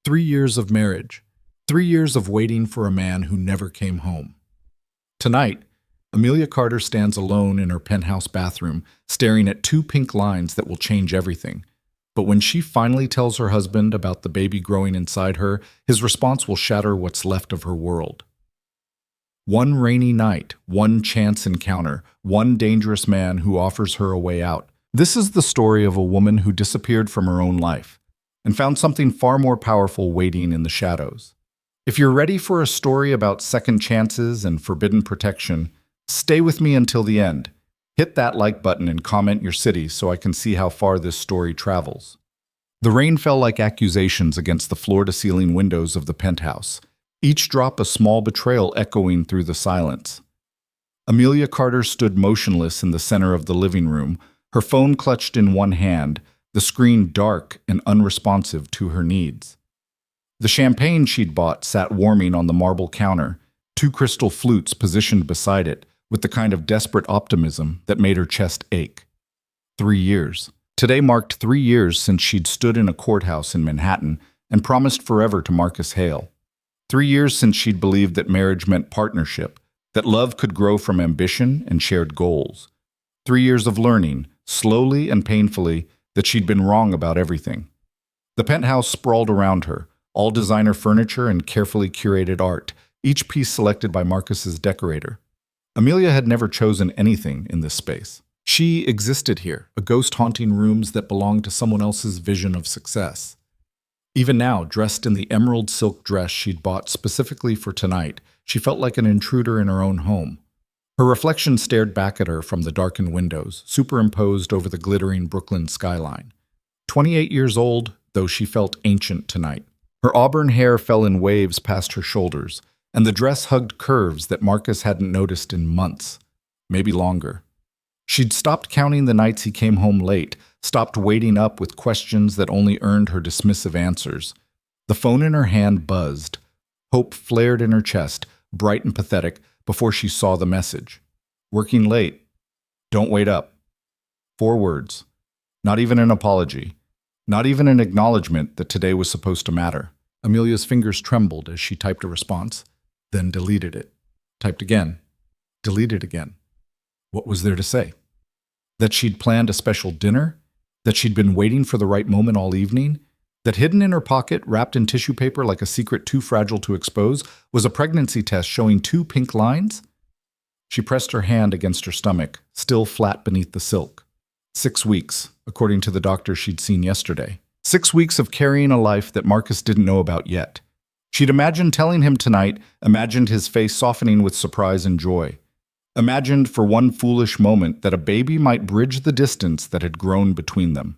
3 years of marriage. 3 years of waiting for a man who never came home. Tonight, Amelia Carter stands alone in her penthouse bathroom, staring at two pink lines that will change everything. But when she finally tells her husband about the baby growing inside her, his response will shatter what's left of her world. One rainy night, one chance encounter, one dangerous man who offers her a way out. This is the story of a woman who disappeared from her own life and found something far more powerful waiting in the shadows. If you're ready for a story about second chances and forbidden protection, stay with me until the end. Hit that like button and comment your city so I can see how far this story travels. The rain fell like accusations against the floor-to-ceiling windows of the penthouse, each drop a small betrayal echoing through the silence. Amelia Carter stood motionless in the center of the living room, her phone clutched in one hand, the screen dark and unresponsive to her needs. The champagne she'd bought sat warming on the marble counter, two crystal flutes positioned beside it, with the kind of desperate optimism that made her chest ache. 3 years. Today marked 3 years since she'd stood in a courthouse in Manhattan and promised forever to Marcus Hale. 3 years since she'd believed that marriage meant partnership, that love could grow from ambition and shared goals. 3 years of learning, slowly and painfully, that she'd been wrong about everything. The penthouse sprawled around her, all designer furniture and carefully curated art, each piece selected by Marcus's decorator. Amelia had never chosen anything in this space. She existed here, a ghost haunting rooms that belonged to someone else's vision of success. Even now, dressed in the emerald silk dress she'd bought specifically for tonight, she felt like an intruder in her own home. Her reflection stared back at her from the darkened windows, superimposed over the glittering Brooklyn skyline. 28 years old, though she felt ancient tonight. Her auburn hair fell in waves past her shoulders, and the dress hugged curves that Marcus hadn't noticed in months, maybe longer. She'd stopped counting the nights he came home late, stopped waiting up with questions that only earned her dismissive answers. The phone in her hand buzzed. Hope flared in her chest, bright and pathetic, before she saw the message. Working late. Don't wait up. 4 words. Not even an apology. Not even an acknowledgement that today was supposed to matter. Amelia's fingers trembled as she typed a response, then deleted it. Typed again. Deleted again. What was there to say? That she'd planned a special dinner? That she'd been waiting for the right moment all evening? That hidden in her pocket, wrapped in tissue paper like a secret too fragile to expose, was a pregnancy test showing 2 pink lines? She pressed her hand against her stomach, still flat beneath the silk. 6 weeks, according to the doctor she'd seen yesterday. 6 weeks of carrying a life that Marcus didn't know about yet. She'd imagined telling him tonight, imagined his face softening with surprise and joy. Imagined for one foolish moment that a baby might bridge the distance that had grown between them.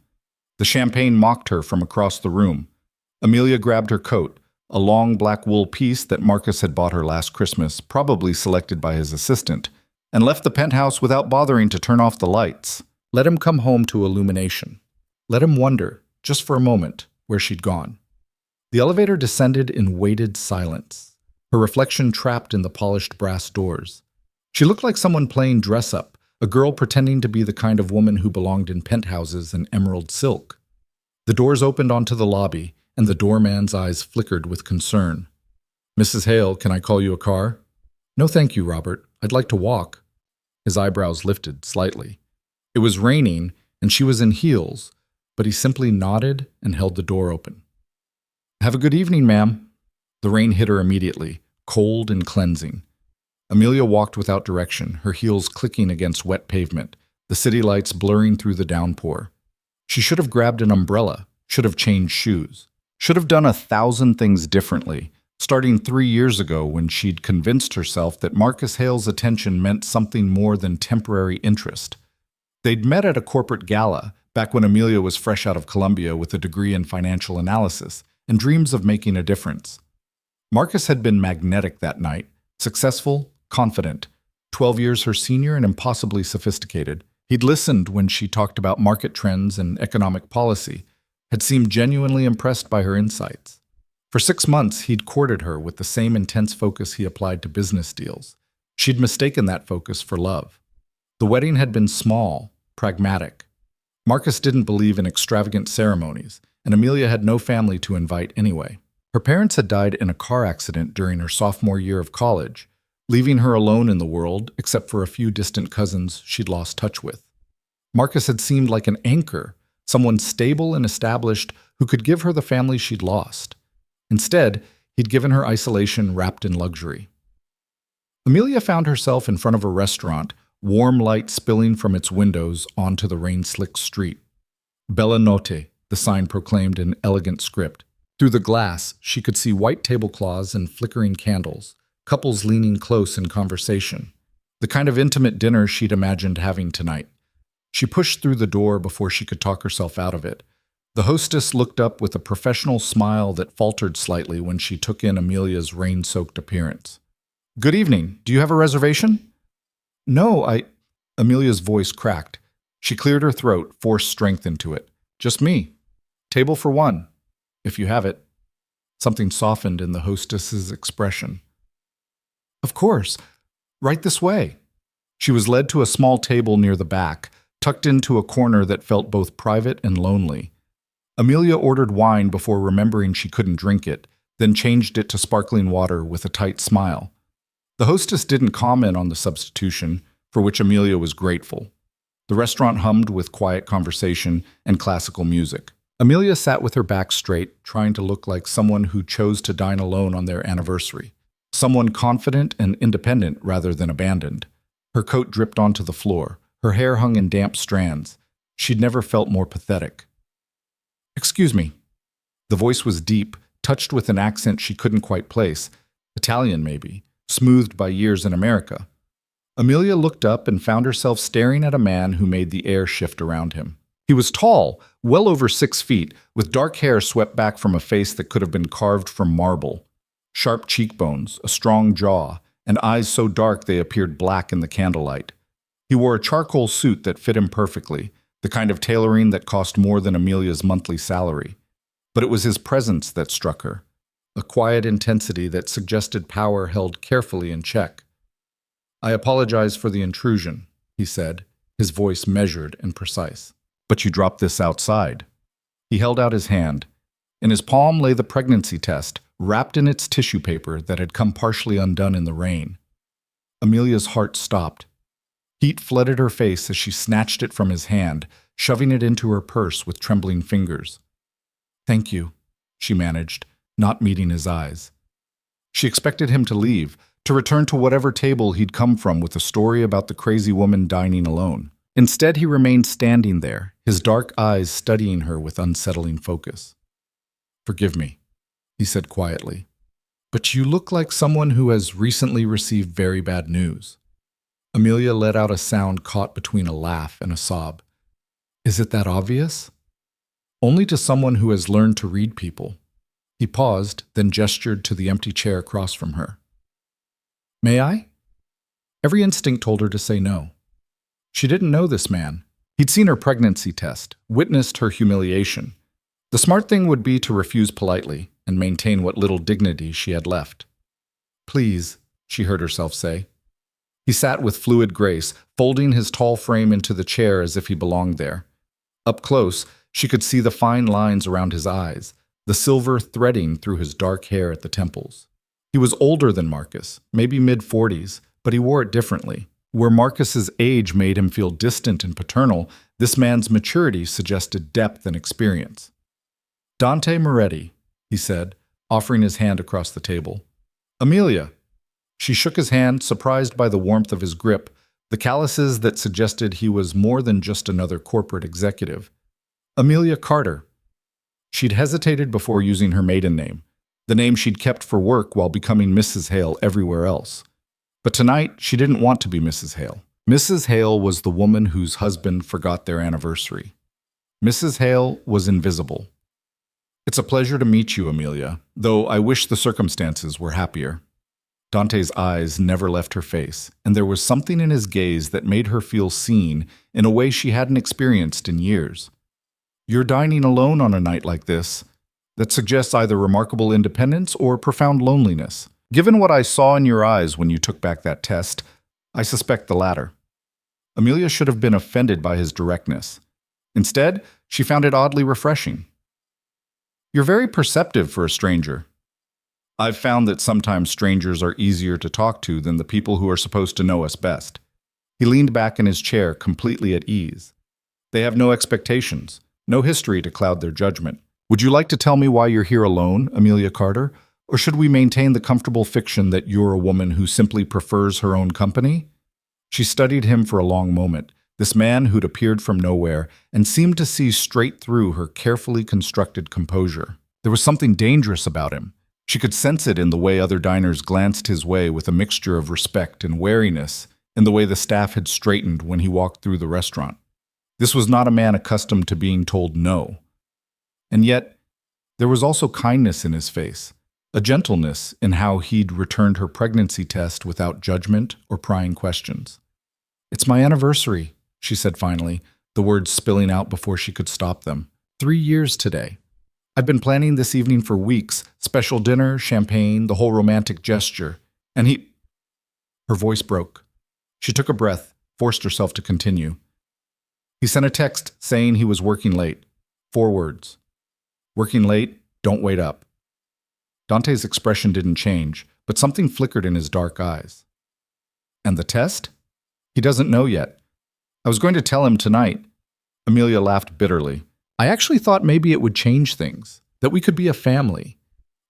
The champagne mocked her from across the room. Amelia grabbed her coat, a long black wool piece that Marcus had bought her last Christmas, probably selected by his assistant, and left the penthouse without bothering to turn off the lights. Let him come home to illumination. Let him wonder, just for a moment, where she'd gone. The elevator descended in weighted silence, her reflection trapped in the polished brass doors. She looked like someone playing dress-up, a girl pretending to be the kind of woman who belonged in penthouses and emerald silk. The doors opened onto the lobby, and the doorman's eyes flickered with concern. "Mrs. Hale, can I call you a car?" "No thank you, Robert. I'd like to walk." His eyebrows lifted slightly. It was raining, and she was in heels, but he simply nodded and held the door open. "Have a good evening, ma'am." The rain hit her immediately, cold and cleansing. Amelia walked without direction, her heels clicking against wet pavement, the city lights blurring through the downpour. She should have grabbed an umbrella, should have changed shoes, should have done 1,000 things differently, starting 3 years ago when she'd convinced herself that Marcus Hale's attention meant something more than temporary interest. They'd met at a corporate gala, back when Amelia was fresh out of Columbia with a degree in financial analysis and dreams of making a difference. Marcus had been magnetic that night, successful, confident, 12 years her senior and impossibly sophisticated. He'd listened when she talked about market trends and economic policy, had seemed genuinely impressed by her insights. For 6 months, he'd courted her with the same intense focus he applied to business deals. She'd mistaken that focus for love. The wedding had been small, pragmatic. Marcus didn't believe in extravagant ceremonies, and Amelia had no family to invite anyway. Her parents had died in a car accident during her sophomore year of college, leaving her alone in the world except for a few distant cousins she'd lost touch with. Marcus had seemed like an anchor, someone stable and established who could give her the family she'd lost. Instead, he'd given her isolation wrapped in luxury. Amelia found herself in front of a restaurant, warm light spilling from its windows onto the rain-slicked street. Bella Notte, the sign proclaimed in elegant script. Through the glass, she could see white tablecloths and flickering candles, couples leaning close in conversation. The kind of intimate dinner she'd imagined having tonight. She pushed through the door before she could talk herself out of it. The hostess looked up with a professional smile that faltered slightly when she took in Amelia's rain-soaked appearance. "Good evening. Do you have a reservation?" "No, Amelia's voice cracked. She cleared her throat, forced strength into it. "Just me. Table for one, if you have it." Something softened in the hostess's expression. "Of course. Right this way." She was led to a small table near the back, tucked into a corner that felt both private and lonely. Amelia ordered wine before remembering she couldn't drink it, then changed it to sparkling water with a tight smile. The hostess didn't comment on the substitution, for which Amelia was grateful. The restaurant hummed with quiet conversation and classical music. Amelia sat with her back straight, trying to look like someone who chose to dine alone on their anniversary. Someone confident and independent rather than abandoned. Her coat dripped onto the floor. Her hair hung in damp strands. She'd never felt more pathetic. "Excuse me." The voice was deep, touched with an accent she couldn't quite place. Italian, maybe, smoothed by years in America. Amelia looked up and found herself staring at a man who made the air shift around him. He was tall, well over 6 feet, with dark hair swept back from a face that could have been carved from marble. Sharp cheekbones, a strong jaw, and eyes so dark they appeared black in the candlelight. He wore a charcoal suit that fit him perfectly, the kind of tailoring that cost more than Amelia's monthly salary. But it was his presence that struck her, a quiet intensity that suggested power held carefully in check. "I apologize for the intrusion," he said, his voice measured and precise. "But you dropped this outside." He held out his hand. In his palm lay the pregnancy test, wrapped in its tissue paper that had come partially undone in the rain. Amelia's heart stopped. Heat flooded her face as she snatched it from his hand, shoving it into her purse with trembling fingers. "Thank you," she managed, not meeting his eyes. She expected him to leave, to return to whatever table he'd come from with a story about the crazy woman dining alone. Instead, he remained standing there, his dark eyes studying her with unsettling focus. "Forgive me," he said quietly, "but you look like someone who has recently received very bad news." Amelia let out a sound caught between a laugh and a sob. "Is it that obvious?" "Only to someone who has learned to read people." He paused, then gestured to the empty chair across from her. "May I?" Every instinct told her to say no. She didn't know this man. He'd seen her pregnancy test, witnessed her humiliation. The smart thing would be to refuse politely and maintain what little dignity she had left. "Please," she heard herself say. He sat with fluid grace, folding his tall frame into the chair as if he belonged there. Up close, she could see the fine lines around his eyes, the silver threading through his dark hair at the temples. He was older than Marcus, maybe mid-40s, but he wore it differently. Where Marcus's age made him feel distant and paternal, this man's maturity suggested depth and experience. "Dante Moretti," he said, offering his hand across the table. "Amelia." She shook his hand, surprised by the warmth of his grip, the calluses that suggested he was more than just another corporate executive. "Amelia Carter." She'd hesitated before using her maiden name, the name she'd kept for work while becoming Mrs. Hale everywhere else. But tonight, she didn't want to be Mrs. Hale. Mrs. Hale was the woman whose husband forgot their anniversary. Mrs. Hale was invisible. "It's a pleasure to meet you, Amelia, though I wish the circumstances were happier." Dante's eyes never left her face, and there was something in his gaze that made her feel seen in a way she hadn't experienced in years. "You're dining alone on a night like this. That suggests either remarkable independence or profound loneliness. Given what I saw in your eyes when you took back that test, I suspect the latter." Amelia should have been offended by his directness. Instead, she found it oddly refreshing. "You're very perceptive for a stranger." I've found that sometimes strangers are easier to talk to than the people who are supposed to know us best. He leaned back in his chair, completely at ease. They have no expectations, no history to cloud their judgment. Would you like to tell me why you're here alone, Amelia Carter? Or should we maintain the comfortable fiction that you're a woman who simply prefers her own company? She studied him for a long moment, this man who'd appeared from nowhere and seemed to see straight through her carefully constructed composure. There was something dangerous about him. She could sense it in the way other diners glanced his way with a mixture of respect and wariness, in the way the staff had straightened when he walked through the restaurant. This was not a man accustomed to being told no. And yet, there was also kindness in his face, a gentleness in how he'd returned her pregnancy test without judgment or prying questions. "It's my anniversary," she said finally, the words spilling out before she could stop them. 3 years today. I've been planning this evening for weeks, special dinner, champagne, the whole romantic gesture. And he... Her voice broke. She took a breath, forced herself to continue. He sent a text saying he was working late. 4 words. Working late, don't wait up. Dante's expression didn't change, but something flickered in his dark eyes. And the test? He doesn't know yet. I was going to tell him tonight. Amelia laughed bitterly. I actually thought maybe it would change things, that we could be a family,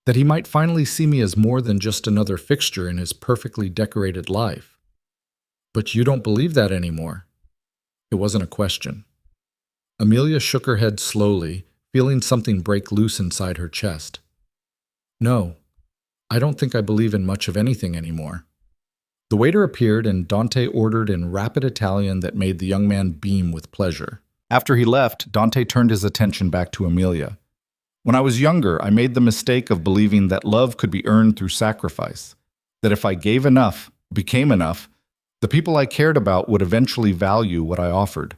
that he might finally see me as more than just another fixture in his perfectly decorated life. But you don't believe that anymore. It wasn't a question. Amelia shook her head slowly, feeling something break loose inside her chest. No, I don't think I believe in much of anything anymore. The waiter appeared and Dante ordered in rapid Italian that made the young man beam with pleasure. After he left, Dante turned his attention back to Amelia. When I was younger, I made the mistake of believing that love could be earned through sacrifice, that if I gave enough, became enough, the people I cared about would eventually value what I offered.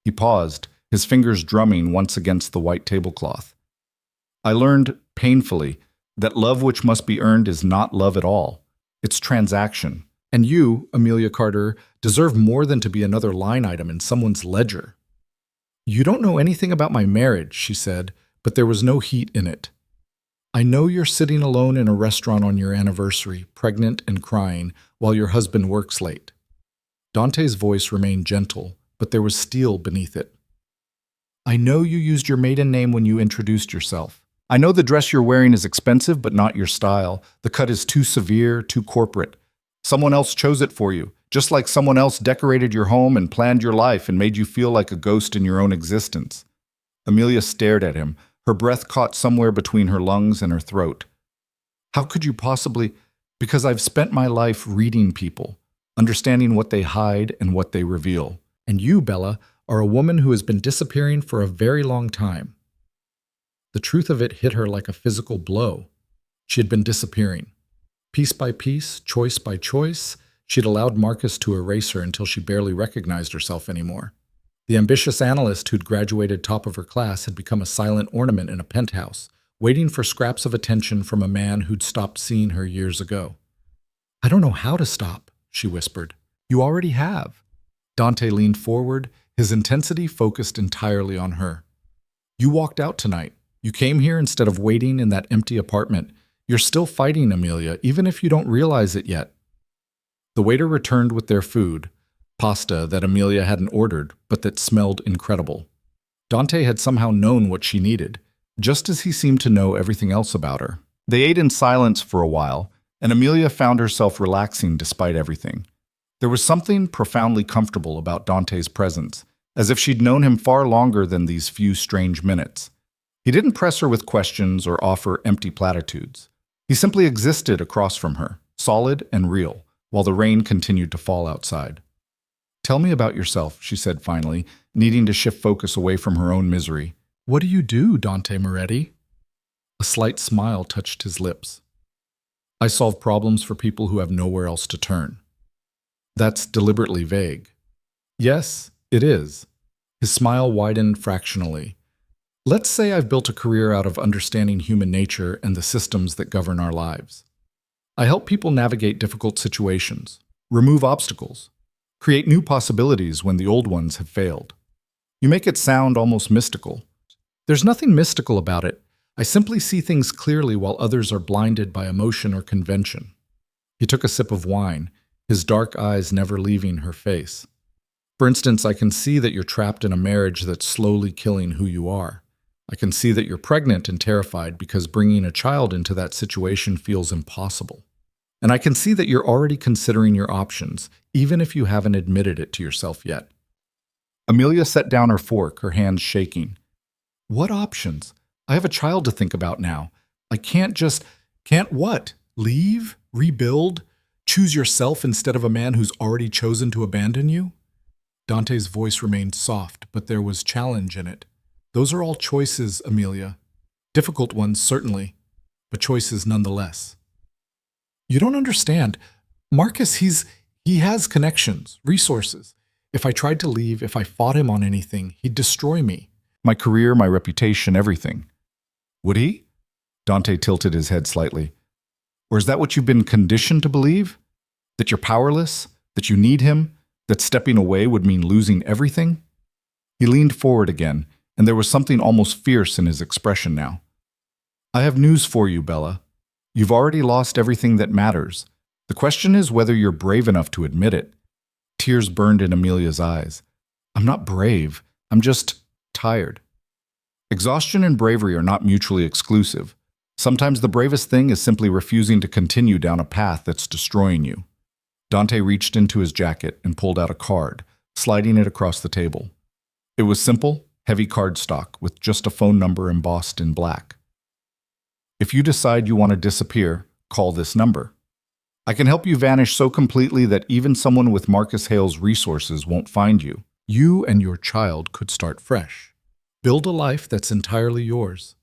He paused, his fingers drumming once against the white tablecloth. I learned, painfully, that love which must be earned is not love at all. It's transaction. And you, Amelia Carter, deserve more than to be another line item in someone's ledger. You don't know anything about my marriage, she said, but there was no heat in it. I know you're sitting alone in a restaurant on your anniversary, pregnant and crying, while your husband works late. Dante's voice remained gentle, but there was steel beneath it. I know you used your maiden name when you introduced yourself. I know the dress you're wearing is expensive, but not your style. The cut is too severe, too corporate. Someone else chose it for you, just like someone else decorated your home and planned your life and made you feel like a ghost in your own existence. Amelia stared at him, her breath caught somewhere between her lungs and her throat. How could you possibly... Because I've spent my life reading people, understanding what they hide and what they reveal. And you, Bella, are a woman who has been disappearing for a very long time. The truth of it hit her like a physical blow. She had been disappearing. Piece by piece, choice by choice, she'd allowed Marcus to erase her until she barely recognized herself anymore. The ambitious analyst who'd graduated top of her class had become a silent ornament in a penthouse, waiting for scraps of attention from a man who'd stopped seeing her years ago. I don't know how to stop, she whispered. You already have. Dante leaned forward, his intensity focused entirely on her. You walked out tonight. You came here instead of waiting in that empty apartment. You're still fighting, Amelia, even if you don't realize it yet. The waiter returned with their food, pasta that Amelia hadn't ordered, but that smelled incredible. Dante had somehow known what she needed, just as he seemed to know everything else about her. They ate in silence for a while, and Amelia found herself relaxing despite everything. There was something profoundly comfortable about Dante's presence, as if she'd known him far longer than these few strange minutes. He didn't press her with questions or offer empty platitudes. He simply existed across from her, solid and real, while the rain continued to fall outside. Tell me about yourself, she said finally, needing to shift focus away from her own misery. What do you do, Dante Moretti? A slight smile touched his lips. I solve problems for people who have nowhere else to turn. That's deliberately vague. Yes, it is. His smile widened fractionally. Let's say I've built a career out of understanding human nature and the systems that govern our lives. I help people navigate difficult situations, remove obstacles, create new possibilities when the old ones have failed. You make it sound almost mystical. There's nothing mystical about it. I simply see things clearly while others are blinded by emotion or convention. He took a sip of wine, his dark eyes never leaving her face. For instance, I can see that you're trapped in a marriage that's slowly killing who you are. I can see that you're pregnant and terrified because bringing a child into that situation feels impossible. And I can see that you're already considering your options, even if you haven't admitted it to yourself yet. Amelia set down her fork, her hands shaking. What options? I have a child to think about now. I can't what? Leave? Rebuild? Choose yourself instead of a man who's already chosen to abandon you? Dante's voice remained soft, but there was challenge in it. Those are all choices, Amelia. Difficult ones, certainly, but choices nonetheless. You don't understand. Marcus, he has connections, resources. If I tried to leave, if I fought him on anything, he'd destroy me. My career, my reputation, everything. Would he? Dante tilted his head slightly. Or is that what you've been conditioned to believe? That you're powerless? That you need him? That stepping away would mean losing everything? He leaned forward again, and there was something almost fierce in his expression now. I have news for you, Bella. You've already lost everything that matters. The question is whether you're brave enough to admit it. Tears burned in Amelia's eyes. I'm not brave. I'm just tired. Exhaustion and bravery are not mutually exclusive. Sometimes the bravest thing is simply refusing to continue down a path that's destroying you. Dante reached into his jacket and pulled out a card, sliding it across the table. It was simple, heavy cardstock with just a phone number embossed in black. If you decide you want to disappear, call this number. I can help you vanish so completely that even someone with Marcus Hale's resources won't find you. You and your child could start fresh. Build a life that's entirely yours.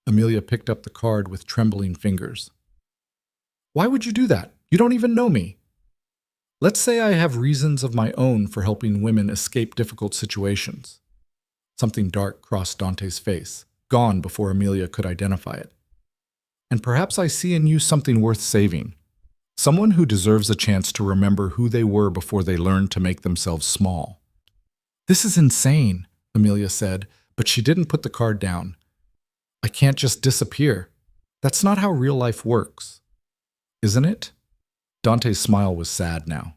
Amelia picked up the card with trembling fingers. Why would you do that? You don't even know me. Let's say I have reasons of my own for helping women escape difficult situations. Something dark crossed Dante's face, gone before Amelia could identify it. And perhaps I see in you something worth saving. Someone who deserves a chance to remember who they were before they learned to make themselves small. This is insane, Amelia said, but she didn't put the card down. I can't just disappear. That's not how real life works. Isn't it? Dante's smile was sad now.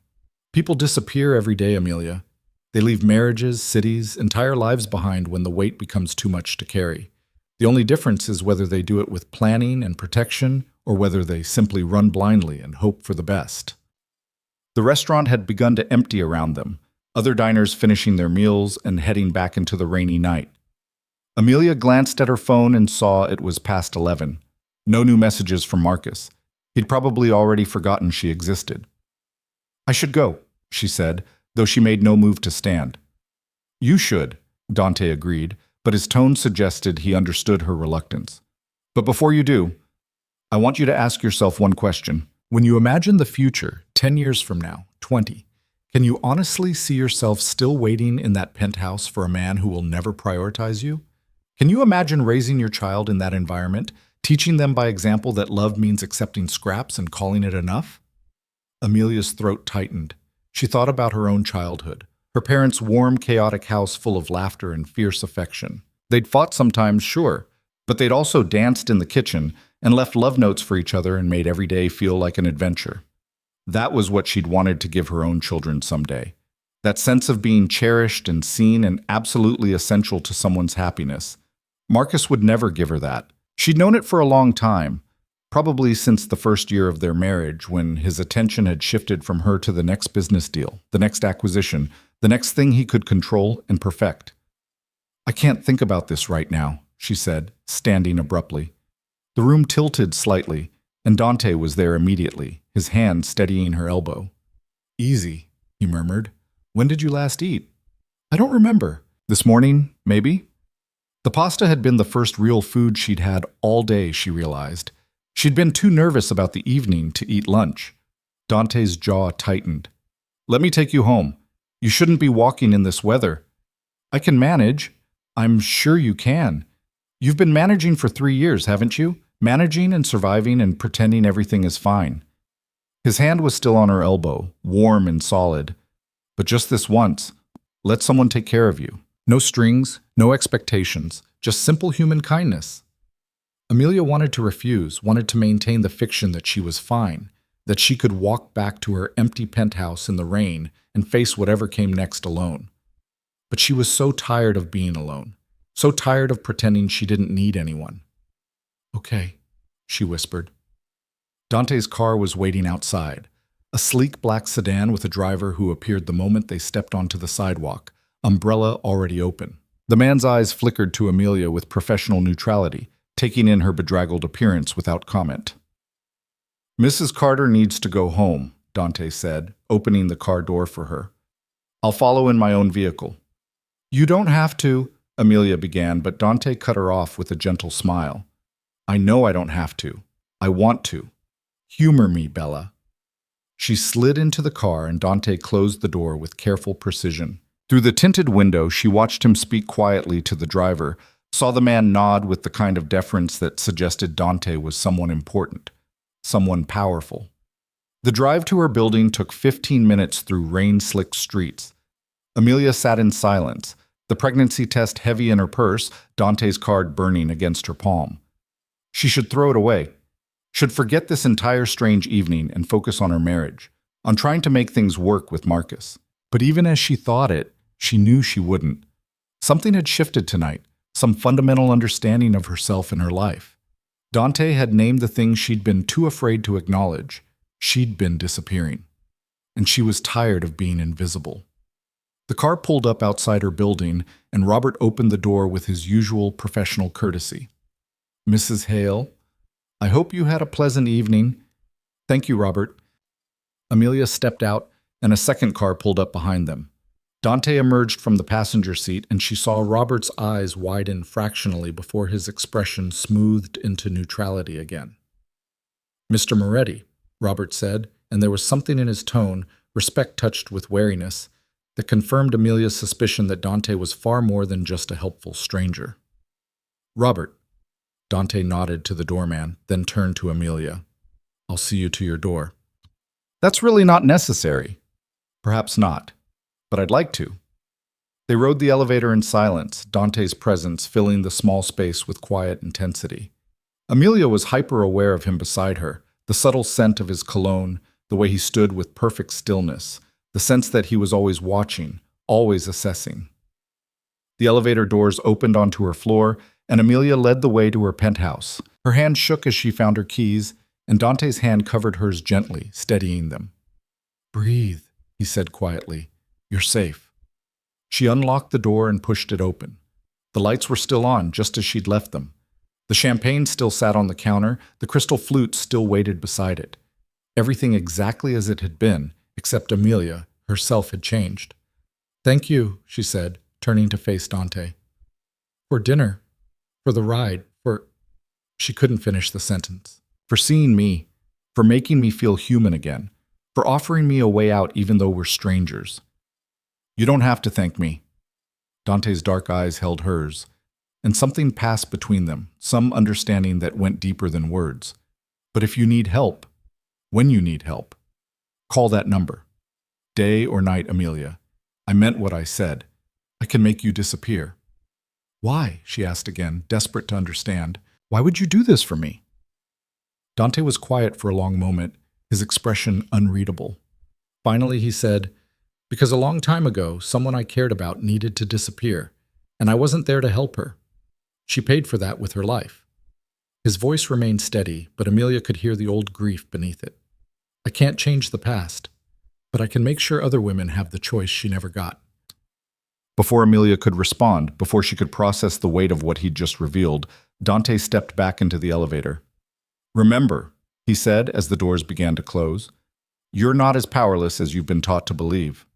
People disappear every day, Amelia. They leave marriages, cities, entire lives behind when the weight becomes too much to carry. The only difference is whether they do it with planning and protection or whether they simply run blindly and hope for the best. The restaurant had begun to empty around them, other diners finishing their meals and heading back into the rainy night. Amelia glanced at her phone and saw it was past 11. No new messages from Marcus. He'd probably already forgotten she existed. I should go, she said, though she made no move to stand. You should, Dante agreed, but his tone suggested he understood her reluctance. But before you do, I want you to ask yourself one question. When you imagine the future, 10 years from now, 20, can you honestly see yourself still waiting in that penthouse for a man who will never prioritize you? Can you imagine raising your child in that environment, teaching them by example that love means accepting scraps and calling it enough? Amelia's throat tightened. She thought about her own childhood, her parents' warm, chaotic house full of laughter and fierce affection. They'd fought sometimes, sure, but they'd also danced in the kitchen and left love notes for each other and made every day feel like an adventure. That was what she'd wanted to give her own children someday. That sense of being cherished and seen and absolutely essential to someone's happiness. Marcus would never give her that. She'd known it for a long time, probably since the first year of their marriage, when his attention had shifted from her to the next business deal, the next acquisition, the next thing he could control and perfect. I can't think about this right now, she said, standing abruptly. The room tilted slightly, and Dante was there immediately, his hand steadying her elbow. Easy, he murmured. When did you last eat? I don't remember. This morning, maybe? The pasta had been the first real food she'd had all day, she realized. She'd been too nervous about the evening to eat lunch. Dante's jaw tightened. Let me take you home. You shouldn't be walking in this weather. I can manage. I'm sure you can. You've been managing for 3 years, haven't you? Managing and surviving and pretending everything is fine. His hand was still on her elbow, warm and solid. But just this once, let someone take care of you. No strings, no expectations, just simple human kindness. Amelia wanted to refuse, wanted to maintain the fiction that she was fine, that she could walk back to her empty penthouse in the rain and face whatever came next alone. But she was so tired of being alone, so tired of pretending she didn't need anyone. "Okay," she whispered. Dante's car was waiting outside, a sleek black sedan with a driver who appeared the moment they stepped onto the sidewalk, umbrella already open. The man's eyes flickered to Amelia with professional neutrality, taking in her bedraggled appearance without comment. "Mrs. Carter needs to go home," Dante said, opening the car door for her. "I'll follow in my own vehicle." "You don't have to," Amelia began, but Dante cut her off with a gentle smile. "I know I don't have to. I want to. Humor me, Bella." She slid into the car and Dante closed the door with careful precision. Through the tinted window, she watched him speak quietly to the driver, saw the man nod with the kind of deference that suggested Dante was someone important, someone powerful. The drive to her building took 15 minutes through rain-slicked streets. Amelia sat in silence, the pregnancy test heavy in her purse, Dante's card burning against her palm. She should throw it away, should forget this entire strange evening and focus on her marriage, on trying to make things work with Marcus. But even as she thought it, she knew she wouldn't. Something had shifted tonight, some fundamental understanding of herself and her life. Dante had named the things she'd been too afraid to acknowledge. She'd been disappearing. And she was tired of being invisible. The car pulled up outside her building, and Robert opened the door with his usual professional courtesy. "Mrs. Hale, I hope you had a pleasant evening." "Thank you, Robert." Amelia stepped out, and a second car pulled up behind them. Dante emerged from the passenger seat, and she saw Robert's eyes widen fractionally before his expression smoothed into neutrality again. "Mr. Moretti," Robert said, and there was something in his tone, respect touched with wariness, that confirmed Amelia's suspicion that Dante was far more than just a helpful stranger. "Robert," Dante nodded to the doorman, then turned to Amelia. "I'll see you to your door." "That's really not necessary." "Perhaps not. But I'd like to." They rode the elevator in silence, Dante's presence filling the small space with quiet intensity. Amelia was hyper-aware of him beside her, the subtle scent of his cologne, the way he stood with perfect stillness, the sense that he was always watching, always assessing. The elevator doors opened onto her floor, and Amelia led the way to her penthouse. Her hand shook as she found her keys, and Dante's hand covered hers gently, steadying them. "Breathe," he said quietly. "You're safe." She unlocked the door and pushed it open. The lights were still on, just as she'd left them. The champagne still sat on the counter, the crystal flute still waited beside it. Everything exactly as it had been, except Amelia herself had changed. "Thank you," she said, turning to face Dante. "For dinner, for the ride, for—" She couldn't finish the sentence. "For seeing me, for making me feel human again, for offering me a way out even though we're strangers." "You don't have to thank me." Dante's dark eyes held hers, and something passed between them, some understanding that went deeper than words. "But if you need help, when you need help, call that number. Day or night, Amelia. I meant what I said. I can make you disappear." "Why?" she asked again, desperate to understand. "Why would you do this for me?" Dante was quiet for a long moment, his expression unreadable. Finally he said, "Because a long time ago, someone I cared about needed to disappear, and I wasn't there to help her. She paid for that with her life." His voice remained steady, but Amelia could hear the old grief beneath it. "I can't change the past, but I can make sure other women have the choice she never got." Before Amelia could respond, before she could process the weight of what he'd just revealed, Dante stepped back into the elevator. "Remember," he said as the doors began to close, "you're not as powerless as you've been taught to believe."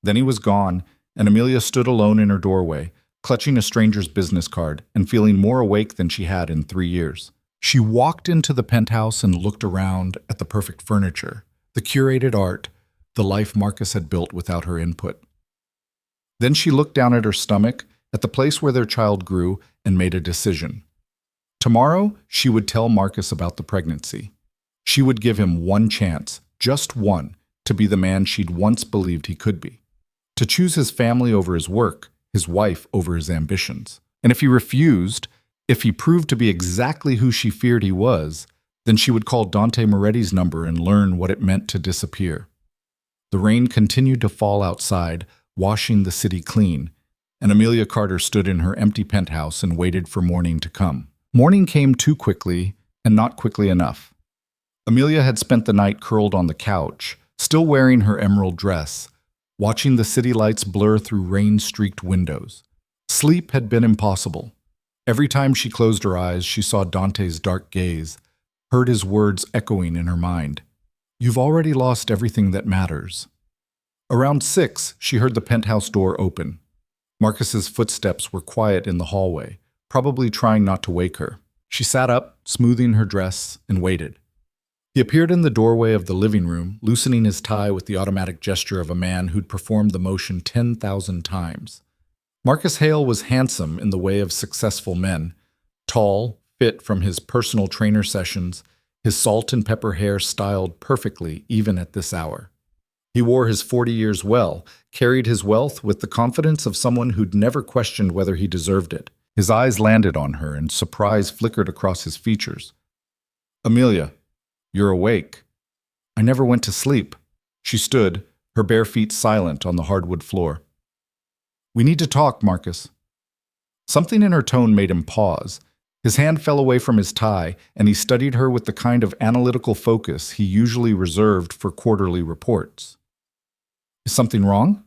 Then he was gone, and Amelia stood alone in her doorway, clutching a stranger's business card and feeling more awake than she had in 3 years. She walked into the penthouse and looked around at the perfect furniture, the curated art, the life Marcus had built without her input. Then she looked down at her stomach, at the place where their child grew, and made a decision. Tomorrow, she would tell Marcus about the pregnancy. She would give him one chance, just one, to be the man she'd once believed he could be. To choose his family over his work, his wife over his ambitions. And if he refused, If he proved to be exactly who she feared he was, then she would call Dante Moretti's number and learn what it meant to disappear. The rain continued to fall outside, washing the city clean, and Amelia Carter stood in her empty penthouse and waited for morning to come. Morning came too quickly, and not quickly enough. Amelia had spent the night curled on the couch, still wearing her emerald dress, watching the city lights blur through rain-streaked windows. Sleep had been impossible. Every time she closed her eyes, she saw Dante's dark gaze, heard his words echoing in her mind. "You've already lost everything that matters." Around 6, she heard the penthouse door open. Marcus's footsteps were quiet in the hallway, probably trying not to wake her. She sat up, smoothing her dress, and waited. He appeared in the doorway of the living room, loosening his tie with the automatic gesture of a man who'd performed the motion 10,000 times. Marcus Hale was handsome in the way of successful men, tall, fit from his personal trainer sessions, his salt and pepper hair styled perfectly even at this hour. He wore his 40 years well, carried his wealth with the confidence of someone who'd never questioned whether he deserved it. His eyes landed on her, and surprise flickered across his features. "Amelia, you're awake." "I never went to sleep." She stood, her bare feet silent on the hardwood floor. "We need to talk, Marcus." Something in her tone made him pause. His hand fell away from his tie, and he studied her with the kind of analytical focus he usually reserved for quarterly reports. "Is something wrong?"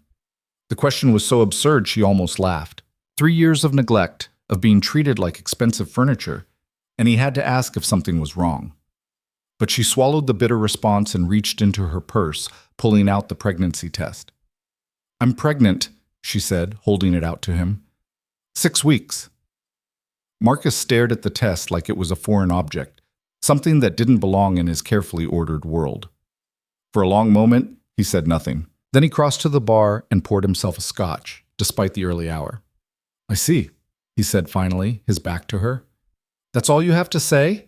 The question was so absurd she almost laughed. 3 years of neglect, of being treated like expensive furniture, and he had to ask if something was wrong. But she swallowed the bitter response and reached into her purse, pulling out the pregnancy test. "I'm pregnant," she said, holding it out to him. 6 weeks. Marcus stared at the test like it was a foreign object, something that didn't belong in his carefully ordered world. For a long moment, he said nothing. Then he crossed to the bar and poured himself a scotch, despite the early hour. "I see," he said finally, his back to her. "That's all you have to say?"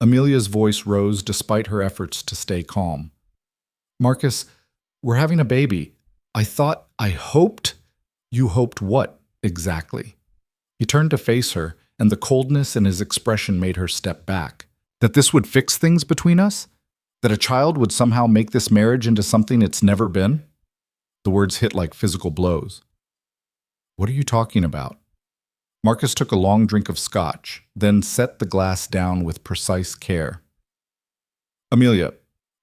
Amelia's voice rose despite her efforts to stay calm. "Marcus, we're having a baby. I hoped." "You hoped what, exactly?" He turned to face her, and the coldness in his expression made her step back. "That this would fix things between us? That a child would somehow make this marriage into something it's never been?" The words hit like physical blows. "What are you talking about?" Marcus took a long drink of scotch, then set the glass down with precise care. "Amelia,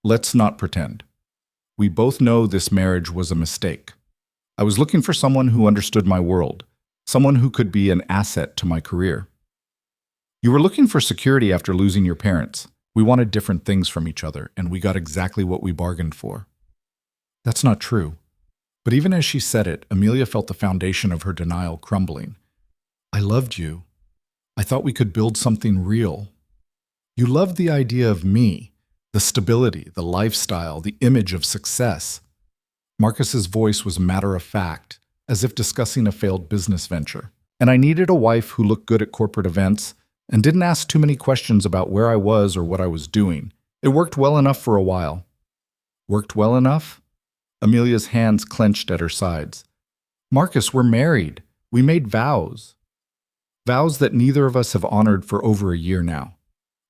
let's not pretend. We both know this marriage was a mistake. I was looking for someone who understood my world, someone who could be an asset to my career. You were looking for security after losing your parents. We wanted different things from each other, and we got exactly what we bargained for." That's not true. But even as she said it, Amelia felt the foundation of her denial crumbling. "I loved you. I thought we could build something real. You loved the idea of me, the stability, the lifestyle, the image of success." Marcus's voice was matter-of-fact, as if discussing a failed business venture. "And I needed a wife who looked good at corporate events and didn't ask too many questions about where I was or what I was doing. It worked well enough for a while." "Worked well enough?" Amelia's hands clenched at her sides. "Marcus, we're married. We made vows. Vows that neither of us have honored for over a year now."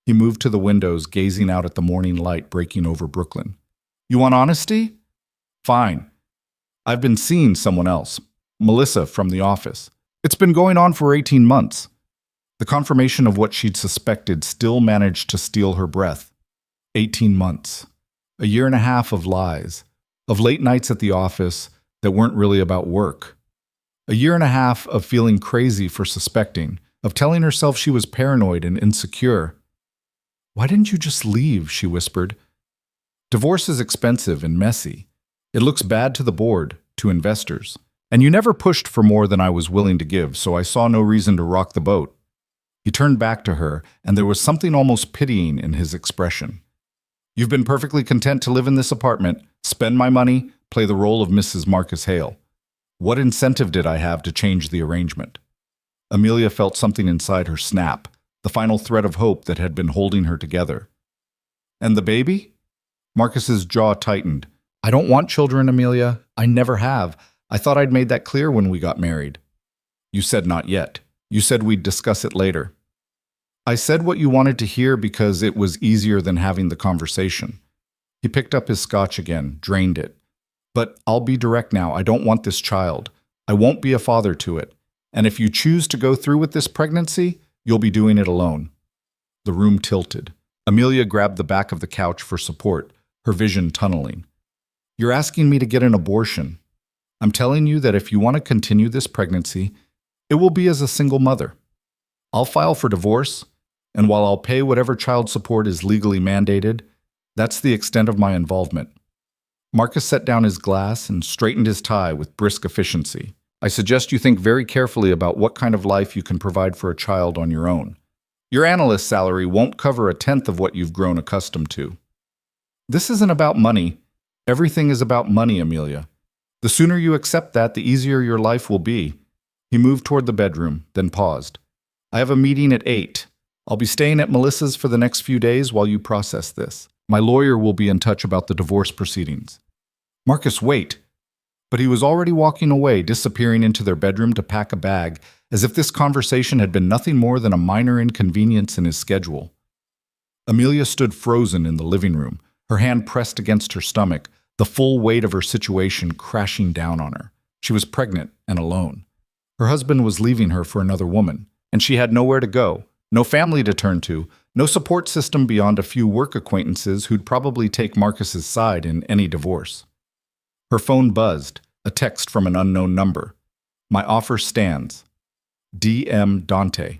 He moved to the windows, gazing out at the morning light breaking over Brooklyn. "You want honesty? Fine. I've been seeing someone else, Melissa from the office. It's been going on for 18 months. The confirmation of what she'd suspected still managed to steal her breath. 18 months. A year and a half of lies, of late nights at the office that weren't really about work. A year and a half of feeling crazy for suspecting, of telling herself she was paranoid and insecure. "Why didn't you just leave?" she whispered. "Divorce is expensive and messy. It looks bad to the board, to investors. And you never pushed for more than I was willing to give, so I saw no reason to rock the boat." He turned back to her, and there was something almost pitying in his expression. "You've been perfectly content to live in this apartment, spend my money, play the role of Mrs. Marcus Hale. What incentive did I have to change the arrangement?" Amelia felt something inside her snap, the final thread of hope that had been holding her together. "And the baby?" Marcus's jaw tightened. "I don't want children, Amelia. I never have. I thought I'd made that clear when we got married." "You said not yet. You said we'd discuss it later." I said what you wanted to hear because it was easier than having the conversation. He picked up his scotch again, drained it. But I'll be direct now. I don't want this child. I won't be a father to it. And if you choose to go through with this pregnancy, you'll be doing it alone. The room tilted. Amelia grabbed the back of the couch for support, her vision tunneling. You're asking me to get an abortion. I'm telling you that if you want to continue this pregnancy, it will be as a single mother. I'll file for divorce, and while I'll pay whatever child support is legally mandated, that's the extent of my involvement. Marcus set down his glass and straightened his tie with brisk efficiency. I suggest you think very carefully about what kind of life you can provide for a child on your own. Your analyst salary won't cover 1/10 of what you've grown accustomed to. This isn't about money. Everything is about money, Amelia. The sooner you accept that, the easier your life will be. He moved toward the bedroom, then paused. I have a meeting at 8. I'll be staying at Melissa's for the next few days while you process this. My lawyer will be in touch about the divorce proceedings. Marcus, wait. But he was already walking away, disappearing into their bedroom to pack a bag, as if this conversation had been nothing more than a minor inconvenience in his schedule. Amelia stood frozen in the living room, her hand pressed against her stomach, the full weight of her situation crashing down on her. She was pregnant and alone. Her husband was leaving her for another woman, and she had nowhere to go, no family to turn to, no support system beyond a few work acquaintances who'd probably take Marcus's side in any divorce. Her phone buzzed, a text from an unknown number. My offer stands. D.M. Dante.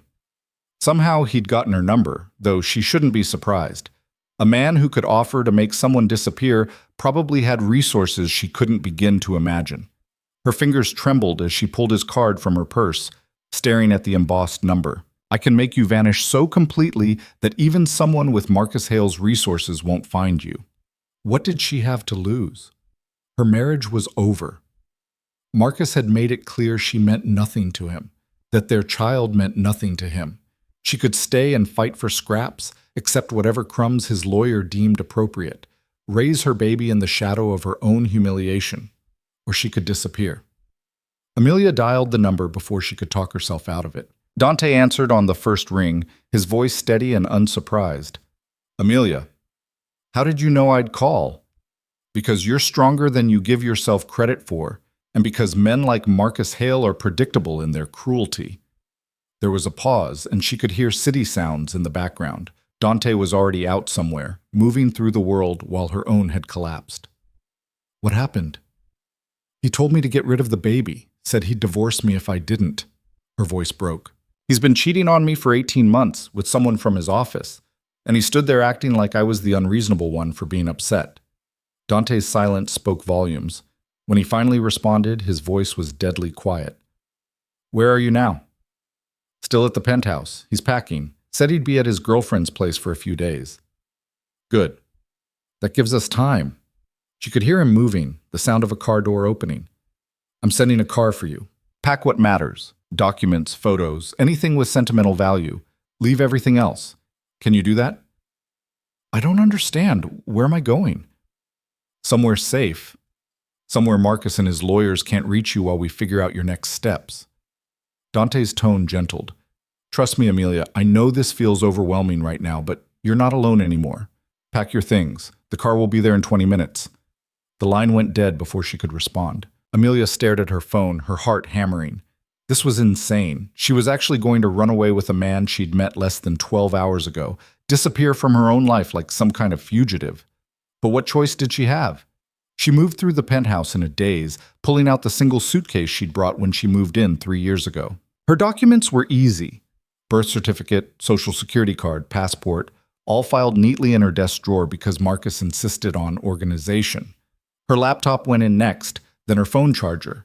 Somehow he'd gotten her number, though she shouldn't be surprised. A man who could offer to make someone disappear probably had resources she couldn't begin to imagine. Her fingers trembled as she pulled his card from her purse, staring at the embossed number. I can make you vanish so completely that even someone with Marcus Hale's resources won't find you. What did she have to lose? Her marriage was over. Marcus had made it clear she meant nothing to him, that their child meant nothing to him. She could stay and fight for scraps, accept whatever crumbs his lawyer deemed appropriate, raise her baby in the shadow of her own humiliation, or she could disappear. Amelia dialed the number before she could talk herself out of it. Dante answered on the first ring, his voice steady and unsurprised. Amelia, how did you know I'd call? Because you're stronger than you give yourself credit for, and because men like Marcus Hale are predictable in their cruelty. There was a pause, and she could hear city sounds in the background. Dante was already out somewhere, moving through the world while her own had collapsed. What happened? He told me to get rid of the baby, said he'd divorce me if I didn't. Her voice broke. He's been cheating on me for 18 months with someone from his office, and he stood there acting like I was the unreasonable one for being upset. Dante's silence spoke volumes. When he finally responded, his voice was deadly quiet. Where are you now? Still at the penthouse. He's packing. Said he'd be at his girlfriend's place for a few days. Good. That gives us time. She could hear him moving, the sound of a car door opening. I'm sending a car for you. Pack what matters. Documents, photos, anything with sentimental value. Leave everything else. Can you do that? I don't understand. Where am I going? Somewhere safe. Somewhere Marcus and his lawyers can't reach you while we figure out your next steps. Dante's tone gentled. Trust me, Amelia, I know this feels overwhelming right now, but you're not alone anymore. Pack your things. The car will be there in 20 minutes. The line went dead before she could respond. Amelia stared at her phone, her heart hammering. This was insane. She was actually going to run away with a man she'd met less than 12 hours ago, disappear from her own life like some kind of fugitive. But what choice did she have? She moved through the penthouse in a daze, pulling out the single suitcase she'd brought when she moved in 3 years ago. Her documents were easy. Birth certificate, social security card, passport, all filed neatly in her desk drawer because Marcus insisted on organization. Her laptop went in next, then her phone charger.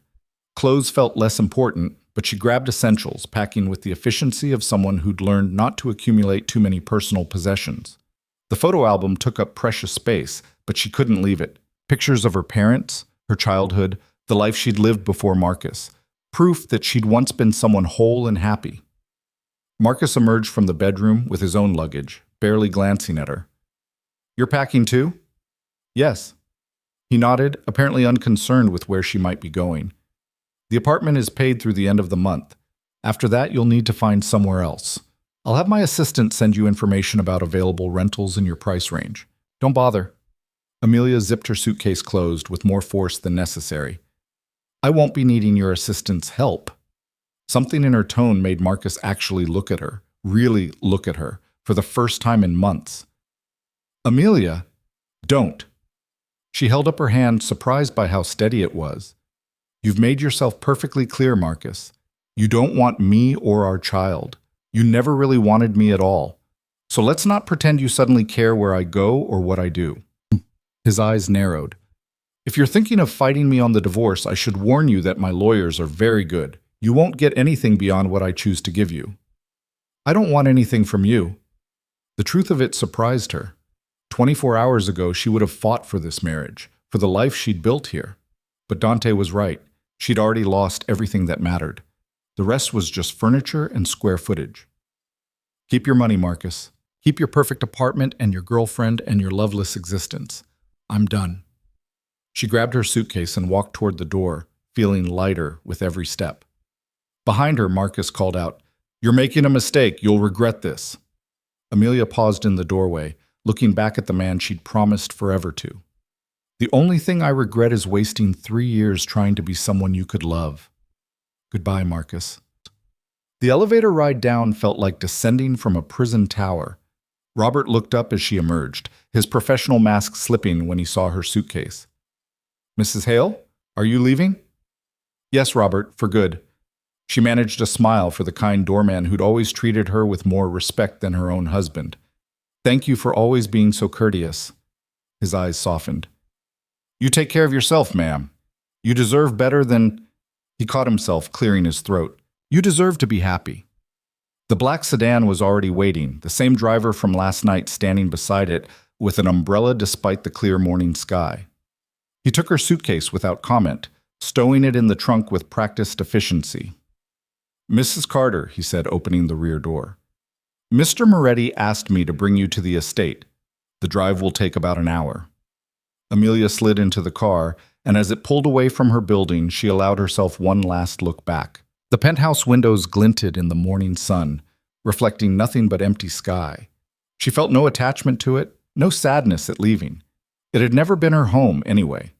Clothes felt less important, but she grabbed essentials, packing with the efficiency of someone who'd learned not to accumulate too many personal possessions. The photo album took up precious space, but she couldn't leave it. Pictures of her parents, her childhood, the life she'd lived before Marcus. Proof that she'd once been someone whole and happy. Marcus emerged from the bedroom with his own luggage, barely glancing at her. You're packing too? Yes. He nodded, apparently unconcerned with where she might be going. The apartment is paid through the end of the month. After that, you'll need to find somewhere else. I'll have my assistant send you information about available rentals in your price range. Don't bother. Amelia zipped her suitcase closed with more force than necessary. I won't be needing your assistant's help. Something in her tone made Marcus actually look at her, really look at her, for the first time in months. Amelia, don't. She held up her hand, surprised by how steady it was. You've made yourself perfectly clear, Marcus. You don't want me or our child. You never really wanted me at all. So let's not pretend you suddenly care where I go or what I do. His eyes narrowed. If you're thinking of fighting me on the divorce, I should warn you that my lawyers are very good. You won't get anything beyond what I choose to give you. I don't want anything from you. The truth of it surprised her. 24 hours ago, she would have fought for this marriage, for the life she'd built here. But Dante was right. She'd already lost everything that mattered. The rest was just furniture and square footage. Keep your money, Marcus. Keep your perfect apartment and your girlfriend and your loveless existence. I'm done. She grabbed her suitcase and walked toward the door, feeling lighter with every step. Behind her, Marcus called out, "You're making a mistake. You'll regret this." Amelia paused in the doorway, looking back at the man she'd promised forever to. The only thing I regret is wasting 3 years trying to be someone you could love. Goodbye, Marcus. The elevator ride down felt like descending from a prison tower. Robert looked up as she emerged, his professional mask slipping when he saw her suitcase. Mrs. Hale, are you leaving? Yes, Robert, for good. She managed a smile for the kind doorman who'd always treated her with more respect than her own husband. Thank you for always being so courteous. His eyes softened. You take care of yourself, ma'am. You deserve better than... He caught himself, clearing his throat. You deserve to be happy. The black sedan was already waiting, the same driver from last night standing beside it with an umbrella despite the clear morning sky. He took her suitcase without comment, stowing it in the trunk with practiced efficiency. Mrs. Carter, he said, opening the rear door. Mr. Moretti asked me to bring you to the estate. The drive will take about an hour. Amelia slid into the car, and as it pulled away from her building, she allowed herself one last look back. The penthouse windows glinted in the morning sun, reflecting nothing but empty sky. She felt no attachment to it, no sadness at leaving. It had never been her home, anyway.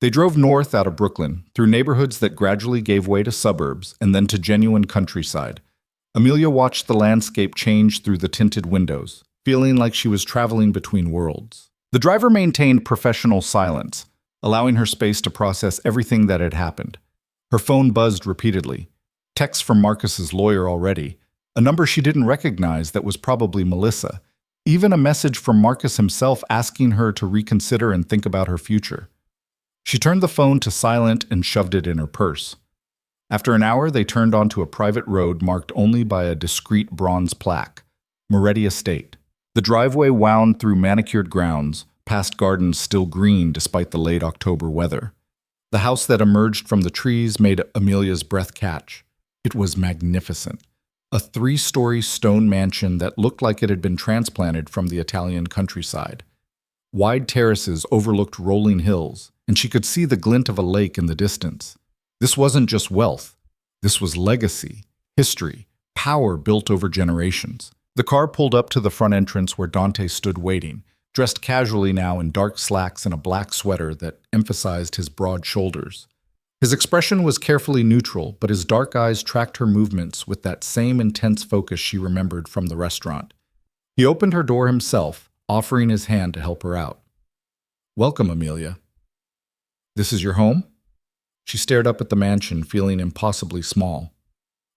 They drove north out of Brooklyn, through neighborhoods that gradually gave way to suburbs and then to genuine countryside. Amelia watched the landscape change through the tinted windows, feeling like she was traveling between worlds. The driver maintained professional silence, allowing her space to process everything that had happened. Her phone buzzed repeatedly. Texts from Marcus's lawyer already, a number she didn't recognize that was probably Melissa. Even a message from Marcus himself asking her to reconsider and think about her future. She turned the phone to silent and shoved it in her purse. After an hour, they turned onto a private road marked only by a discreet bronze plaque, Moretti Estate. The driveway wound through manicured grounds, past gardens still green despite the late October weather. The house that emerged from the trees made Amelia's breath catch. It was magnificent. A 3-story stone mansion that looked like it had been transplanted from the Italian countryside. Wide terraces overlooked rolling hills, and she could see the glint of a lake in the distance. This wasn't just wealth. This was legacy, history, power built over generations. The car pulled up to the front entrance where Dante stood waiting, dressed casually now in dark slacks and a black sweater that emphasized his broad shoulders. His expression was carefully neutral, but his dark eyes tracked her movements with that same intense focus she remembered from the restaurant. He opened her door himself, offering his hand to help her out. Welcome, Amelia. This is your home? She stared up at the mansion, feeling impossibly small.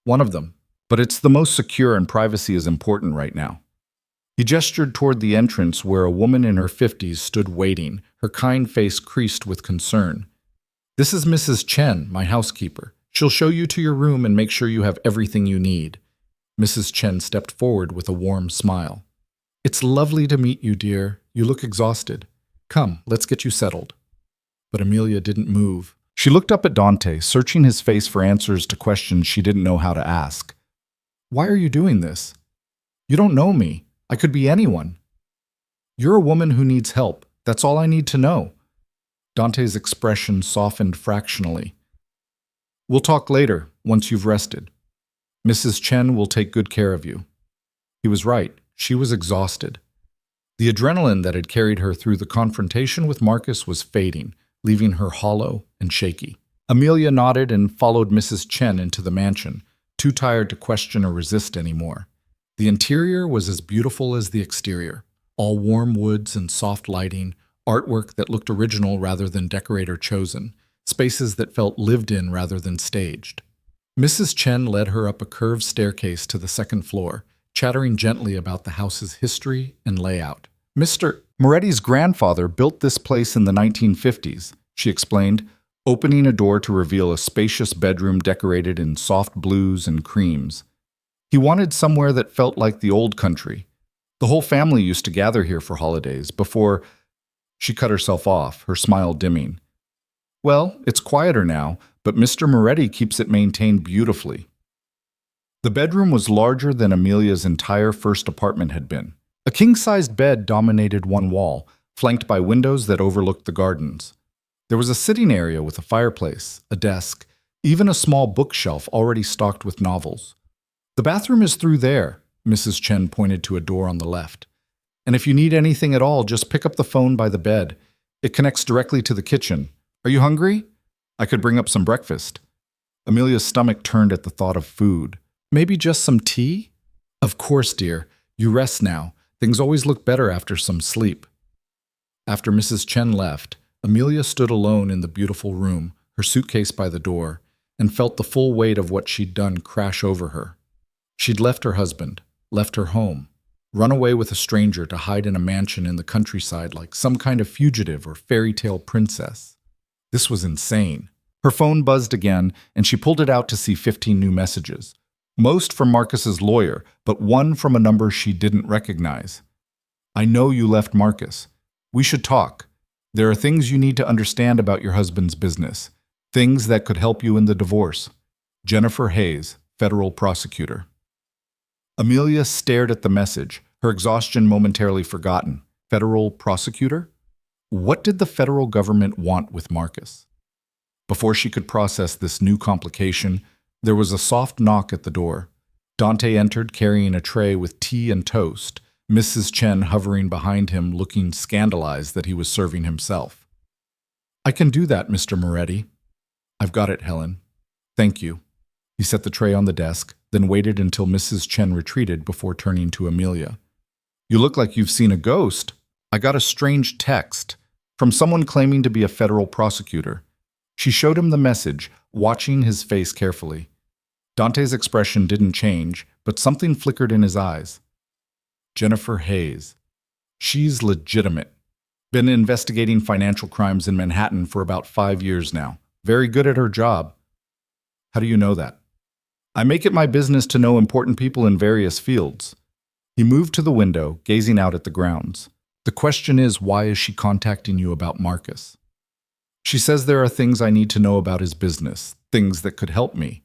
One of them, but it's the most secure and privacy is important right now. He gestured toward the entrance where a woman in her 50s stood waiting, her kind face creased with concern. This is Mrs. Chen, my housekeeper. She'll show you to your room and make sure you have everything you need. Mrs. Chen stepped forward with a warm smile. It's lovely to meet you, dear. You look exhausted. Come, let's get you settled. But Amelia didn't move. She looked up at Dante, searching his face for answers to questions she didn't know how to ask. Why are you doing this? You don't know me. I could be anyone. You're a woman who needs help. That's all I need to know. Dante's expression softened fractionally. We'll talk later, once you've rested. Mrs. Chen will take good care of you. He was right. She was exhausted. The adrenaline that had carried her through the confrontation with Marcus was fading, leaving her hollow and shaky. Amelia nodded and followed Mrs. Chen into the mansion, too tired to question or resist anymore. The interior was as beautiful as the exterior, all warm woods and soft lighting, artwork that looked original rather than decorator chosen, spaces that felt lived in rather than staged. Mrs. Chen led her up a curved staircase to the second floor, chattering gently about the house's history and layout. Mr. Moretti's grandfather built this place in the 1950s, she explained, opening a door to reveal a spacious bedroom decorated in soft blues and creams. He wanted somewhere that felt like the old country. The whole family used to gather here for holidays before... She cut herself off, her smile dimming. Well, it's quieter now, but Mr. Moretti keeps it maintained beautifully. The bedroom was larger than Amelia's entire first apartment had been. A king-sized bed dominated one wall, flanked by windows that overlooked the gardens. There was a sitting area with a fireplace, a desk, even a small bookshelf already stocked with novels. The bathroom is through there, Mrs. Chen pointed to a door on the left. And if you need anything at all, just pick up the phone by the bed. It connects directly to the kitchen. Are you hungry? I could bring up some breakfast. Amelia's stomach turned at the thought of food. Maybe just some tea? Of course, dear. You rest now. Things always look better after some sleep. After Mrs. Chen left, Amelia stood alone in the beautiful room, her suitcase by the door, and felt the full weight of what she'd done crash over her. She'd left her husband, left her home, run away with a stranger to hide in a mansion in the countryside like some kind of fugitive or fairy tale princess. This was insane. Her phone buzzed again, and she pulled it out to see 15 new messages. Most from Marcus's lawyer, but one from a number she didn't recognize. I know you left Marcus. We should talk. There are things you need to understand about your husband's business. Things that could help you in the divorce. Jennifer Hayes, federal prosecutor. Amelia stared at the message, her exhaustion momentarily forgotten. Federal prosecutor? What did the federal government want with Marcus? Before she could process this new complication, there was a soft knock at the door. Dante entered carrying a tray with tea and toast, Mrs. Chen hovering behind him looking scandalized that he was serving himself. I can do that, Mr. Moretti. I've got it, Helen. Thank you. He set the tray on the desk, then waited until Mrs. Chen retreated before turning to Amelia. You look like you've seen a ghost. I got a strange text from someone claiming to be a federal prosecutor. She showed him the message, watching his face carefully. Dante's expression didn't change, but something flickered in his eyes. Jennifer Hayes. She's legitimate. Been investigating financial crimes in Manhattan for about 5 years now. Very good at her job. How do you know that? I make it my business to know important people in various fields. He moved to the window, gazing out at the grounds. The question is, why is she contacting you about Marcus? She says there are things I need to know about his business, things that could help me.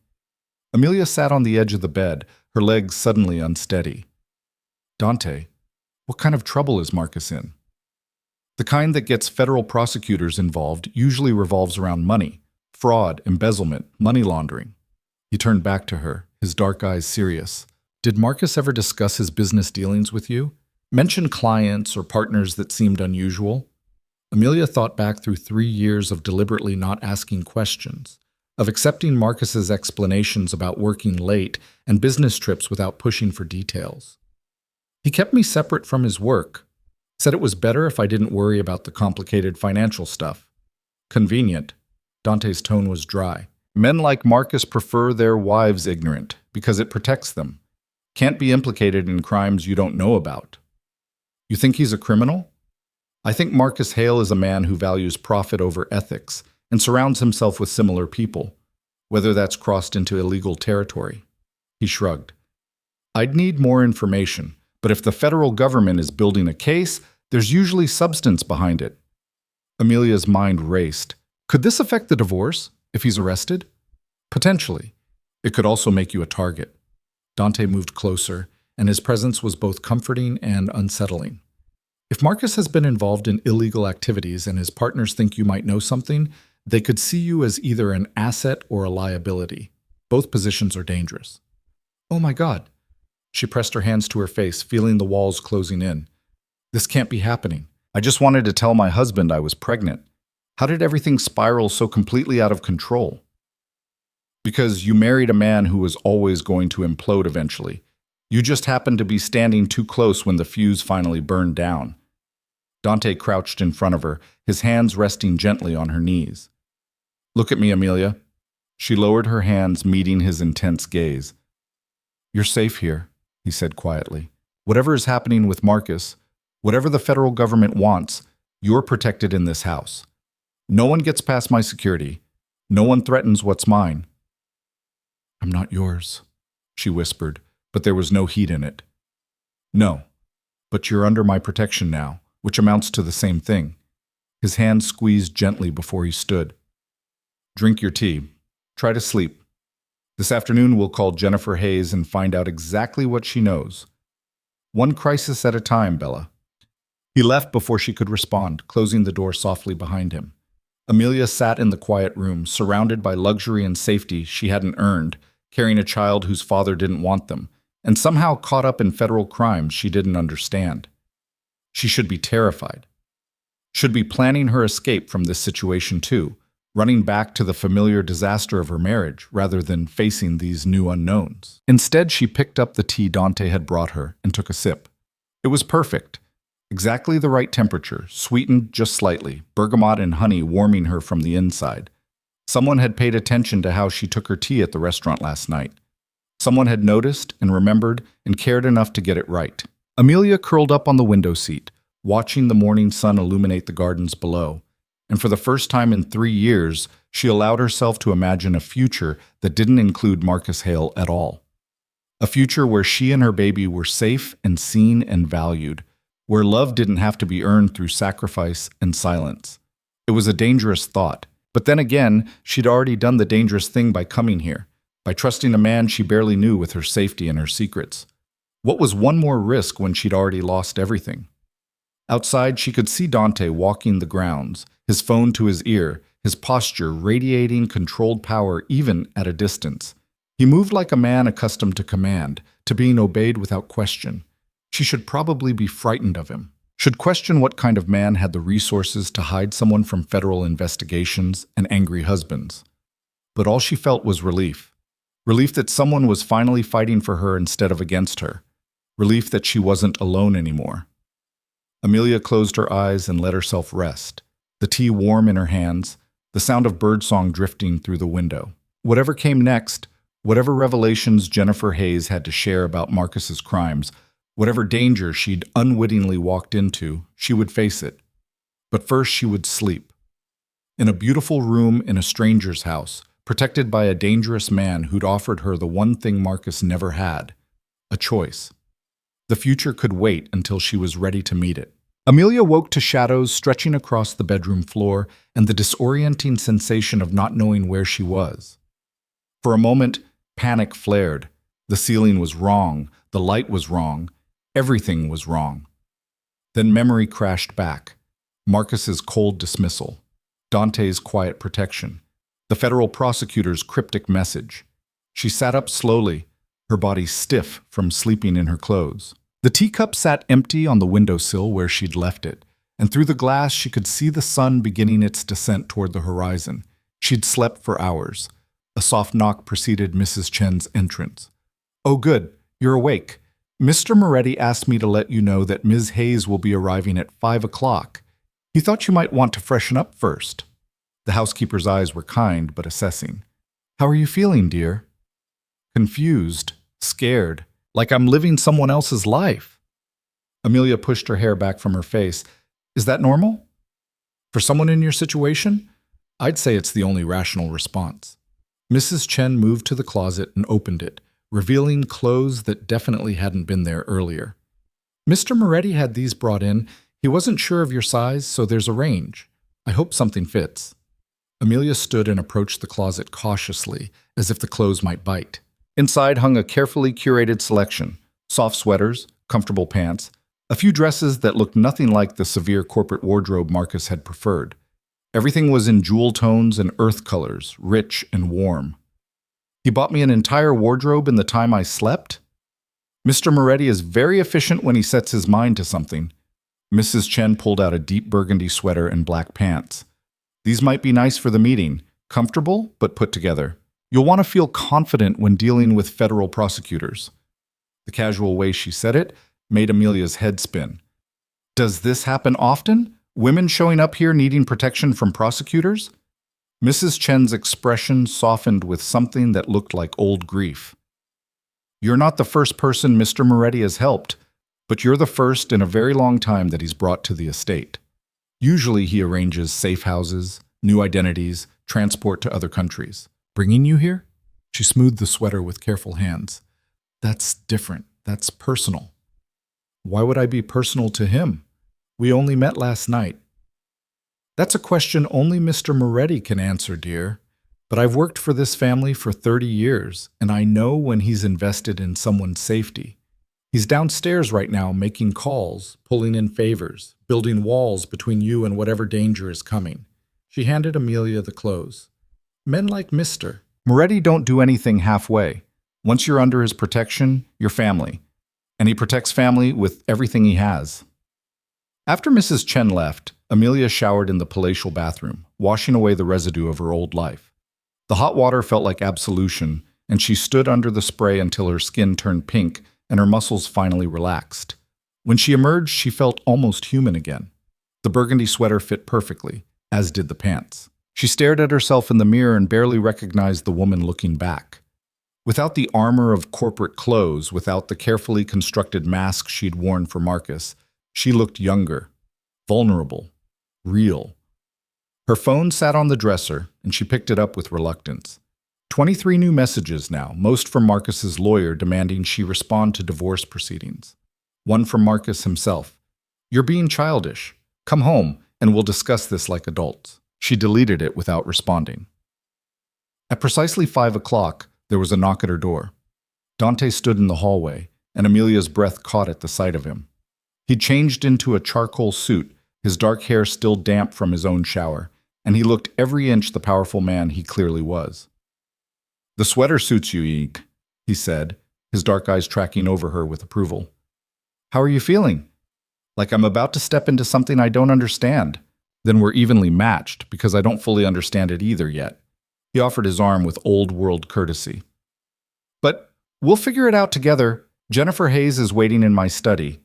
Amelia sat on the edge of the bed, her legs suddenly unsteady. Dante, what kind of trouble is Marcus in? The kind that gets federal prosecutors involved usually revolves around money, fraud, embezzlement, money laundering. He turned back to her, his dark eyes serious. Did Marcus ever discuss his business dealings with you? Mention clients or partners that seemed unusual? Amelia thought back through 3 years of deliberately not asking questions, of accepting Marcus's explanations about working late and business trips without pushing for details. He kept me separate from his work, said it was better if I didn't worry about the complicated financial stuff. Convenient. Dante's tone was dry. Men like Marcus prefer their wives ignorant because it protects them. Can't be implicated in crimes you don't know about. You think he's a criminal? I think Marcus Hale is a man who values profit over ethics and surrounds himself with similar people, whether that's crossed into illegal territory. He shrugged. I'd need more information, but if the federal government is building a case, there's usually substance behind it. Amelia's mind raced. Could this affect the divorce, if he's arrested? Potentially. It could also make you a target. Dante moved closer, and his presence was both comforting and unsettling. If Marcus has been involved in illegal activities and his partners think you might know something, they could see you as either an asset or a liability. Both positions are dangerous. Oh my God. She pressed her hands to her face, feeling the walls closing in. This can't be happening. I just wanted to tell my husband I was pregnant. How did everything spiral so completely out of control? Because you married a man who was always going to implode eventually. You just happened to be standing too close when the fuse finally burned down. Dante crouched in front of her, his hands resting gently on her knees. Look at me, Amelia. She lowered her hands, meeting his intense gaze. You're safe here, he said quietly. Whatever is happening with Marcus, whatever the federal government wants, you're protected in this house. No one gets past my security. No one threatens what's mine. I'm not yours, she whispered, but there was no heat in it. No, but you're under my protection now, which amounts to the same thing. His hand squeezed gently before he stood. Drink your tea. Try to sleep. This afternoon we'll call Jennifer Hayes and find out exactly what she knows. One crisis at a time, Bella. He left before she could respond, closing the door softly behind him. Amelia sat in the quiet room, surrounded by luxury and safety she hadn't earned, carrying a child whose father didn't want them, and somehow caught up in federal crimes she didn't understand. She should be terrified. Should be planning her escape from this situation too, running back to the familiar disaster of her marriage rather than facing these new unknowns. Instead, she picked up the tea Dante had brought her and took a sip. It was perfect. Exactly the right temperature, sweetened just slightly, bergamot and honey warming her from the inside. Someone had paid attention to how she took her tea at the restaurant last night. Someone had noticed and remembered and cared enough to get it right. Amelia curled up on the window seat, watching the morning sun illuminate the gardens below. And for the first time in 3 years, she allowed herself to imagine a future that didn't include Marcus Hale at all. A future where she and her baby were safe and seen and valued, where love didn't have to be earned through sacrifice and silence. It was a dangerous thought, but then again, she'd already done the dangerous thing by coming here, by trusting a man she barely knew with her safety and her secrets. What was one more risk when she'd already lost everything? Outside, she could see Dante walking the grounds, his phone to his ear, his posture radiating controlled power even at a distance. He moved like a man accustomed to command, to being obeyed without question. She should probably be frightened of him, should question what kind of man had the resources to hide someone from federal investigations and angry husbands. But all she felt was relief. Relief that someone was finally fighting for her instead of against her. Relief that she wasn't alone anymore. Amelia closed her eyes and let herself rest, the tea warm in her hands, the sound of birdsong drifting through the window. Whatever came next, whatever revelations Jennifer Hayes had to share about Marcus's crimes, whatever danger she'd unwittingly walked into, she would face it. But first she would sleep. In a beautiful room in a stranger's house, protected by a dangerous man who'd offered her the one thing Marcus never had, a choice. The future could wait until she was ready to meet it. Amelia woke to shadows stretching across the bedroom floor and the disorienting sensation of not knowing where she was. For a moment, panic flared. The ceiling was wrong, the light was wrong, everything was wrong. Then memory crashed back. Marcus's cold dismissal, Dante's quiet protection, the federal prosecutor's cryptic message. She sat up slowly, her body stiff from sleeping in her clothes. The teacup sat empty on the windowsill where she'd left it, and through the glass she could see the sun beginning its descent toward the horizon. She'd slept for hours. A soft knock preceded Mrs. Chen's entrance. "Oh, good, you're awake. Mr. Moretti asked me to let you know that Ms. Hayes will be arriving at 5 o'clock. He thought you might want to freshen up first." The housekeeper's eyes were kind but assessing. "How are you feeling, dear?" "Confused, scared, like I'm living someone else's life." Amelia pushed her hair back from her face. "Is that normal? For someone in your situation?" "I'd say it's the only rational response." Mrs. Chen moved to the closet and opened it, revealing clothes that definitely hadn't been there earlier. "Mr. Moretti had these brought in. He wasn't sure of your size, so there's a range. I hope something fits." Amelia stood and approached the closet cautiously, as if the clothes might bite. Inside hung a carefully curated selection: soft sweaters, comfortable pants, a few dresses that looked nothing like the severe corporate wardrobe Marcus had preferred. Everything was in jewel tones and earth colors, rich and warm. "He bought me an entire wardrobe in the time I slept?" Mr. Moretti is very efficient when he sets his mind to something. Mrs. Chen pulled out a deep burgundy sweater and black pants. These might be nice for the meeting, comfortable but put together. You'll want to feel confident when dealing with federal prosecutors. The casual way she said it made Amelia's head spin. Does this happen often? Women showing up here needing protection from prosecutors? Mrs. Chen's expression softened with something that looked like old grief. You're not the first person Mr. Moretti has helped, but you're the first in a very long time that he's brought to the estate. Usually he arranges safe houses, new identities, transport to other countries. Bringing you here? She smoothed the sweater with careful hands. That's different. That's personal. Why would I be personal to him? We only met last night. That's a question only Mr. Moretti can answer, dear. But I've worked for this family for 30 years, and I know when he's invested in someone's safety. He's downstairs right now making calls, pulling in favors, building walls between you and whatever danger is coming. She handed Amelia the clothes. Men like Mr. Moretti don't do anything halfway. Once you're under his protection, you're family. And he protects family with everything he has. After Mrs. Chen left, Amelia showered in the palatial bathroom, washing away the residue of her old life. The hot water felt like absolution, and she stood under the spray until her skin turned pink and her muscles finally relaxed. When she emerged, she felt almost human again. The burgundy sweater fit perfectly, as did the pants. She stared at herself in the mirror and barely recognized the woman looking back. Without the armor of corporate clothes, without the carefully constructed mask she'd worn for Marcus, she looked younger, vulnerable, real. Her phone sat on the dresser, and she picked it up with reluctance. 23 new messages now, most from Marcus's lawyer demanding she respond to divorce proceedings. One from Marcus himself. You're being childish. Come home, and we'll discuss this like adults. She deleted it without responding. At precisely 5 o'clock, there was a knock at her door. Dante stood in the hallway, and Amelia's breath caught at the sight of him. He'd changed into a charcoal suit, his dark hair still damp from his own shower, and he looked every inch the powerful man he clearly was. The sweater suits you, Eek, he said, his dark eyes tracking over her with approval. How are you feeling? Like I'm about to step into something I don't understand. Then we're evenly matched, because I don't fully understand it either yet. He offered his arm with old-world courtesy. But we'll figure it out together. Jennifer Hayes is waiting in my study.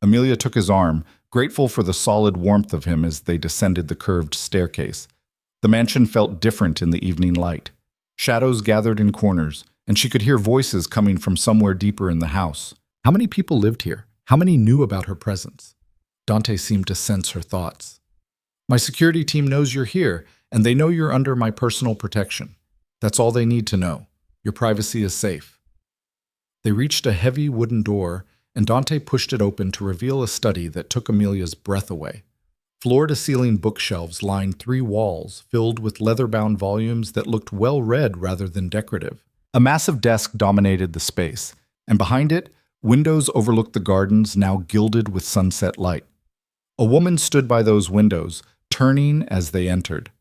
Amelia took his arm, grateful for the solid warmth of him as they descended the curved staircase. The mansion felt different in the evening light. Shadows gathered in corners, and she could hear voices coming from somewhere deeper in the house. How many people lived here? How many knew about her presence? Dante seemed to sense her thoughts. My security team knows you're here, and they know you're under my personal protection. That's all they need to know. Your privacy is safe. They reached a heavy wooden door, and Dante pushed it open to reveal a study that took Amelia's breath away. Floor-to-ceiling bookshelves lined 3 walls, filled with leather-bound volumes that looked well-read rather than decorative. A massive desk dominated the space, and behind it, windows overlooked the gardens now gilded with sunset light. A woman stood by those windows, turning as they entered.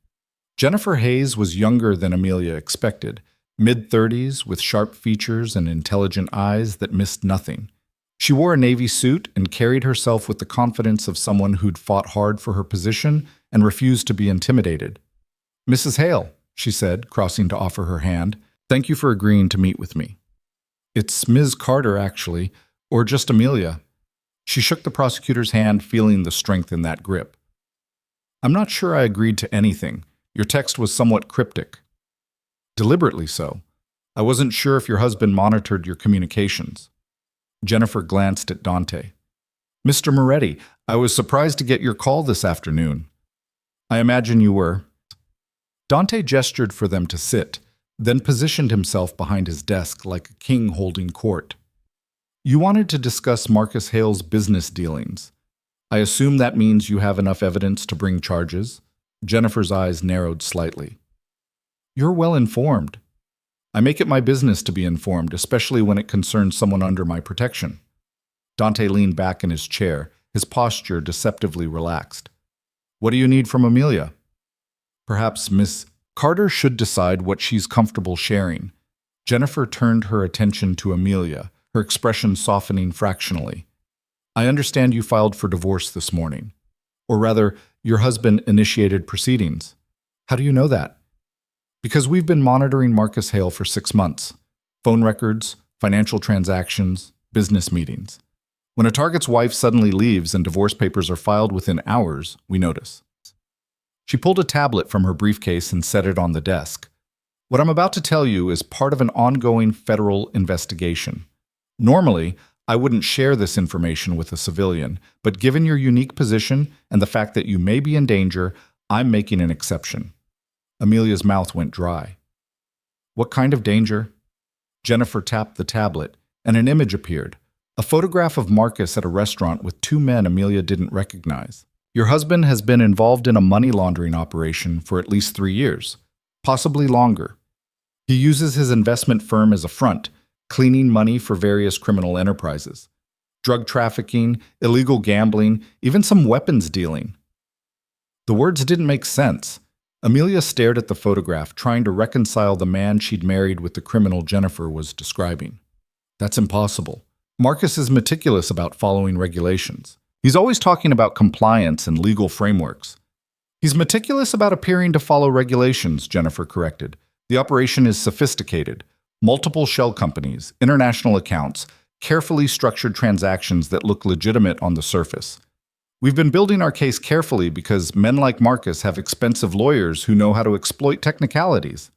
Jennifer Hayes was younger than Amelia expected, mid-30s with sharp features and intelligent eyes that missed nothing. She wore a navy suit and carried herself with the confidence of someone who'd fought hard for her position and refused to be intimidated. Mrs. Hale, she said, crossing to offer her hand, thank you for agreeing to meet with me. It's Ms. Carter, actually, or just Amelia. She shook the prosecutor's hand, feeling the strength in that grip. I'm not sure I agreed to anything. Your text was somewhat cryptic. Deliberately so. I wasn't sure if your husband monitored your communications. Jennifer glanced at Dante. Mr. Moretti, I was surprised to get your call this afternoon. I imagine you were. Dante gestured for them to sit, then positioned himself behind his desk like a king holding court. You wanted to discuss Marcus Hale's business dealings. I assume that means you have enough evidence to bring charges? Jennifer's eyes narrowed slightly. You're well informed. I make it my business to be informed, especially when it concerns someone under my protection. Dante leaned back in his chair, his posture deceptively relaxed. What do you need from Amelia? Perhaps Miss Carter should decide what she's comfortable sharing. Jennifer turned her attention to Amelia, her expression softening fractionally. I understand you filed for divorce this morning. Or rather, your husband initiated proceedings. How do you know that? Because we've been monitoring Marcus Hale for 6 months. Phone records, financial transactions, business meetings. When a target's wife suddenly leaves and divorce papers are filed within hours, we notice. She pulled a tablet from her briefcase and set it on the desk. What I'm about to tell you is part of an ongoing federal investigation. Normally, I wouldn't share this information with a civilian, but given your unique position and the fact that you may be in danger, I'm making an exception. Amelia's mouth went dry. What kind of danger? Jennifer tapped the tablet, and an image appeared. A photograph of Marcus at a restaurant with 2 men Amelia didn't recognize. Your husband has been involved in a money laundering operation for at least 3 years, possibly longer. He uses his investment firm as a front, cleaning money for various criminal enterprises. Drug trafficking, illegal gambling, even some weapons dealing. The words didn't make sense. Amelia stared at the photograph, trying to reconcile the man she'd married with the criminal Jennifer was describing. That's impossible. Marcus is meticulous about following regulations. He's always talking about compliance and legal frameworks. He's meticulous about appearing to follow regulations, Jennifer corrected. The operation is sophisticated. Multiple shell companies, international accounts, carefully structured transactions that look legitimate on the surface. We've been building our case carefully because men like Marcus have expensive lawyers who know how to exploit technicalities.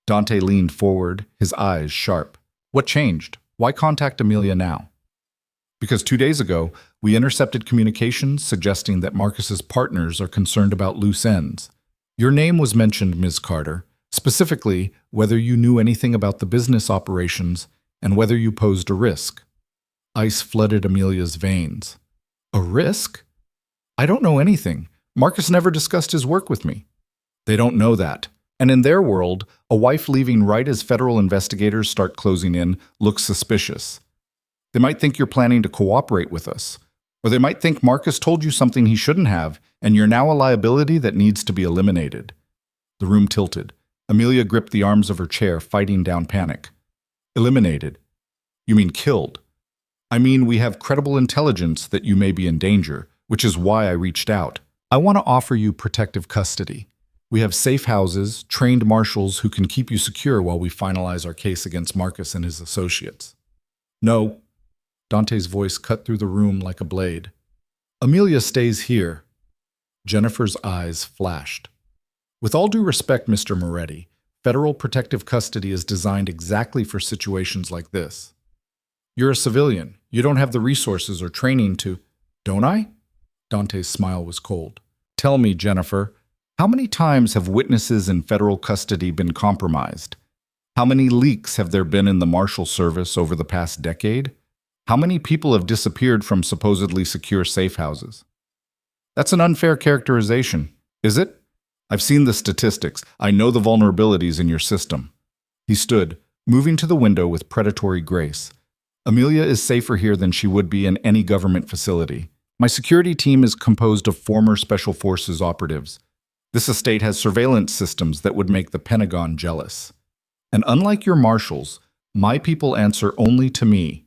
Dante leaned forward, his eyes sharp. What changed? Why contact Amelia now? Because 2 days ago, we intercepted communications suggesting that Marcus's partners are concerned about loose ends. Your name was mentioned, Ms. Carter, specifically whether you knew anything about the business operations and whether you posed a risk. Ice flooded Amelia's veins. A risk? I don't know anything. Marcus never discussed his work with me. They don't know that. And in their world, a wife leaving right as federal investigators start closing in looks suspicious. They might think you're planning to cooperate with us. Or they might think Marcus told you something he shouldn't have, and you're now a liability that needs to be eliminated. The room tilted. Amelia gripped the arms of her chair, fighting down panic. Eliminated? You mean killed? I mean, we have credible intelligence that you may be in danger, which is why I reached out. I want to offer you protective custody. We have safe houses, trained marshals who can keep you secure while we finalize our case against Marcus and his associates. No. Dante's voice cut through the room like a blade. Amelia stays here. Jennifer's eyes flashed. With all due respect, Mr. Moretti, federal protective custody is designed exactly for situations like this. You're a civilian. You don't have the resources or training to... Don't I? Dante's smile was cold. Tell me, Jennifer, how many times have witnesses in federal custody been compromised? How many leaks have there been in the Marshal Service over the past decade? How many people have disappeared from supposedly secure safe houses? That's an unfair characterization, is it? I've seen the statistics. I know the vulnerabilities in your system. He stood, moving to the window with predatory grace. Amelia is safer here than she would be in any government facility. My security team is composed of former Special Forces operatives. This estate has surveillance systems that would make the Pentagon jealous. And unlike your marshals, my people answer only to me.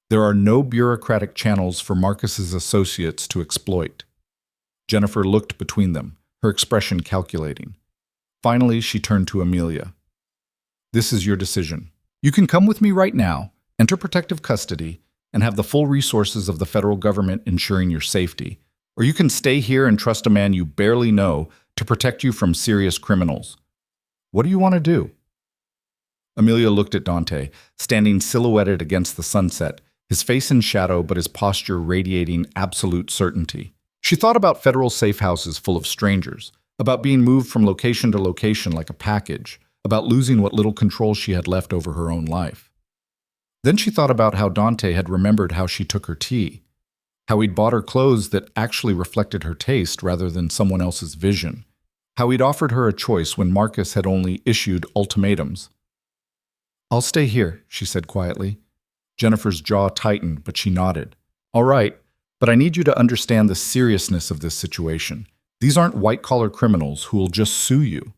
There are no bureaucratic channels for Marcus's associates to exploit. Jennifer looked between them, her expression calculating. Finally, she turned to Amelia. This is your decision. You can come with me right now, enter protective custody, and have the full resources of the federal government ensuring your safety. Or you can stay here and trust a man you barely know to protect you from serious criminals. What do you want to do? Amelia looked at Dante, standing silhouetted against the sunset, his face in shadow but his posture radiating absolute certainty. She thought about federal safe houses full of strangers, about being moved from location to location like a package, about losing what little control she had left over her own life. Then she thought about how Dante had remembered how she took her tea, how he'd bought her clothes that actually reflected her taste rather than someone else's vision, how he'd offered her a choice when Marcus had only issued ultimatums. I'll stay here, she said quietly. Jennifer's jaw tightened, but she nodded. All right, but I need you to understand the seriousness of this situation. These aren't white-collar criminals who will just sue you.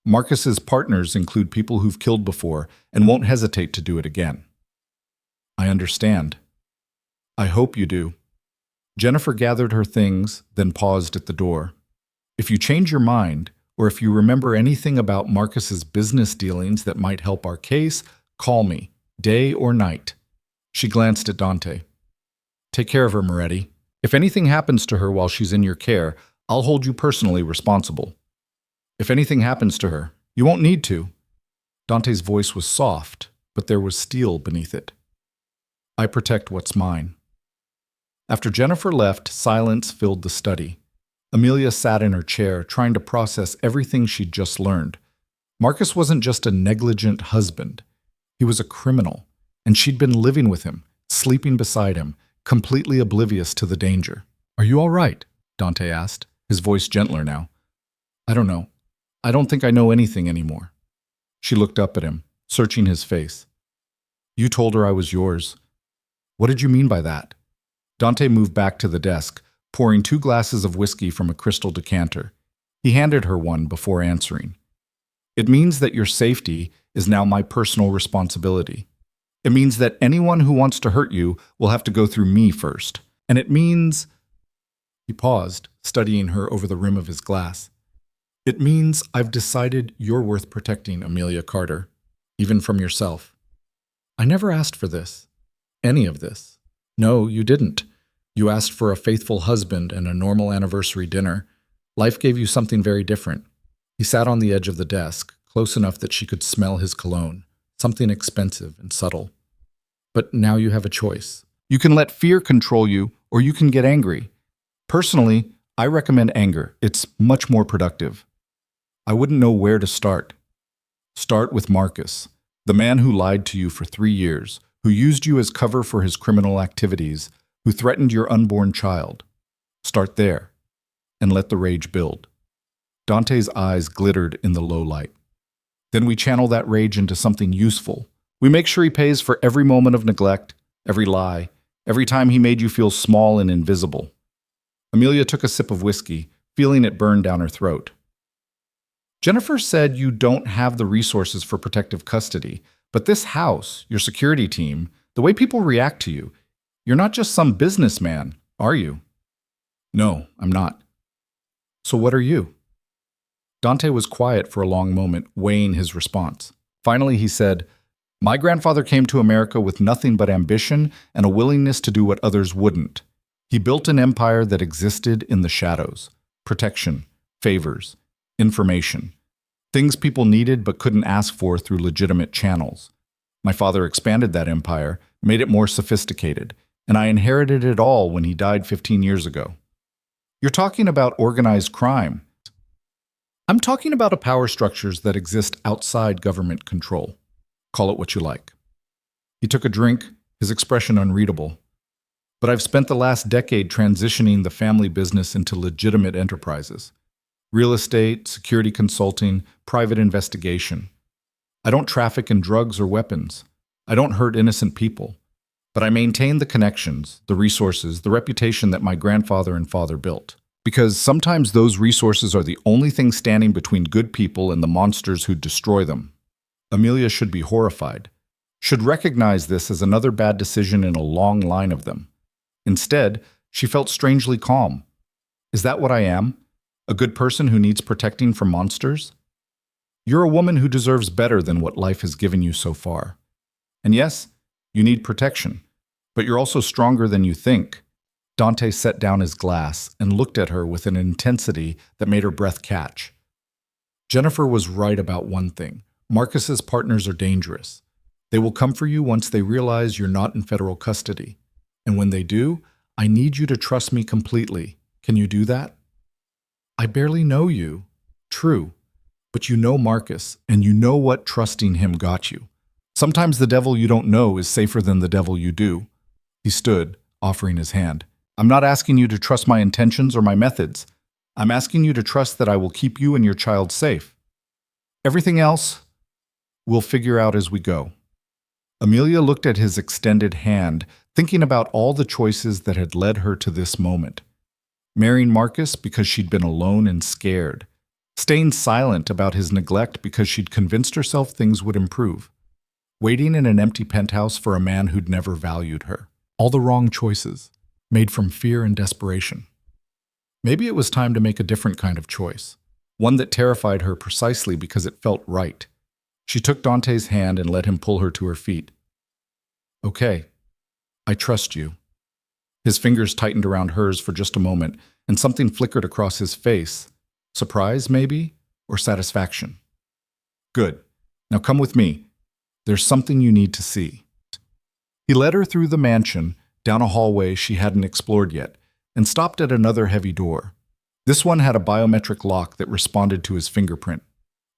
Marcus's partners include people who've killed before and won't hesitate to do it again. I understand. I hope you do. Jennifer gathered her things, then paused at the door. If you change your mind, or if you remember anything about Marcus's business dealings that might help our case, call me, day or night. She glanced at Dante. Take care of her, Moretti. If anything happens to her while she's in your care, I'll hold you personally responsible. If anything happens to her, you won't need to. Dante's voice was soft, but there was steel beneath it. I protect what's mine. After Jennifer left, silence filled the study. Amelia sat in her chair, trying to process everything she'd just learned. Marcus wasn't just a negligent husband. He was a criminal, and she'd been living with him, sleeping beside him, completely oblivious to the danger. Are you all right? Dante asked, his voice gentler now. I don't know. I don't think I know anything anymore. She looked up at him, searching his face. You told her I was yours. What did you mean by that? Dante moved back to the desk, pouring 2 glasses of whiskey from a crystal decanter. He handed her one before answering. It means that your safety is now my personal responsibility. It means that anyone who wants to hurt you will have to go through me first. And it means... He paused, studying her over the rim of his glass. It means I've decided you're worth protecting, Amelia Carter, even from yourself. I never asked for this. Any of this. No, you didn't. You asked for a faithful husband and a normal anniversary dinner. Life gave you something very different. He sat on the edge of the desk, close enough that she could smell his cologne, something expensive and subtle. But now you have a choice. You can let fear control you, or you can get angry. Personally, I recommend anger. It's much more productive. I wouldn't know where to start. Start with Marcus, the man who lied to you for 3 years, who used you as cover for his criminal activities, who threatened your unborn child. Start there, and let the rage build. Dante's eyes glittered in the low light. Then we channel that rage into something useful. We make sure he pays for every moment of neglect, every lie, every time he made you feel small and invisible. Amelia took a sip of whiskey, feeling it burn down her throat. Jennifer said you don't have the resources for protective custody, but this house, your security team, the way people react to you, you're not just some businessman, are you? No, I'm not. So what are you? Dante was quiet for a long moment, weighing his response. Finally, he said, My grandfather came to America with nothing but ambition and a willingness to do what others wouldn't. He built an empire that existed in the shadows. Protection, favors, information. Things people needed but couldn't ask for through legitimate channels. My father expanded that empire, made it more sophisticated, and I inherited it all when he died 15 years ago. You're talking about organized crime. I'm talking about power structures that exist outside government control. Call it what you like. He took a drink, his expression unreadable. But I've spent the last decade transitioning the family business into legitimate enterprises. Real estate, security consulting, private investigation. I don't traffic in drugs or weapons. I don't hurt innocent people. But I maintain the connections, the resources, the reputation that my grandfather and father built. Because sometimes those resources are the only thing standing between good people and the monsters who destroy them. Amelia should be horrified, should recognize this as another bad decision in a long line of them. Instead, she felt strangely calm. Is that what I am? A good person who needs protecting from monsters? You're a woman who deserves better than what life has given you so far. And yes, you need protection, but you're also stronger than you think. Dante set down his glass and looked at her with an intensity that made her breath catch. Jennifer was right about one thing. Marcus's partners are dangerous. They will come for you once they realize you're not in federal custody. And when they do, I need you to trust me completely. Can you do that? I barely know you. True. But you know Marcus, and you know what trusting him got you. Sometimes the devil you don't know is safer than the devil you do. He stood, offering his hand. I'm not asking you to trust my intentions or my methods. I'm asking you to trust that I will keep you and your child safe. Everything else, we'll figure out as we go. Amelia looked at his extended hand, thinking about all the choices that had led her to this moment. Marrying Marcus because she'd been alone and scared. Staying silent about his neglect because she'd convinced herself things would improve. waiting in an empty penthouse for a man who'd never valued her. All the wrong choices, made from fear and desperation. Maybe it was time to make a different kind of choice, one that terrified her precisely because it felt right. She took Dante's hand and let him pull her to her feet. Okay, I trust you. His fingers tightened around hers for just a moment, and something flickered across his face. Surprise, maybe? Or satisfaction? Good. Now come with me. There's something you need to see. He led her through the mansion, down a hallway she hadn't explored yet, and stopped at another heavy door. This one had a biometric lock that responded to his fingerprint.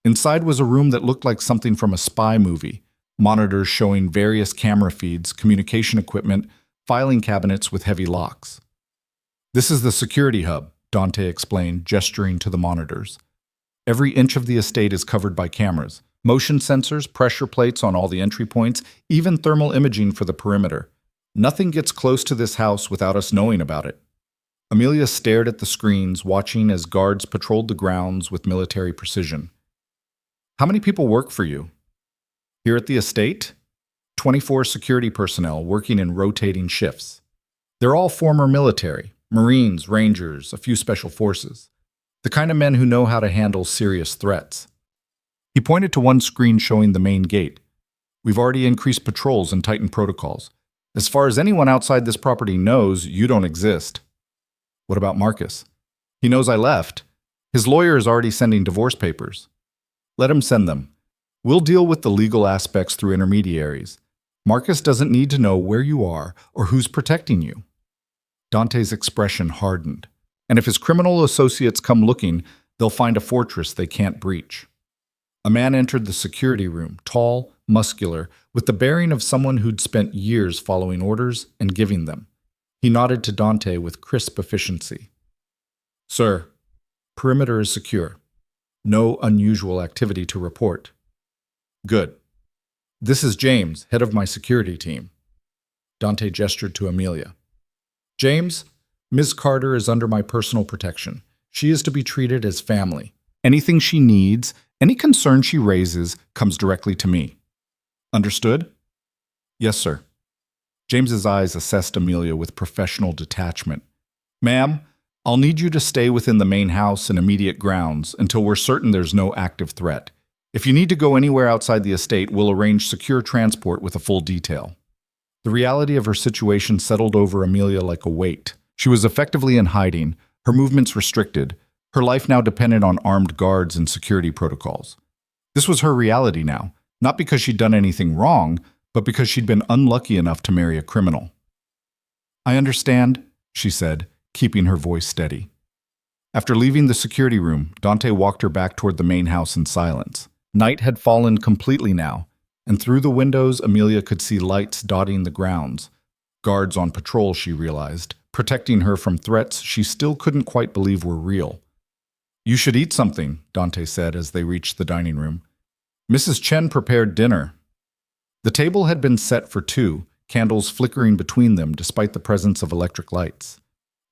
Inside was a room that looked like something from a spy movie, monitors showing various camera feeds, communication equipment, filing cabinets with heavy locks. This is the security hub, Dante explained, gesturing to the monitors. Every inch of the estate is covered by cameras, motion sensors, pressure plates on all the entry points, even thermal imaging for the perimeter. Nothing gets close to this house without us knowing about it. Amelia stared at the screens, watching as guards patrolled the grounds with military precision. How many people work for you? Here at the estate? 24 security personnel working in rotating shifts. They're all former military, Marines, Rangers, a few special forces. The kind of men who know how to handle serious threats. He pointed to one screen showing the main gate. We've already increased patrols and tightened protocols. As far as anyone outside this property knows, you don't exist. What about Marcus? He knows I left. His lawyer is already sending divorce papers. Let him send them. We'll deal with the legal aspects through intermediaries. Marcus doesn't need to know where you are or who's protecting you. Dante's expression hardened. And if his criminal associates come looking, they'll find a fortress they can't breach. A man entered the security room, tall, muscular, with the bearing of someone who'd spent years following orders and giving them. He nodded to Dante with crisp efficiency. Sir, perimeter is secure. No unusual activity to report. Good. This is James, head of my security team. Dante gestured to Amelia. James, Ms. Carter is under my personal protection. She is to be treated as family. Anything she needs, any concern she raises, comes directly to me. Understood? Yes, sir. James's eyes assessed Amelia with professional detachment. Ma'am, I'll need you to stay within the main house and immediate grounds until we're certain there's no active threat. If you need to go anywhere outside the estate, we'll arrange secure transport with a full detail. The reality of her situation settled over Amelia like a weight. She was effectively in hiding, her movements restricted, her life now depended on armed guards and security protocols. This was her reality now, not because she'd done anything wrong, but because she'd been unlucky enough to marry a criminal. I understand, she said, keeping her voice steady. After leaving the security room, Dante walked her back toward the main house in silence. Night had fallen completely now, and through the windows Amelia could see lights dotting the grounds. Guards on patrol, she realized, protecting her from threats she still couldn't quite believe were real. You should eat something, Dante said as they reached the dining room. Mrs. Chen prepared dinner. The table had been set for two, candles flickering between them despite the presence of electric lights.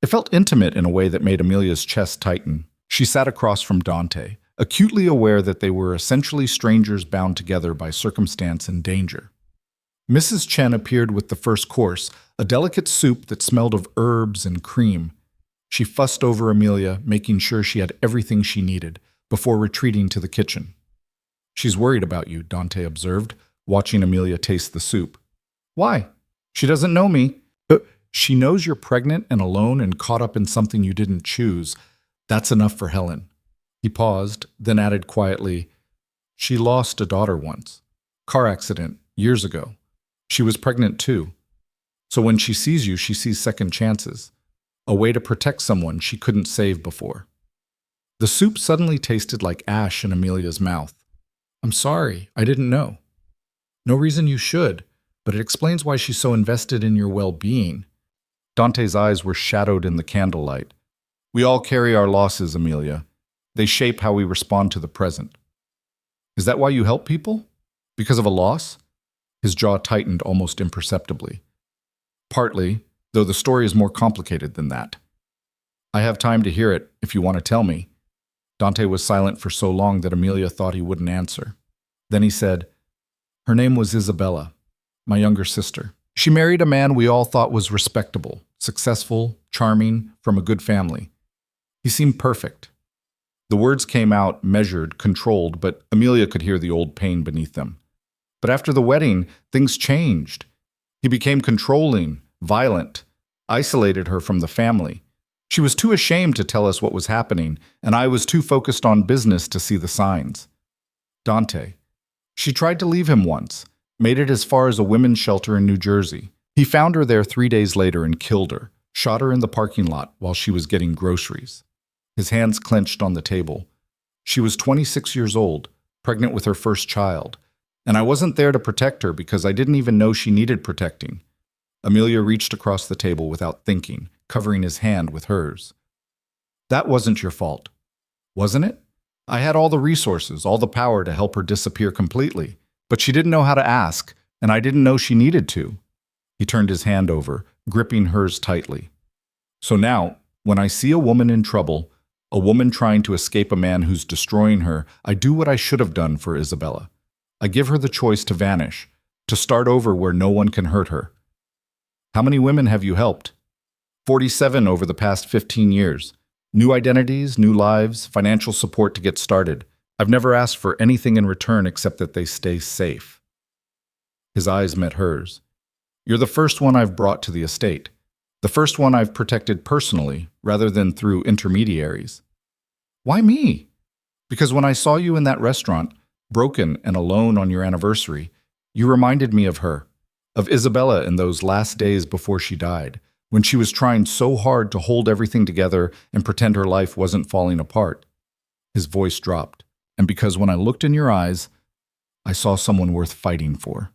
It felt intimate in a way that made Amelia's chest tighten. She sat across from Dante, acutely aware that they were essentially strangers bound together by circumstance and danger. Mrs. Chen appeared with the first course, a delicate soup that smelled of herbs and cream. She fussed over Amelia, making sure she had everything she needed, before retreating to the kitchen. She's worried about you, Dante observed, watching Amelia taste the soup. Why? She doesn't know me. She knows you're pregnant and alone and caught up in something you didn't choose. That's enough for Helen. He paused, then added quietly, She lost a daughter once. Car accident, years ago. She was pregnant too. So when she sees you, she sees second chances. A way to protect someone she couldn't save before. The soup suddenly tasted like ash in Amelia's mouth. I'm sorry, I didn't know. No reason you should, but it explains why she's so invested in your well-being. Dante's eyes were shadowed in the candlelight. We all carry our losses, Amelia. They shape how we respond to the present. Is that why you help people? Because of a loss? His jaw tightened almost imperceptibly. Partly, though the story is more complicated than that. I have time to hear it, if you want to tell me. Dante was silent for so long that Amelia thought he wouldn't answer. Then he said, Her name was Isabella, my younger sister. She married a man we all thought was respectable, successful, charming, from a good family. He seemed perfect. The words came out measured, controlled, but Amelia could hear the old pain beneath them. But after the wedding, things changed. He became controlling, violent, isolated her from the family. She was too ashamed to tell us what was happening, and I was too focused on business to see the signs. Dante. She tried to leave him once, made it as far as a women's shelter in New Jersey. He found her there 3 days later and killed her, shot her in the parking lot while she was getting groceries. His hands clenched on the table. She was 26 years old, pregnant with her first child, and I wasn't there to protect her because I didn't even know she needed protecting. Amelia reached across the table without thinking, covering his hand with hers. That wasn't your fault, wasn't it? I had all the resources, all the power to help her disappear completely, but she didn't know how to ask, and I didn't know she needed to. He turned his hand over, gripping hers tightly. So now, when I see a woman in trouble, a woman trying to escape a man who's destroying her, I do what I should have done for Isabella. I give her the choice to vanish, to start over where no one can hurt her. How many women have you helped? 47 over the past 15 years. New identities, new lives, financial support to get started. I've never asked for anything in return except that they stay safe. His eyes met hers. You're the first one I've brought to the estate. The first one I've protected personally, rather than through intermediaries. Why me? Because when I saw you in that restaurant, broken and alone on your anniversary, you reminded me of her, of Isabella in those last days before she died, when she was trying so hard to hold everything together and pretend her life wasn't falling apart. His voice dropped, and because when I looked in your eyes, I saw someone worth fighting for.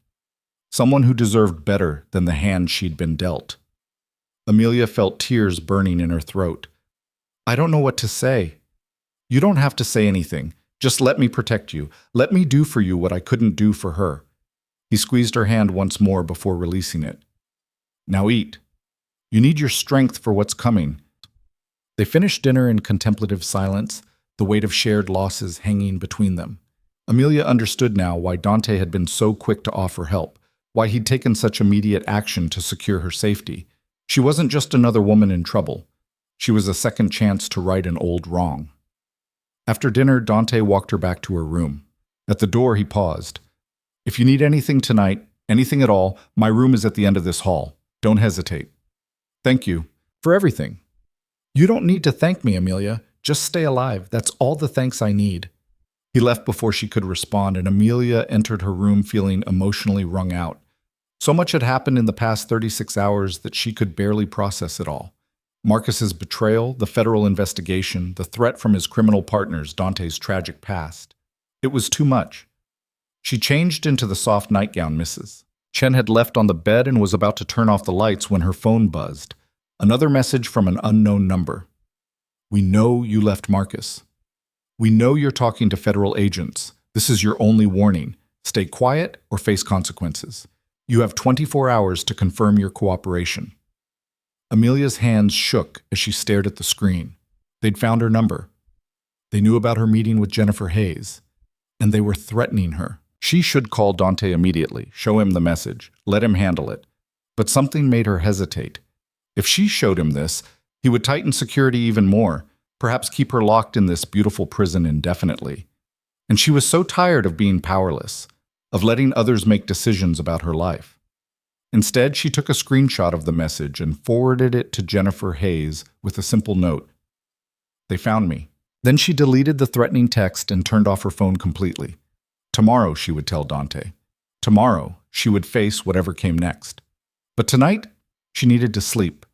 Someone who deserved better than the hand she'd been dealt. Amelia felt tears burning in her throat. I don't know what to say. You don't have to say anything. Just let me protect you. Let me do for you what I couldn't do for her. He squeezed her hand once more before releasing it. Now eat. You need your strength for what's coming. They finished dinner in contemplative silence, the weight of shared losses hanging between them. Amelia understood now why Dante had been so quick to offer help, why he'd taken such immediate action to secure her safety. She wasn't just another woman in trouble. She was a second chance to right an old wrong. After dinner, Dante walked her back to her room. At the door, he paused. If you need anything tonight, anything at all, my room is at the end of this hall. Don't hesitate. Thank you for everything. You don't need to thank me, Amelia. Just stay alive. That's all the thanks I need. He left before she could respond, and Amelia entered her room feeling emotionally wrung out. So much had happened in the past 36 hours that she could barely process it all. Marcus's betrayal, the federal investigation, the threat from his criminal partners, Dante's tragic past. It was too much. She changed into the soft nightgown Mrs. Chen had left on the bed and was about to turn off the lights when her phone buzzed. Another message from an unknown number. We know you left Marcus. We know you're talking to federal agents. This is your only warning. Stay quiet or face consequences. You have 24 hours to confirm your cooperation. Amelia's hands shook as she stared at the screen. They'd found her number. They knew about her meeting with Jennifer Hayes, and they were threatening her. She should call Dante immediately, show him the message, let him handle it. But something made her hesitate. If she showed him this, he would tighten security even more, perhaps keep her locked in this beautiful prison indefinitely. And she was so tired of being powerless, of letting others make decisions about her life. Instead, she took a screenshot of the message and forwarded it to Jennifer Hayes with a simple note. They found me. Then she deleted the threatening text and turned off her phone completely. Tomorrow, she would tell Dante. Tomorrow, she would face whatever came next. But tonight, she needed to sleep.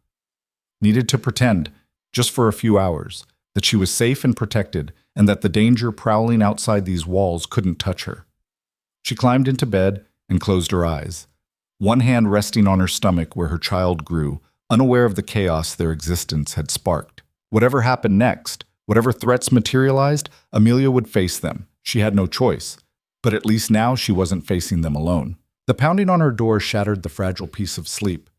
Needed to pretend, just for a few hours, that she was safe and protected and that the danger prowling outside these walls couldn't touch her. She climbed into bed and closed her eyes, one hand resting on her stomach where her child grew, unaware of the chaos their existence had sparked. Whatever happened next, whatever threats materialized, Amelia would face them. She had no choice. But at least now she wasn't facing them alone. The pounding on her door shattered the fragile peace of sleep.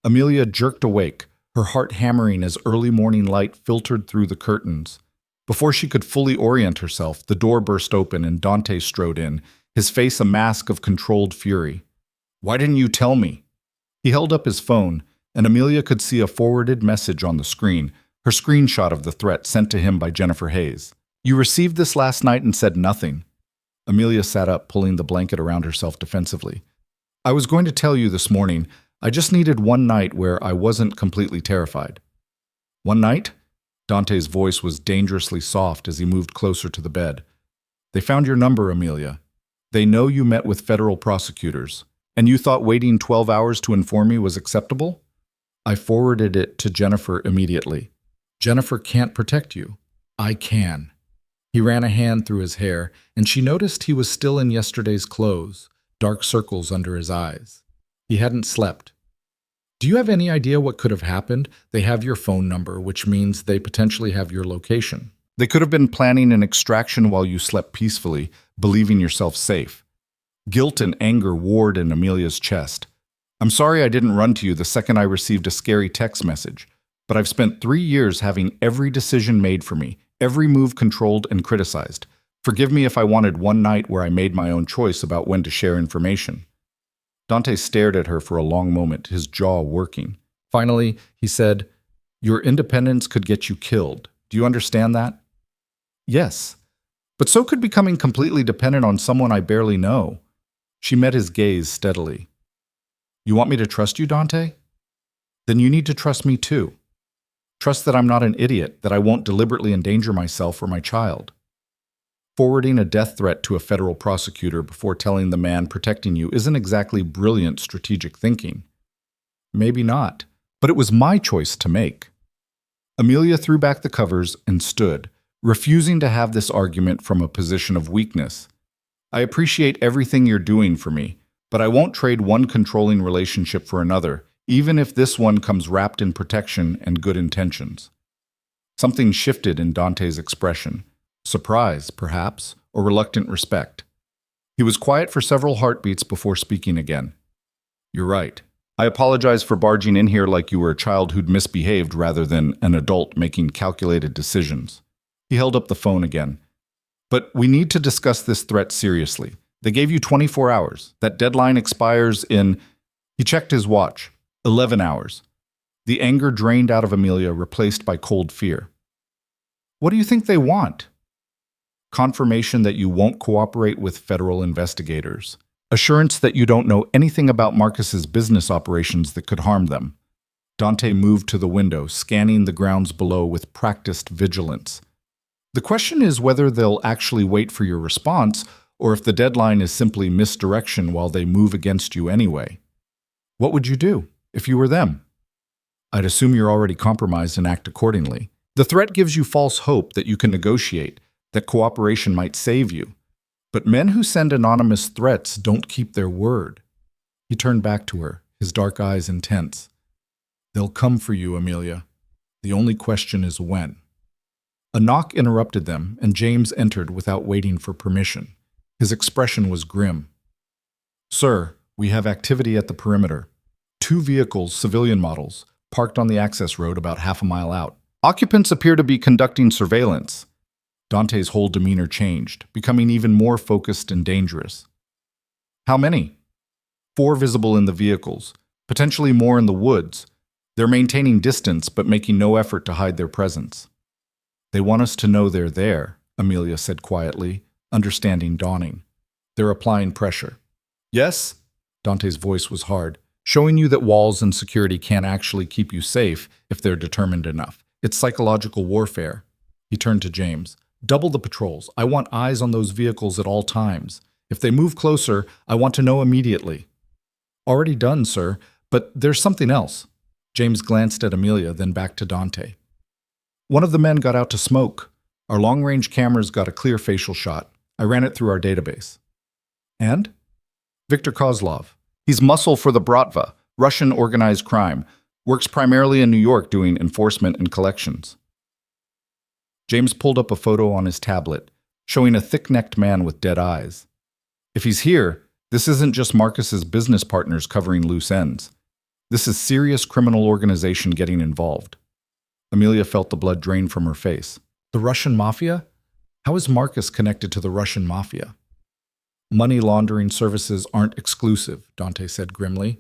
Amelia jerked awake, her heart hammering as early morning light filtered through the curtains. Before she could fully orient herself, the door burst open and Dante strode in, his face a mask of controlled fury. "Why didn't you tell me?" He held up his phone, and Amelia could see a forwarded message on the screen, her screenshot of the threat sent to him by Jennifer Hayes. "You received this last night and said nothing." Amelia sat up, pulling the blanket around herself defensively. "I was going to tell you this morning. I just needed one night where I wasn't completely terrified." "One night?" Dante's voice was dangerously soft as he moved closer to the bed. "They found your number, Amelia. They know you met with federal prosecutors. And you thought waiting 12 hours to inform me was acceptable?" "I forwarded it to Jennifer immediately." "Jennifer can't protect you." "I can." He ran a hand through his hair, and she noticed he was still in yesterday's clothes, dark circles under his eyes. He hadn't slept. "Do you have any idea what could have happened? They have your phone number, which means they potentially have your location. They could have been planning an extraction while you slept peacefully, believing yourself safe." Guilt and anger warred in Amelia's chest. "I'm sorry I didn't run to you the second I received a scary text message, but I've spent 3 years having every decision made for me, every move controlled and criticized. Forgive me if I wanted one night where I made my own choice about when to share information." Dante stared at her for a long moment, his jaw working. Finally, he said, "Your independence could get you killed. Do you understand that?" "Yes, but so could becoming completely dependent on someone I barely know." She met his gaze steadily. "You want me to trust you, Dante? Then you need to trust me too. Trust that I'm not an idiot, that I won't deliberately endanger myself or my child." Forwarding a death threat to a federal prosecutor before telling the man protecting you isn't exactly brilliant strategic thinking. Maybe not, but it was my choice to make. Amelia threw back the covers and stood, refusing to have this argument from a position of weakness. "I appreciate everything you're doing for me, but I won't trade one controlling relationship for another, even if this one comes wrapped in protection and good intentions." Something shifted in Dante's expression. Surprise, perhaps, or reluctant respect. He was quiet for several heartbeats before speaking again. "You're right. I apologize for barging in here like you were a child who'd misbehaved rather than an adult making calculated decisions." He held up the phone again. "But we need to discuss this threat seriously. They gave you 24 hours. That deadline expires in..." He checked his watch. 11 hours. The anger drained out of Amelia, replaced by cold fear. "What do you think they want?" "Confirmation that you won't cooperate with federal investigators. Assurance that you don't know anything about Marcus's business operations that could harm them." Dante moved to the window, scanning the grounds below with practiced vigilance. "The question is whether they'll actually wait for your response, or if the deadline is simply misdirection while they move against you anyway. What would you do if you were them?" "I'd assume you're already compromised and act accordingly. The threat gives you false hope that you can negotiate, that cooperation might save you. But men who send anonymous threats don't keep their word." He turned back to her, his dark eyes intense. "They'll come for you, Amelia. The only question is when." A knock interrupted them, and James entered without waiting for permission. His expression was grim. "Sir, we have activity at the perimeter. 2 vehicles, civilian models, parked on the access road about half a mile out. Occupants appear to be conducting surveillance." Dante's whole demeanor changed, becoming even more focused and dangerous. "How many?" 4 visible in the vehicles, potentially more in the woods. They're maintaining distance but making no effort to hide their presence." "They want us to know they're there," Amelia said quietly, understanding dawning. "They're applying pressure." "Yes?" Dante's voice was hard, "showing you that walls and security can't actually keep you safe if they're determined enough. It's psychological warfare." He turned to James. "Double the patrols. I want eyes on those vehicles at all times. If they move closer, I want to know immediately." "Already done, sir, but there's something else." James glanced at Amelia, then back to Dante. "One of the men got out to smoke. Our long-range cameras got a clear facial shot. I ran it through our database." "And?" "Viktor Kozlov. He's muscle for the Bratva, Russian organized crime. Works primarily in New York doing enforcement and collections." James pulled up a photo on his tablet, showing a thick-necked man with dead eyes. "If he's here, this isn't just Marcus's business partners covering loose ends. This is serious criminal organization getting involved." Amelia felt the blood drain from her face. "The Russian Mafia? How is Marcus connected to the Russian Mafia?" Money laundering services aren't exclusive, Dante said grimly.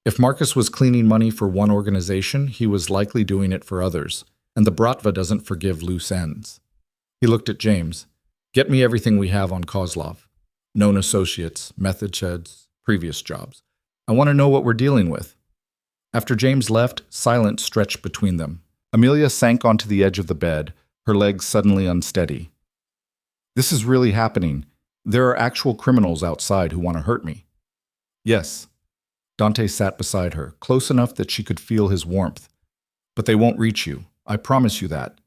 If Marcus was cleaning money for one organization, he was likely doing it for others, and the Bratva doesn't forgive loose ends. He looked at James. Get me everything we have on Kozlov. Known associates, method sheds, previous jobs. I want to know what we're dealing with. After James left, silence stretched between them. Amelia sank onto the edge of the bed, her legs suddenly unsteady. This is really happening. There are actual criminals outside who want to hurt me. Yes. Dante sat beside her, close enough that she could feel his warmth. But they won't reach you. I promise you that.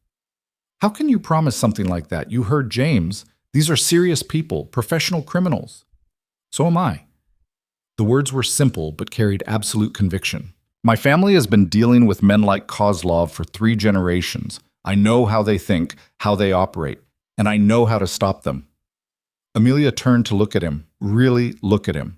How can you promise something like that? You heard James. These are serious people, professional criminals. So am I. The words were simple but carried absolute conviction. My family has been dealing with men like Kozlov for 3 generations. I know how they think, how they operate, and I know how to stop them. Amelia turned to look at him, really look at him.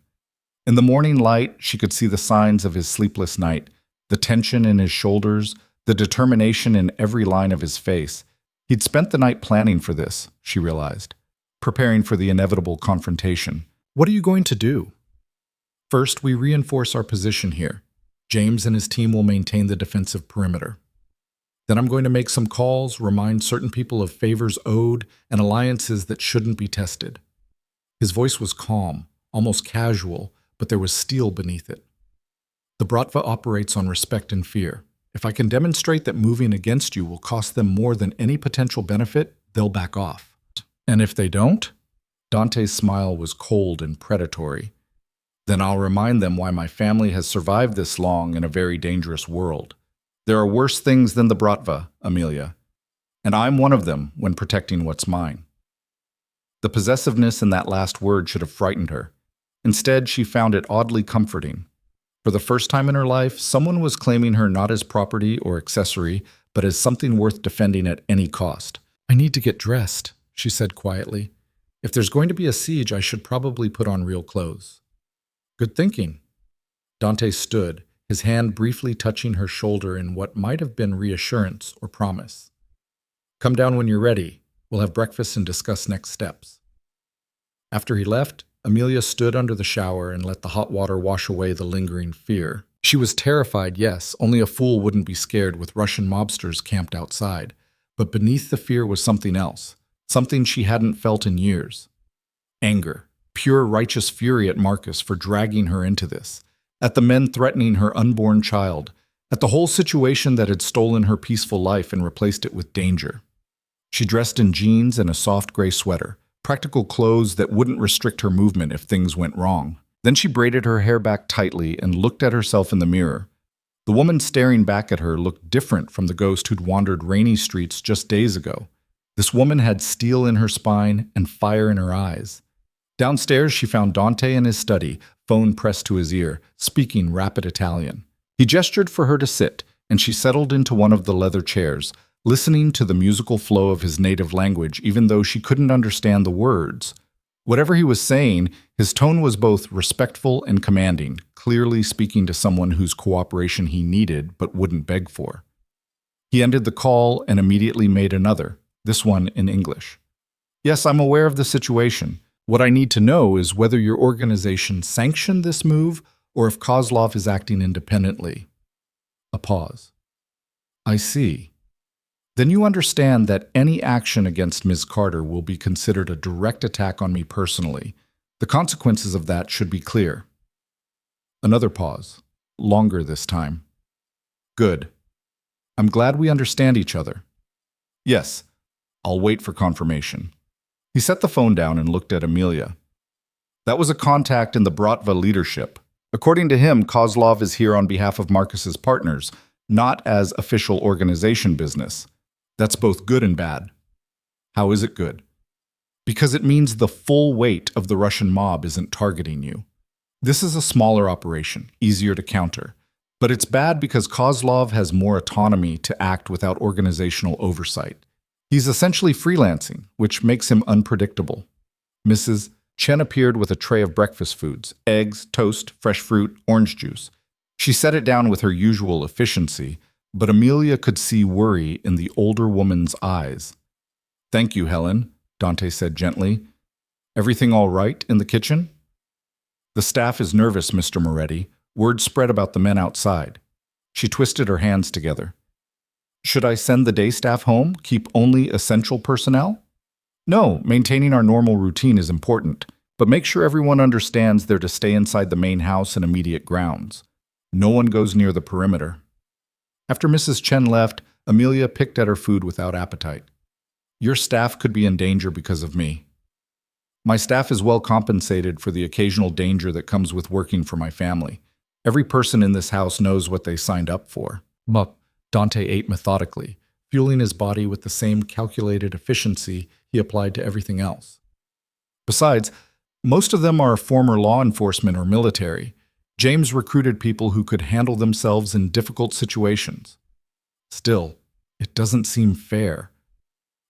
In the morning light, she could see the signs of his sleepless night, the tension in his shoulders, the determination in every line of his face. He'd spent the night planning for this, she realized, preparing for the inevitable confrontation. What are you going to do? First, we reinforce our position here. James and his team will maintain the defensive perimeter. Then I'm going to make some calls, remind certain people of favors owed and alliances that shouldn't be tested. His voice was calm, almost casual, but there was steel beneath it. The Bratva operates on respect and fear. If I can demonstrate that moving against you will cost them more than any potential benefit, they'll back off. And if they don't? Dante's smile was cold and predatory. Then I'll remind them why my family has survived this long in a very dangerous world. There are worse things than the Bratva, Amelia, and I'm one of them when protecting what's mine. The possessiveness in that last word should have frightened her. Instead, she found it oddly comforting. For the first time in her life, someone was claiming her not as property or accessory, but as something worth defending at any cost. I need to get dressed, she said quietly. If there's going to be a siege, I should probably put on real clothes. Good thinking. Dante stood, his hand briefly touching her shoulder in what might have been reassurance or promise. Come down when you're ready. We'll have breakfast and discuss next steps. After he left, Amelia stood under the shower and let the hot water wash away the lingering fear. She was terrified, yes, only a fool wouldn't be scared with Russian mobsters camped outside. But beneath the fear was something else, something she hadn't felt in years. Anger. Pure righteous fury at Marcus for dragging her into this, at the men threatening her unborn child, at the whole situation that had stolen her peaceful life and replaced it with danger. She dressed in jeans and a soft gray sweater, practical clothes that wouldn't restrict her movement if things went wrong. Then she braided her hair back tightly and looked at herself in the mirror. The woman staring back at her looked different from the ghost who'd wandered rainy streets just days ago. This woman had steel in her spine and fire in her eyes. Downstairs, she found Dante in his study, phone pressed to his ear, speaking rapid Italian. He gestured for her to sit, and she settled into one of the leather chairs, listening to the musical flow of his native language, even though she couldn't understand the words. Whatever he was saying, his tone was both respectful and commanding, clearly speaking to someone whose cooperation he needed but wouldn't beg for. He ended the call and immediately made another, this one in English. Yes, I'm aware of the situation. What I need to know is whether your organization sanctioned this move or if Kozlov is acting independently. A pause. I see. Then you understand that any action against Ms. Carter will be considered a direct attack on me personally. The consequences of that should be clear. Another pause. Longer this time. Good. I'm glad we understand each other. Yes, I'll wait for confirmation. He set the phone down and looked at Amelia. That was a contact in the Bratva leadership. According to him, Kozlov is here on behalf of Marcus's partners, not as official organization business. That's both good and bad. How is it good? Because it means the full weight of the Russian mob isn't targeting you. This is a smaller operation, easier to counter. But it's bad because Kozlov has more autonomy to act without organizational oversight. He's essentially freelancing, which makes him unpredictable. Mrs. Chen appeared with a tray of breakfast foods, eggs, toast, fresh fruit, orange juice. She set it down with her usual efficiency, but Amelia could see worry in the older woman's eyes. Thank you, Helen, Dante said gently. Everything all right in the kitchen? The staff is nervous, Mr. Moretti. Word spread about the men outside. She twisted her hands together. Should I send the day staff home? Keep only essential personnel? No, maintaining our normal routine is important, but make sure everyone understands they're to stay inside the main house and immediate grounds. No one goes near the perimeter. After Mrs. Chen left, Amelia picked at her food without appetite. Your staff could be in danger because of me. My staff is well compensated for the occasional danger that comes with working for my family. Every person in this house knows what they signed up for. Dante ate methodically, fueling his body with the same calculated efficiency he applied to everything else. Besides, most of them are former law enforcement or military. James recruited people who could handle themselves in difficult situations. Still, it doesn't seem fair.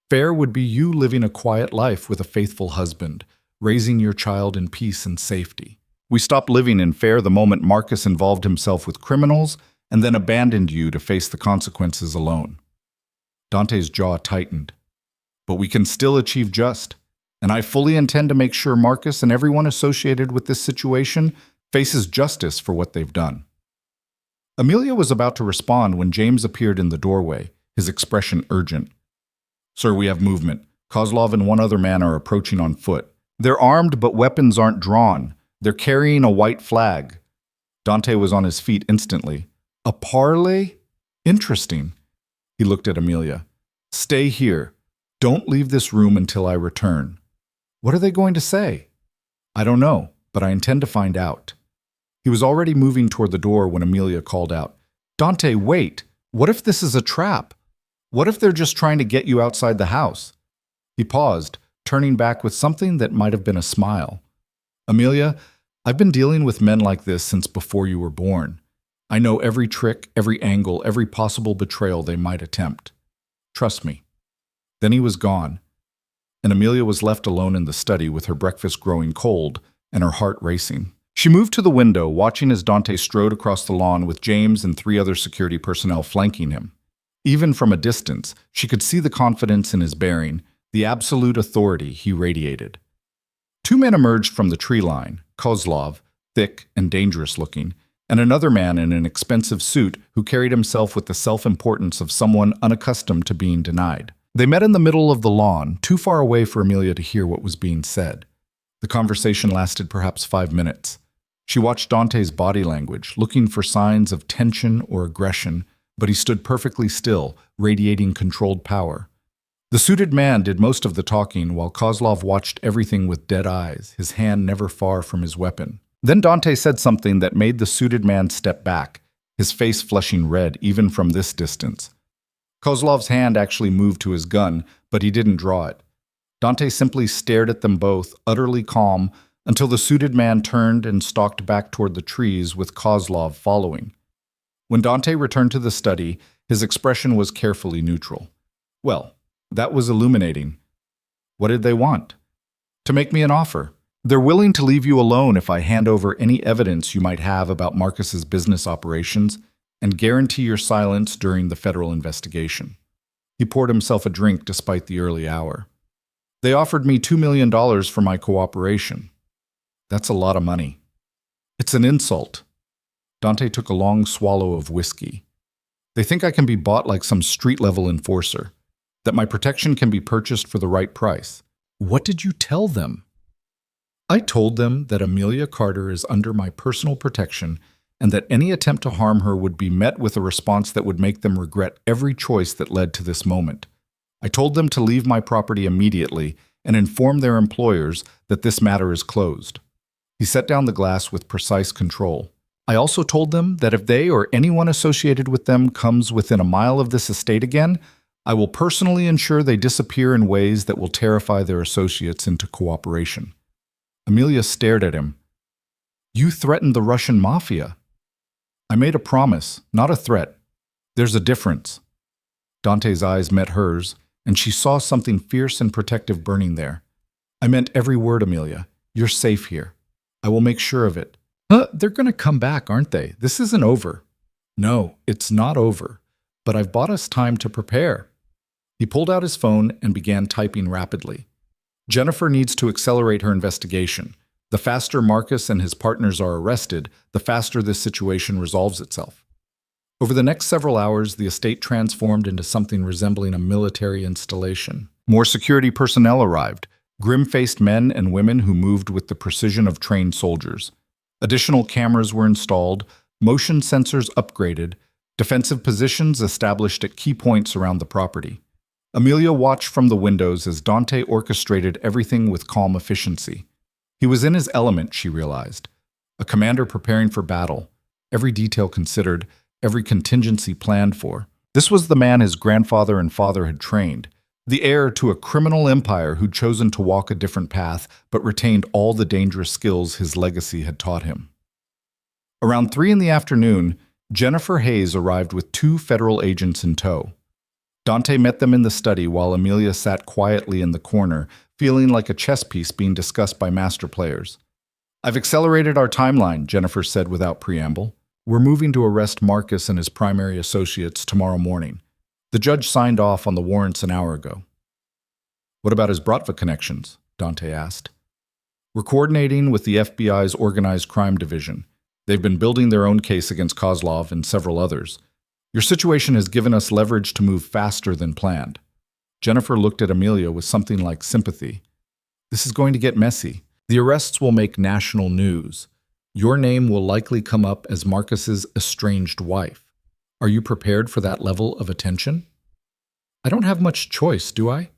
Fair would be you living a quiet life with a faithful husband, raising your child in peace and safety. We stopped living in fair the moment Marcus involved himself with criminals and then abandoned you to face the consequences alone. Dante's jaw tightened. But we can still achieve just, and I fully intend to make sure Marcus and everyone associated with this situation faces justice for what they've done. Amelia was about to respond when James appeared in the doorway, his expression urgent. Sir, we have movement. Kozlov and one other man are approaching on foot. They're armed, but weapons aren't drawn. They're carrying a white flag. Dante was on his feet instantly. A parley? Interesting. He looked at Amelia. Stay here. Don't leave this room until I return. What are they going to say? I don't know, but I intend to find out. He was already moving toward the door when Amelia called out, Dante, wait! What if this is a trap? What if they're just trying to get you outside the house? He paused, turning back with something that might have been a smile. Amelia, I've been dealing with men like this since before you were born. I know every trick, every angle, every possible betrayal they might attempt. Trust me. Then he was gone, and Amelia was left alone in the study with her breakfast growing cold and her heart racing. She moved to the window, watching as Dante strode across the lawn with James and 3 other security personnel flanking him. Even from a distance, she could see the confidence in his bearing, the absolute authority he radiated. 2 men emerged from the tree line, Kozlov, thick and dangerous-looking, and another man in an expensive suit who carried himself with the self-importance of someone unaccustomed to being denied. They met in the middle of the lawn, too far away for Amelia to hear what was being said. The conversation lasted perhaps 5 minutes. She watched Dante's body language, looking for signs of tension or aggression, but he stood perfectly still, radiating controlled power. The suited man did most of the talking while Kozlov watched everything with dead eyes, his hand never far from his weapon. Then Dante said something that made the suited man step back, his face flushing red even from this distance. Kozlov's hand actually moved to his gun, but he didn't draw it. Dante simply stared at them both, utterly calm, until the suited man turned and stalked back toward the trees with Kozlov following. When Dante returned to the study, his expression was carefully neutral. Well, that was illuminating. What did they want? To make me an offer. They're willing to leave you alone if I hand over any evidence you might have about Marcus's business operations and guarantee your silence during the federal investigation. He poured himself a drink despite the early hour. They offered me $2 million for my cooperation. That's a lot of money. It's an insult. Dante took a long swallow of whiskey. They think I can be bought like some street-level enforcer, that my protection can be purchased for the right price. What did you tell them? I told them that Amelia Carter is under my personal protection and that any attempt to harm her would be met with a response that would make them regret every choice that led to this moment. I told them to leave my property immediately and inform their employers that this matter is closed. He set down the glass with precise control. I also told them that if they or anyone associated with them comes within a mile of this estate again, I will personally ensure they disappear in ways that will terrify their associates into cooperation. Amelia stared at him. You threatened the Russian Mafia. I made a promise, not a threat. There's a difference. Dante's eyes met hers, and she saw something fierce and protective burning there. I meant every word, Amelia. You're safe here. I will make sure of it. They're going to come back, aren't they? This isn't over. No, it's not over. But I've bought us time to prepare. He pulled out his phone and began typing rapidly. Jennifer needs to accelerate her investigation. The faster Marcus and his partners are arrested, the faster this situation resolves itself. Over the next several hours, the estate transformed into something resembling a military installation. More security personnel arrived, grim-faced men and women who moved with the precision of trained soldiers. Additional cameras were installed, motion sensors upgraded, defensive positions established at key points around the property. Amelia watched from the windows as Dante orchestrated everything with calm efficiency. He was in his element, she realized. A commander preparing for battle, every detail considered, every contingency planned for. This was the man his grandfather and father had trained, the heir to a criminal empire who'd chosen to walk a different path but retained all the dangerous skills his legacy had taught him. Around 3 in the afternoon, Jennifer Hayes arrived with 2 federal agents in tow. Dante met them in the study while Amelia sat quietly in the corner, feeling like a chess piece being discussed by master players. "I've accelerated our timeline," Jennifer said without preamble. "We're moving to arrest Marcus and his primary associates tomorrow morning. The judge signed off on the warrants an hour ago." "What about his Bratva connections?" Dante asked. "We're coordinating with the FBI's Organized Crime Division. They've been building their own case against Kozlov and several others. Your situation has given us leverage to move faster than planned." Jennifer looked at Amelia with something like sympathy. "This is going to get messy. The arrests will make national news. Your name will likely come up as Marcus's estranged wife. Are you prepared for that level of attention?" "I don't have much choice, do I?"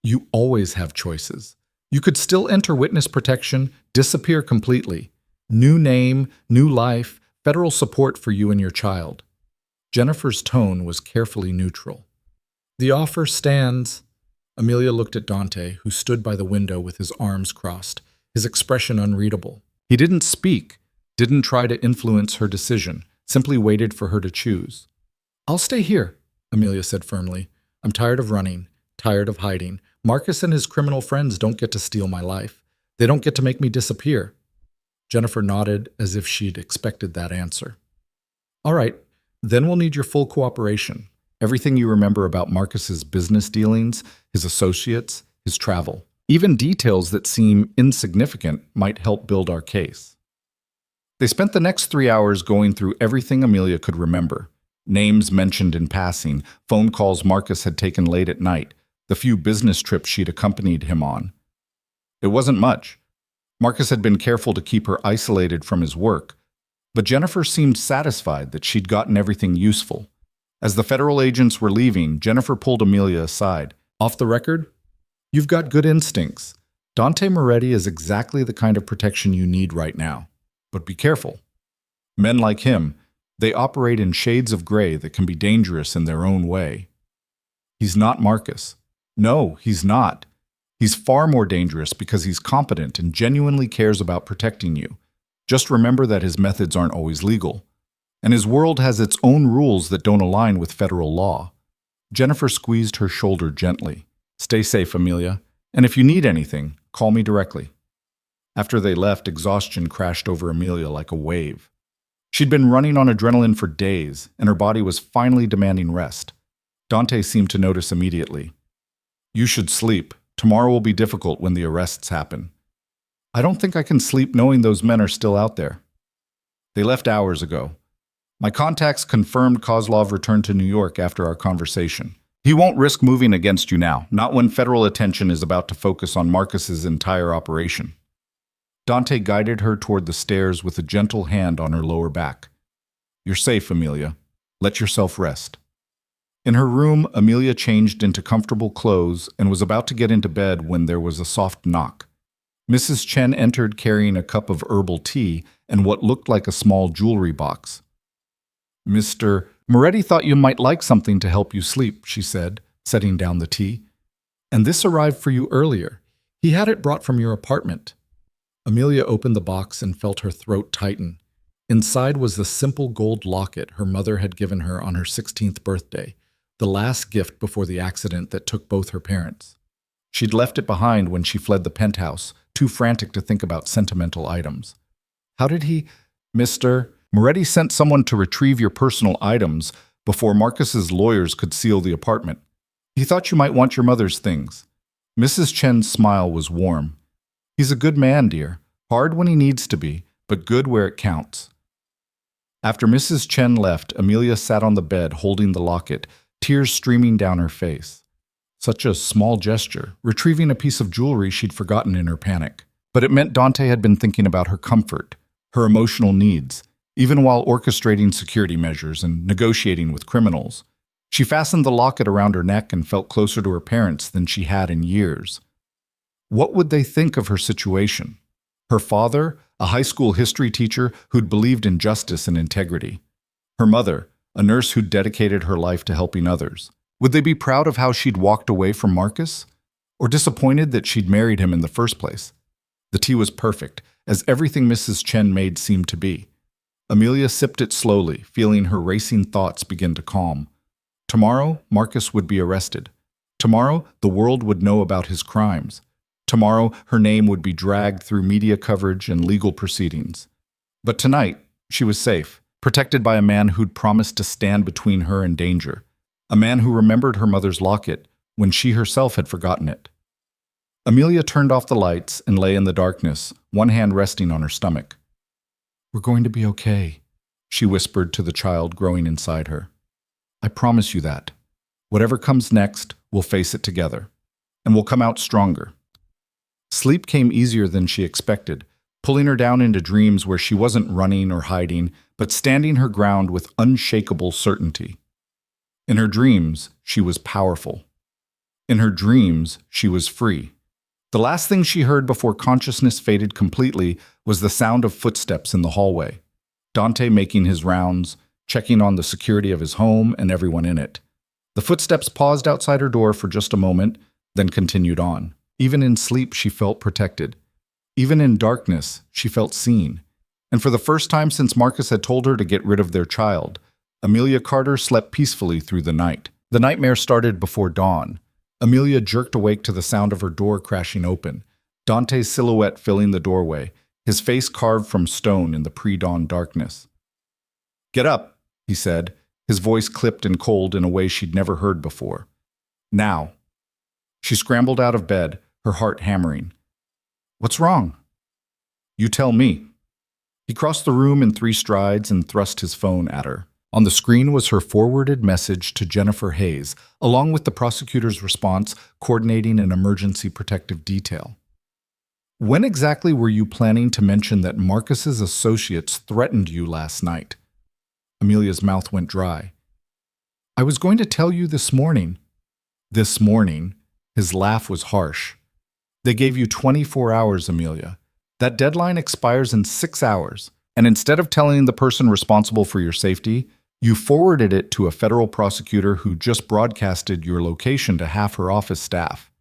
"You always have choices. You could still enter witness protection, disappear completely. New name, new life, federal support for you and your child." Jennifer's tone was carefully neutral. "The offer stands." Amelia looked at Dante, who stood by the window with his arms crossed, his expression unreadable. He didn't speak, didn't try to influence her decision, simply waited for her to choose. "I'll stay here," Amelia said firmly. "I'm tired of running, tired of hiding. Marcus and his criminal friends don't get to steal my life. They don't get to make me disappear." Jennifer nodded as if she'd expected that answer. "All right, then we'll need your full cooperation. Everything you remember about Marcus's business dealings, his associates, his travel. Even details that seem insignificant might help build our case." They spent the next 3 hours going through everything Amelia could remember. Names mentioned in passing, phone calls Marcus had taken late at night, the few business trips she'd accompanied him on. It wasn't much. Marcus had been careful to keep her isolated from his work, but Jennifer seemed satisfied that she'd gotten everything useful. As the federal agents were leaving, Jennifer pulled Amelia aside. "Off the record? You've got good instincts. Dante Moretti is exactly the kind of protection you need right now. But be careful. Men like him, they operate in shades of gray that can be dangerous in their own way. He's not Marcus. No, he's not. He's far more dangerous because he's competent and genuinely cares about protecting you. Just remember that his methods aren't always legal. And his world has its own rules that don't align with federal law." Jennifer squeezed her shoulder gently. "Stay safe, Amelia. And if you need anything, call me directly." After they left, exhaustion crashed over Amelia like a wave. She'd been running on adrenaline for days, and her body was finally demanding rest. Dante seemed to notice immediately. "You should sleep. Tomorrow will be difficult when the arrests happen." "I don't think I can sleep knowing those men are still out there." "They left hours ago. My contacts confirmed Kozlov returned to New York after our conversation. He won't risk moving against you now, not when federal attention is about to focus on Marcus's entire operation." Dante guided her toward the stairs with a gentle hand on her lower back. "You're safe, Amelia. Let yourself rest." In her room, Amelia changed into comfortable clothes and was about to get into bed when there was a soft knock. Mrs. Chen entered carrying a cup of herbal tea and what looked like a small jewelry box. "Mr. Moretti thought you might like something to help you sleep," she said, setting down the tea. "And this arrived for you earlier. He had it brought from your apartment." Amelia opened the box and felt her throat tighten. Inside was the simple gold locket her mother had given her on her 16th birthday, the last gift before the accident that took both her parents. She'd left it behind when she fled the penthouse, too frantic to think about sentimental items. "How did he—" "Mr. Moretti sent someone to retrieve your personal items before Marcus's lawyers could seal the apartment. He thought you might want your mother's things. Mrs. Chen's smile was warm. He's a good man, dear. Hard when he needs to be, but good where it counts. After Mrs. Chen left, Amelia sat on the bed holding the locket, tears streaming down her face. Such a small gesture, retrieving a piece of jewelry she'd forgotten in her panic. But it meant Dante had been thinking about her comfort, her emotional needs, even while orchestrating security measures and negotiating with criminals. She fastened the locket around her neck and felt closer to her parents than she had in years. What would they think of her situation? Her father, a high school history teacher who'd believed in justice and integrity. Her mother, a nurse who'd dedicated her life to helping others. Would they be proud of how she'd walked away from Marcus? Or disappointed that she'd married him in the first place? The tea was perfect, as everything Mrs. Chen made seemed to be. Amelia sipped it slowly, feeling her racing thoughts begin to calm. Tomorrow, Marcus would be arrested. Tomorrow, the world would know about his crimes. Tomorrow, her name would be dragged through media coverage and legal proceedings. But tonight, she was safe, protected by a man who'd promised to stand between her and danger. A man who remembered her mother's locket when she herself had forgotten it. Amelia turned off the lights and lay in the darkness, one hand resting on her stomach. "We're going to be okay," she whispered to the child growing inside her. "I promise you that. Whatever comes next, we'll face it together. And we'll come out stronger." Sleep came easier than she expected, pulling her down into dreams where she wasn't running or hiding, but standing her ground with unshakable certainty. In her dreams, she was powerful. In her dreams, she was free. The last thing she heard before consciousness faded completely was the sound of footsteps in the hallway. Dante making his rounds, checking on the security of his home and everyone in it. The footsteps paused outside her door for just a moment, then continued on. Even in sleep, she felt protected. Even in darkness, she felt seen. And for the first time since Marcus had told her to get rid of their child, Amelia Carter slept peacefully through the night. The nightmare started before dawn. Amelia jerked awake to the sound of her door crashing open, Dante's silhouette filling the doorway, his face carved from stone in the pre-dawn darkness. "Get up," he said, his voice clipped and cold in a way she'd never heard before. "Now." She scrambled out of bed, her heart hammering. "What's wrong?" "You tell me." He crossed the room in 3 strides and thrust his phone at her. On the screen was her forwarded message to Jennifer Hayes, along with the prosecutor's response coordinating an emergency protective detail. "When exactly were you planning to mention that Marcus's associates threatened you last night?" Amelia's mouth went dry. "I was going to tell you this morning." "This morning?" His laugh was harsh. "They gave you 24 hours, Amelia. That deadline expires in 6 hours. And instead of telling the person responsible for your safety, you forwarded it to a federal prosecutor who just broadcasted your location to half her office staff."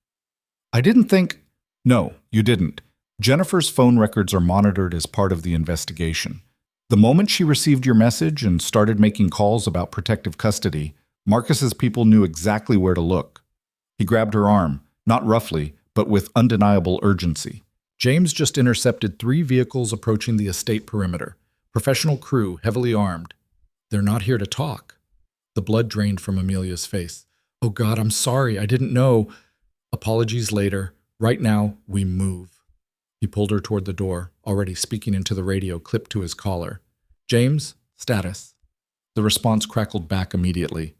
"I didn't think—" "No, you didn't. Jennifer's phone records are monitored as part of the investigation. The moment she received your message and started making calls about protective custody, Marcus's people knew exactly where to look." He grabbed her arm, not roughly, but with undeniable urgency. "James just intercepted 3 vehicles approaching the estate perimeter. Professional crew, heavily armed. They're not here to talk." The blood drained from Amelia's face. "Oh God, I'm sorry. I didn't know." "Apologies later. Right now, we move." He pulled her toward the door, already speaking into the radio clipped to his collar. "James, status." The response crackled back immediately.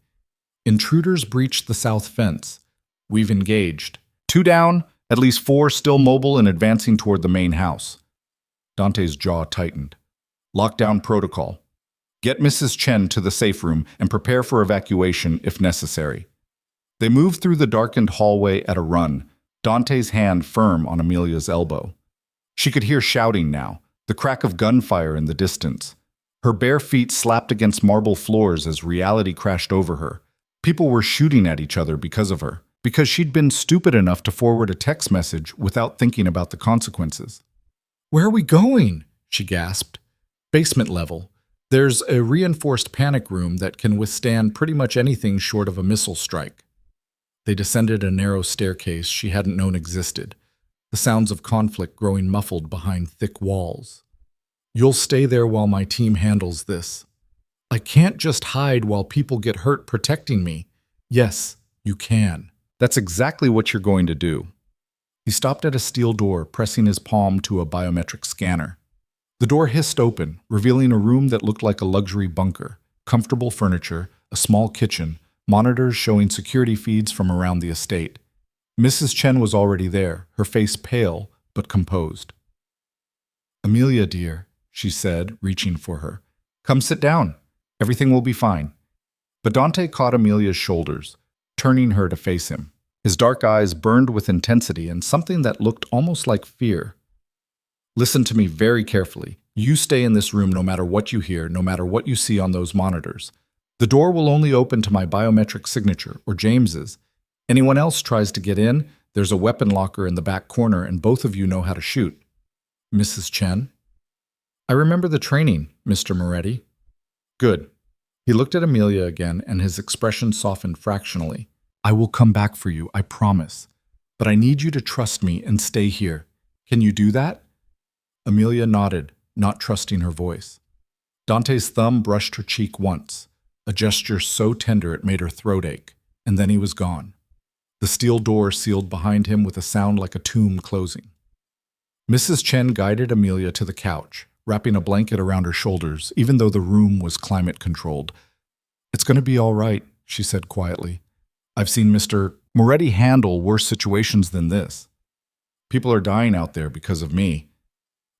"Intruders breached the south fence. We've engaged. 2 down, at least 4 still mobile and advancing toward the main house." Dante's jaw tightened. "Lockdown protocol. Get Mrs. Chen to the safe room and prepare for evacuation if necessary." They moved through the darkened hallway at a run, Dante's hand firm on Amelia's elbow. She could hear shouting now, the crack of gunfire in the distance. Her bare feet slapped against marble floors as reality crashed over her. People were shooting at each other because of her, because she'd been stupid enough to forward a text message without thinking about the consequences. "Where are we going?" she gasped. "Basement level. There's a reinforced panic room that can withstand pretty much anything short of a missile strike." They descended a narrow staircase she hadn't known existed, the sounds of conflict growing muffled behind thick walls. "You'll stay there while my team handles this." "I can't just hide while people get hurt protecting me." "Yes, you can." "That's exactly what you're going to do." He stopped at a steel door, pressing his palm to a biometric scanner. The door hissed open, revealing a room that looked like a luxury bunker. Comfortable furniture, a small kitchen, monitors showing security feeds from around the estate. Mrs. Chen was already there, her face pale but composed. "Amelia, dear," she said, reaching for her. "Come sit down. Everything will be fine." But Dante caught Amelia's shoulders, turning her to face him. His dark eyes burned with intensity and something that looked almost like fear. "Listen to me very carefully. You stay in this room no matter what you hear, no matter what you see on those monitors. The door will only open to my biometric signature, or James's. Anyone else tries to get in, there's a weapon locker in the back corner and both of you know how to shoot." "Mrs. Chen?" "I remember the training, Mr. Moretti." "Good." He looked at Amelia again and his expression softened fractionally. "I will come back for you, I promise. But I need you to trust me and stay here. Can you do that?" Amelia nodded, not trusting her voice. Dante's thumb brushed her cheek once, a gesture so tender it made her throat ache, and then he was gone. The steel door sealed behind him with a sound like a tomb closing. Mrs. Chen guided Amelia to the couch, wrapping a blanket around her shoulders, even though the room was climate-controlled. "It's going to be all right," she said quietly. "I've seen Mr. Moretti handle worse situations than this. People are dying out there because of me."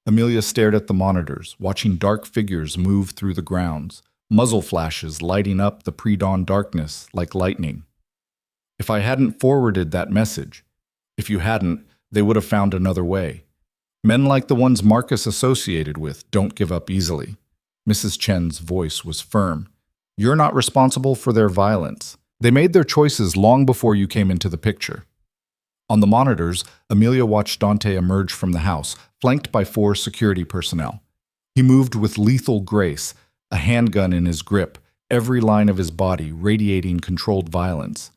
Amelia stared at the monitors, watching dark figures move through the grounds, muzzle flashes lighting up the pre-dawn darkness like lightning. "If I hadn't forwarded that message, if you hadn't, they would have found another way. Men like the ones Marcus associated with don't give up easily." Mrs. Chen's voice was firm. "You're not responsible for their violence. They made their choices long before you came into the picture." On the monitors, Amelia watched Dante emerge from the house, flanked by 4 security personnel. He moved with lethal grace, a handgun in his grip, every line of his body radiating controlled violence.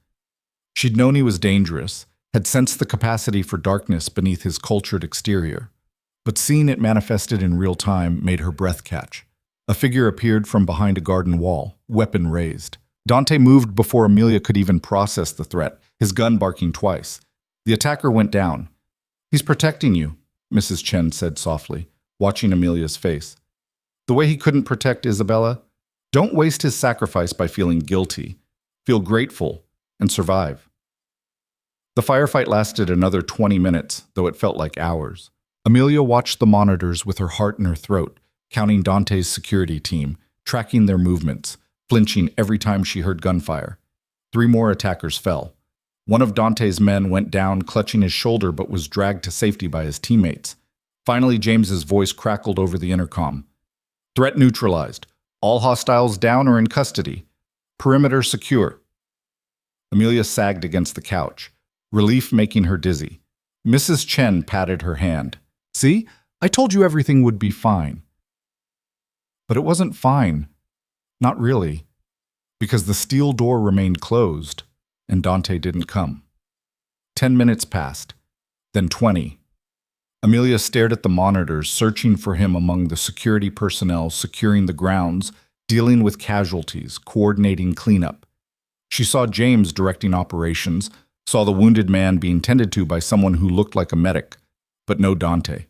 She'd known he was dangerous, had sensed the capacity for darkness beneath his cultured exterior. But seeing it manifested in real time made her breath catch. A figure appeared from behind a garden wall, weapon raised. Dante moved before Amelia could even process the threat, his gun barking twice. The attacker went down. "He's protecting you," Mrs. Chen said softly, watching Amelia's face. "The way he couldn't protect Isabella? Don't waste his sacrifice by feeling guilty. Feel grateful and survive." The firefight lasted another 20 minutes, though it felt like hours. Amelia watched the monitors with her heart in her throat, counting Dante's security team, tracking their movements, flinching every time she heard gunfire. 3 more attackers fell. One of Dante's men went down, clutching his shoulder, but was dragged to safety by his teammates. Finally, James's voice crackled over the intercom. "Threat neutralized. All hostiles down or in custody. Perimeter secure." Amelia sagged against the couch, relief making her dizzy. Mrs. Chen patted her hand. "See? I told you everything would be fine." But it wasn't fine. Not really. Because the steel door remained closed, and Dante didn't come. 10 minutes passed, then 20. Amelia stared at the monitors, searching for him among the security personnel securing the grounds, dealing with casualties, coordinating cleanup. She saw James directing operations, saw the wounded man being tended to by someone who looked like a medic, but no Dante.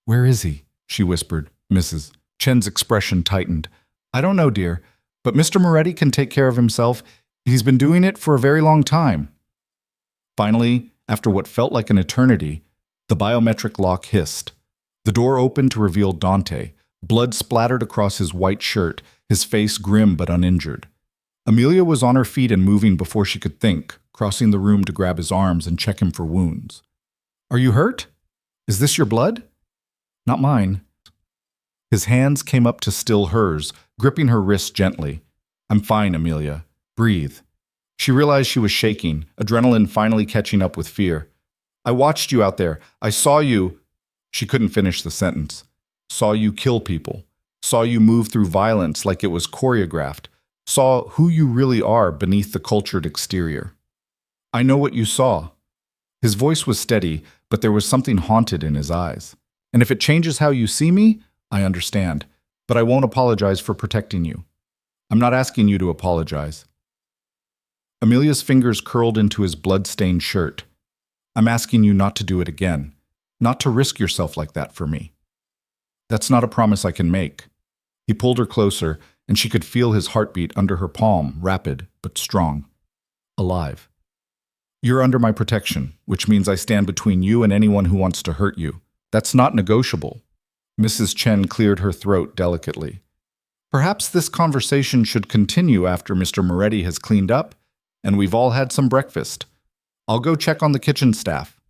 "Where is he?" she whispered. Mrs. Chen's expression tightened. "I don't know, dear, but Mr. Moretti can take care of himself. He's been doing it for a very long time." Finally, after what felt like an eternity, the biometric lock hissed. The door opened to reveal Dante, blood splattered across his white shirt, his face grim but uninjured. Amelia was on her feet and moving before she could think, crossing the room to grab his arms and check him for wounds. "Are you hurt? Is this your blood?" "Not mine." His hands came up to still hers, gripping her wrist gently. "I'm fine, Amelia. Breathe." She realized she was shaking, adrenaline finally catching up with fear. "I watched you out there. I saw you." She couldn't finish the sentence. "Saw you kill people. Saw you move through violence like it was choreographed. Saw who you really are beneath the cultured exterior." "I know what you saw." His voice was steady, but there was something haunted in his eyes. "And if it changes how you see me, I understand. But I won't apologize for protecting you. I'm not asking you to apologize." Amelia's fingers curled into his blood-stained shirt. I'm asking you not to do it again, not to risk yourself like that for me. That's not a promise I can make. He pulled her closer, and she could feel his heartbeat under her palm, rapid but strong. Alive. You're under my protection, which means I stand between you and anyone who wants to hurt you. That's not negotiable. Mrs. Chen cleared her throat delicately. Perhaps this conversation should continue after Mr. Moretti has cleaned up, and we've all had some breakfast. I'll go check on the kitchen staff.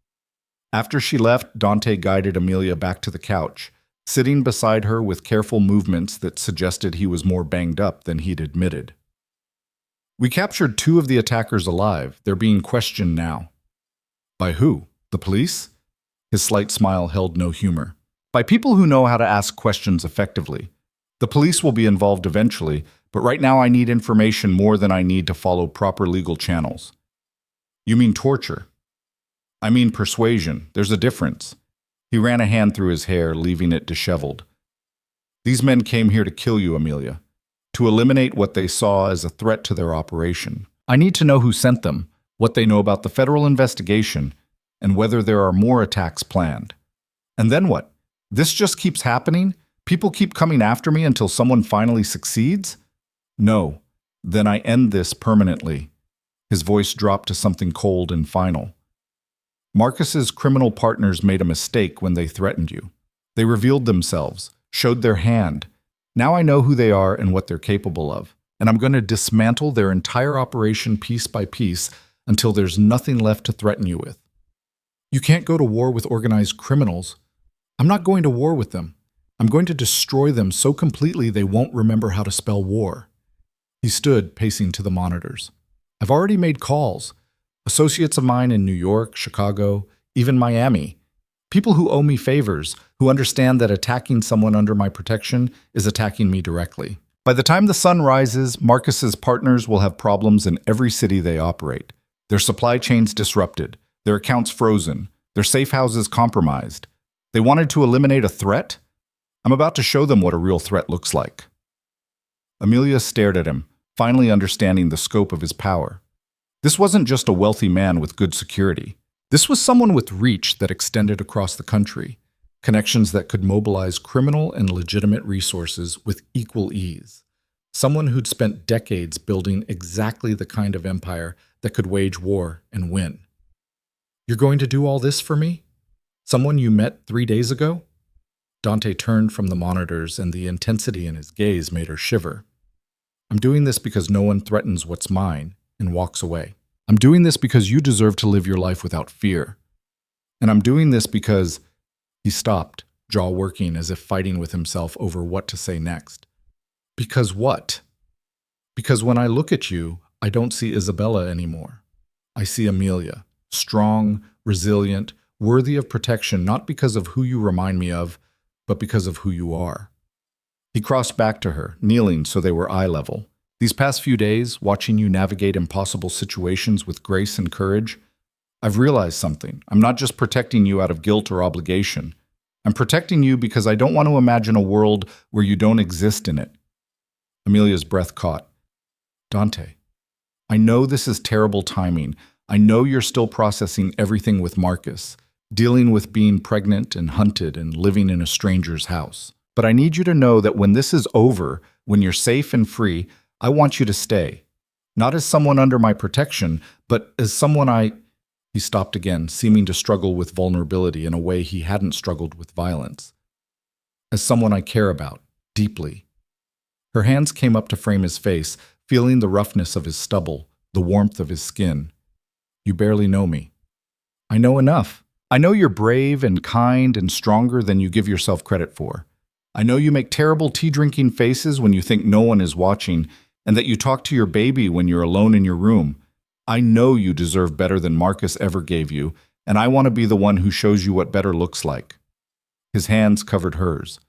After she left, Dante guided Amelia back to the couch, sitting beside her with careful movements that suggested he was more banged up than he'd admitted. We captured 2 of the attackers alive. They're being questioned now. By who? The police? His slight smile held no humor. By people who know how to ask questions effectively. The police will be involved eventually, but right now I need information more than I need to follow proper legal channels. You mean torture? I mean persuasion. There's a difference. He ran a hand through his hair, leaving it disheveled. These men came here to kill you, Amelia, to eliminate what they saw as a threat to their operation. I need to know who sent them, what they know about the federal investigation, and whether there are more attacks planned. And then what? This just keeps happening? People keep coming after me until someone finally succeeds? No. Then I end this permanently. His voice dropped to something cold and final. Marcus's criminal partners made a mistake when they threatened you. They revealed themselves, showed their hand. Now I know who they are and what they're capable of, and I'm going to dismantle their entire operation piece by piece until there's nothing left to threaten you with. You can't go to war with organized criminals. I'm not going to war with them. I'm going to destroy them so completely they won't remember how to spell war. He stood, pacing to the monitors. I've already made calls. Associates of mine in New York, Chicago, even Miami. People who owe me favors, who understand that attacking someone under my protection is attacking me directly. By the time the sun rises, Marcus's partners will have problems in every city they operate. Their supply chains disrupted, their accounts frozen, their safe houses compromised. They wanted to eliminate a threat? I'm about to show them what a real threat looks like. Amelia stared at him, finally understanding the scope of his power. This wasn't just a wealthy man with good security. This was someone with reach that extended across the country, connections that could mobilize criminal and legitimate resources with equal ease. Someone who'd spent decades building exactly the kind of empire that could wage war and win. You're going to do all this for me? Someone you met 3 days ago? Dante turned from the monitors, and the intensity in his gaze made her shiver. I'm doing this because no one threatens what's mine and walks away. I'm doing this because you deserve to live your life without fear. And I'm doing this because... He stopped, jaw working as if fighting with himself over what to say next. Because what? Because when I look at you, I don't see Isabella anymore. I see Amelia, strong, resilient, worthy of protection, not because of who you remind me of, but because of who you are. He crossed back to her, kneeling so they were eye level. These past few days, watching you navigate impossible situations with grace and courage, I've realized something. I'm not just protecting you out of guilt or obligation. I'm protecting you because I don't want to imagine a world where you don't exist in it. Amelia's breath caught. Dante, I know this is terrible timing. I know you're still processing everything with Marcus, dealing with being pregnant and hunted and living in a stranger's house. But I need you to know that when this is over, when you're safe and free, I want you to stay. Not as someone under my protection, but as someone He stopped again, seeming to struggle with vulnerability in a way he hadn't struggled with violence. As someone I care about, deeply. Her hands came up to frame his face, feeling the roughness of his stubble, the warmth of his skin. You barely know me. I know enough. I know you're brave and kind and stronger than you give yourself credit for. I know you make terrible tea-drinking faces when you think no one is watching, and that you talk to your baby when you're alone in your room. I know you deserve better than Marcus ever gave you, and I want to be the one who shows you what better looks like. His hands covered hers.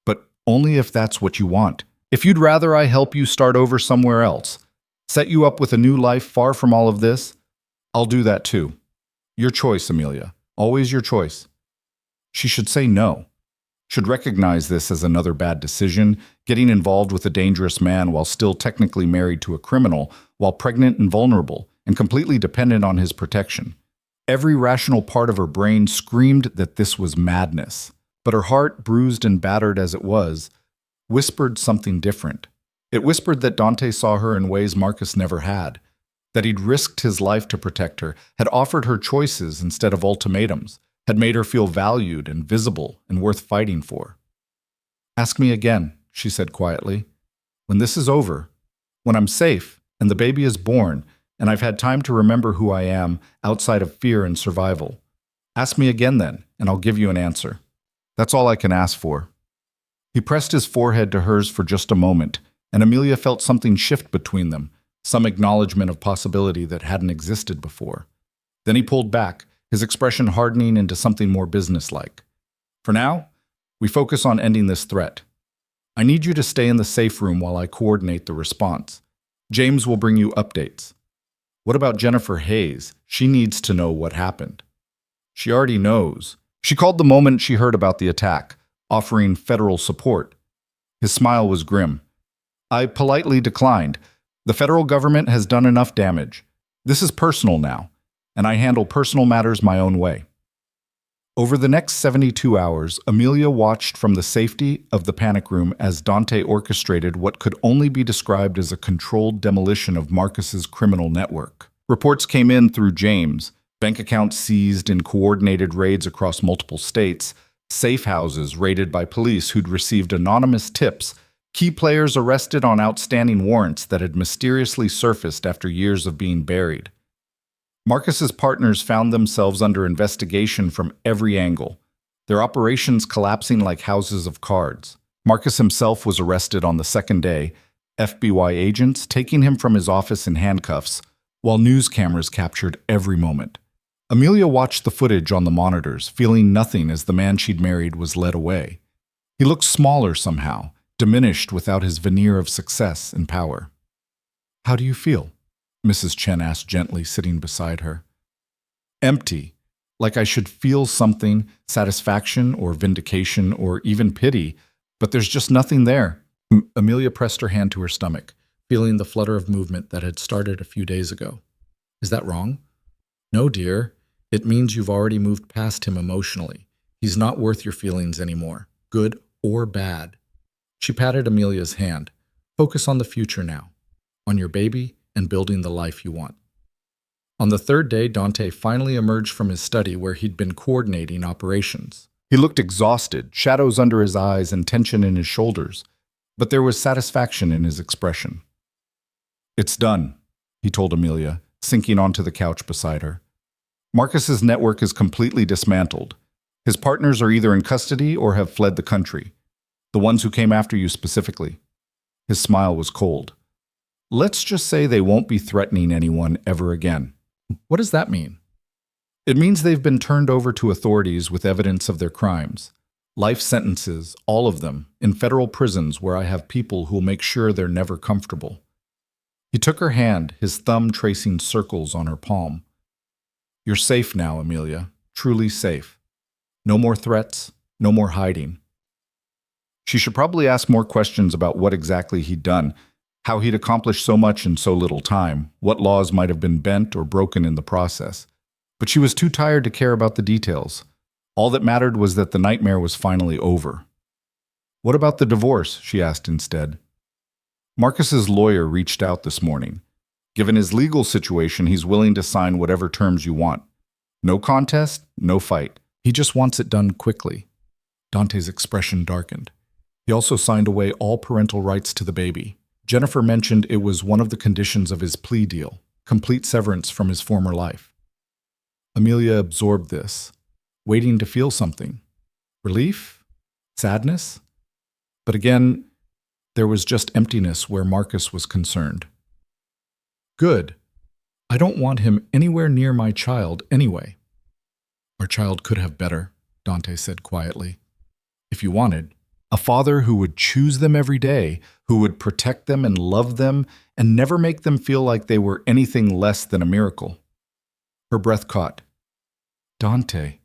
But only if that's what you want. If you'd rather I help you start over somewhere else, set you up with a new life far from all of this, I'll do that too. Your choice, Amelia. Always your choice. She should say no. Should recognize this as another bad decision, getting involved with a dangerous man while still technically married to a criminal, while pregnant and vulnerable, and completely dependent on his protection. Every rational part of her brain screamed that this was madness, but her heart, bruised and battered as it was, whispered something different. It whispered that Dante saw her in ways Marcus never had, that he'd risked his life to protect her, had offered her choices instead of ultimatums, had made her feel valued and visible and worth fighting for. "Ask me again," she said quietly. "When this is over, when I'm safe and the baby is born, and I've had time to remember who I am outside of fear and survival. Ask me again then, and I'll give you an answer. That's all I can ask for." He pressed his forehead to hers for just a moment, and Amelia felt something shift between them, some acknowledgement of possibility that hadn't existed before. Then he pulled back, his expression hardening into something more businesslike. "For now, we focus on ending this threat. I need you to stay in the safe room while I coordinate the response. James will bring you updates. What about Jennifer Hayes? She needs to know what happened." "She already knows." She called the moment she heard about the attack, offering federal support. His smile was grim. "I politely declined. The federal government has done enough damage. This is personal now, and I handle personal matters my own way." Over the next 72 hours, Amelia watched from the safety of the panic room as Dante orchestrated what could only be described as a controlled demolition of Marcus's criminal network. Reports came in through James, bank accounts seized in coordinated raids across multiple states, safe houses raided by police who'd received anonymous tips, key players arrested on outstanding warrants that had mysteriously surfaced after years of being buried. Marcus's partners found themselves under investigation from every angle, their operations collapsing like houses of cards. Marcus himself was arrested on the second day, FBI agents taking him from his office in handcuffs, while news cameras captured every moment. Amelia watched the footage on the monitors, feeling nothing as the man she'd married was led away. He looked smaller somehow, diminished without his veneer of success and power. "How do you feel?" Mrs. Chen asked gently, sitting beside her. "Empty, like I should feel something, satisfaction or vindication or even pity, but there's just nothing there." Amelia pressed her hand to her stomach, feeling the flutter of movement that had started a few days ago. "Is that wrong?" "No, dear. It means you've already moved past him emotionally. He's not worth your feelings anymore, good or bad." She patted Amelia's hand. "Focus on the future now, on your baby and building the life you want." On the third day, Dante finally emerged from his study where he'd been coordinating operations. He looked exhausted, shadows under his eyes and tension in his shoulders, but there was satisfaction in his expression. "It's done," he told Amelia, sinking onto the couch beside her. "Marcus's network is completely dismantled. His partners are either in custody or have fled the country. The ones who came after you specifically." His smile was cold. "Let's just say they won't be threatening anyone ever again." "What does that mean?" "It means they've been turned over to authorities with evidence of their crimes. Life sentences, all of them, in federal prisons where I have people who'll make sure they're never comfortable." He took her hand, his thumb tracing circles on her palm. "You're safe now, Amelia, truly safe. No more threats, no more hiding." She should probably ask more questions about what exactly he'd done, how he'd accomplished so much in so little time, what laws might have been bent or broken in the process. But she was too tired to care about the details. All that mattered was that the nightmare was finally over. "What about the divorce?" she asked instead. "Marcus's lawyer reached out this morning. Given his legal situation, he's willing to sign whatever terms you want. No contest, no fight. He just wants it done quickly." Dante's expression darkened. He also signed away all parental rights to the baby. Jennifer mentioned it was one of the conditions of his plea deal, complete severance from his former life. Amelia absorbed this, waiting to feel something. Relief? Sadness? But again, there was just emptiness where Marcus was concerned. "Good. I don't want him anywhere near my child anyway." "Our child could have better," Dante said quietly. "If you wanted. A father who would choose them every day, who would protect them and love them, and never make them feel like they were anything less than a miracle." Her breath caught. "Dante,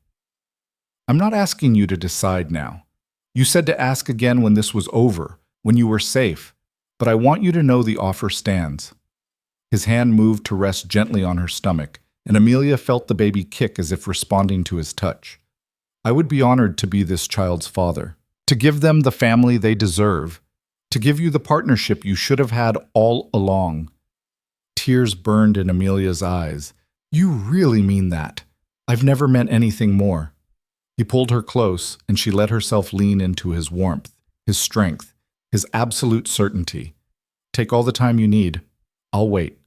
I'm not asking you to decide now. You said to ask again when this was over, when you were safe, but I want you to know the offer stands." His hand moved to rest gently on her stomach, and Amelia felt the baby kick as if responding to his touch. I would be honored to be this child's father, to give them the family they deserve, to give you the partnership you should have had all along. Tears burned in Amelia's eyes. You really mean that? I've never meant anything more. He pulled her close, and she let herself lean into his warmth, his strength, his absolute certainty. Take all the time you need. I'll wait.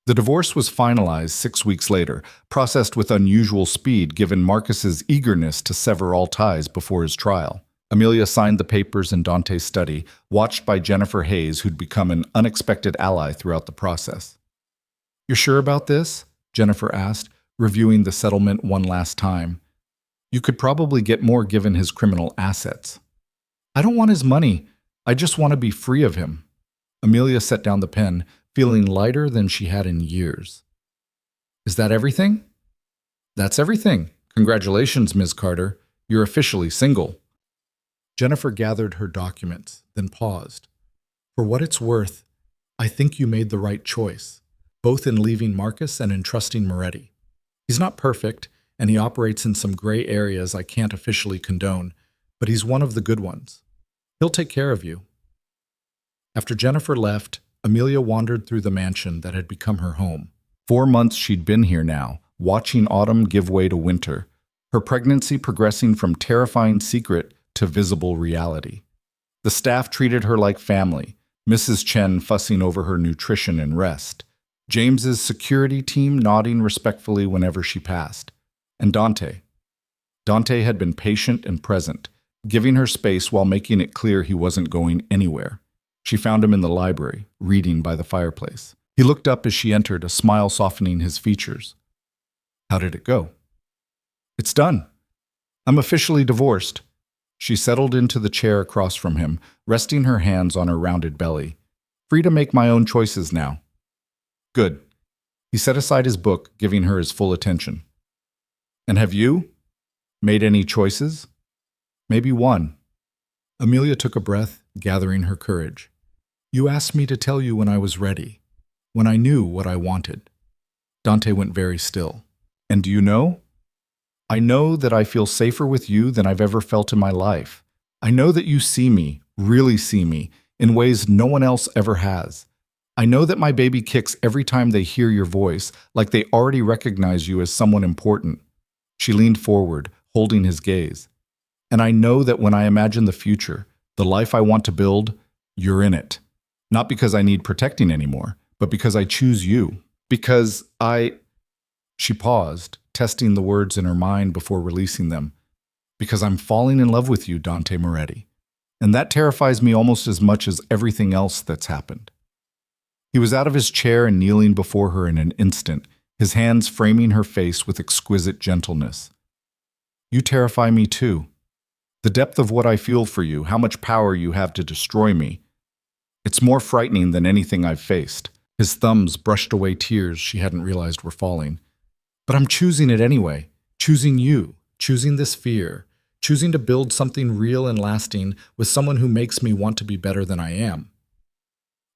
The divorce was finalized 6 weeks later, processed with unusual speed given Marcus's eagerness to sever all ties before his trial. Amelia signed the papers in Dante's study, watched by Jennifer Hayes, who'd become an unexpected ally throughout the process. "You're sure about this?" Jennifer asked, reviewing the settlement one last time. "You could probably get more given his criminal assets." "I don't want his money. I just want to be free of him." Amelia set down the pen, feeling lighter than she had in years. "Is that everything?" "That's everything. Congratulations, Ms. Carter. You're officially single." Jennifer gathered her documents, then paused. "For what it's worth, I think you made the right choice, both in leaving Marcus and in trusting Moretti. He's not perfect, and he operates in some gray areas I can't officially condone, but he's one of the good ones. He'll take care of you." After Jennifer left, Amelia wandered through the mansion that had become her home. 4 months she'd been here now, watching autumn give way to winter, her pregnancy progressing from terrifying secret to visible reality. The staff treated her like family, Mrs. Chen fussing over her nutrition and rest, James's security team nodding respectfully whenever she passed, and Dante. Dante had been patient and present, giving her space while making it clear he wasn't going anywhere. She found him in the library, reading by the fireplace. He looked up as she entered, a smile softening his features. "How did it go?" "It's done. I'm officially divorced." She settled into the chair across from him, resting her hands on her rounded belly. "Free to make my own choices now." "Good." He set aside his book, giving her his full attention. "And have you made any choices?" "Maybe one." Amelia took a breath, gathering her courage. "You asked me to tell you when I was ready, when I knew what I wanted." Dante went very still. "And do you know?" "I know that I feel safer with you than I've ever felt in my life. I know that you see me, really see me, in ways no one else ever has. I know that my baby kicks every time they hear your voice, like they already recognize you as someone important." She leaned forward, holding his gaze. "And I know that when I imagine the future, the life I want to build, you're in it. Not because I need protecting anymore, but because I choose you. Because I—" She paused, testing the words in her mind before releasing them. "Because I'm falling in love with you, Dante Moretti. And that terrifies me almost as much as everything else that's happened." He was out of his chair and kneeling before her in an instant, his hands framing her face with exquisite gentleness. "You terrify me too. The depth of what I feel for you, how much power you have to destroy me. It's more frightening than anything I've faced." His thumbs brushed away tears she hadn't realized were falling. "But I'm choosing it anyway. Choosing you. Choosing this fear. Choosing to build something real and lasting with someone who makes me want to be better than I am."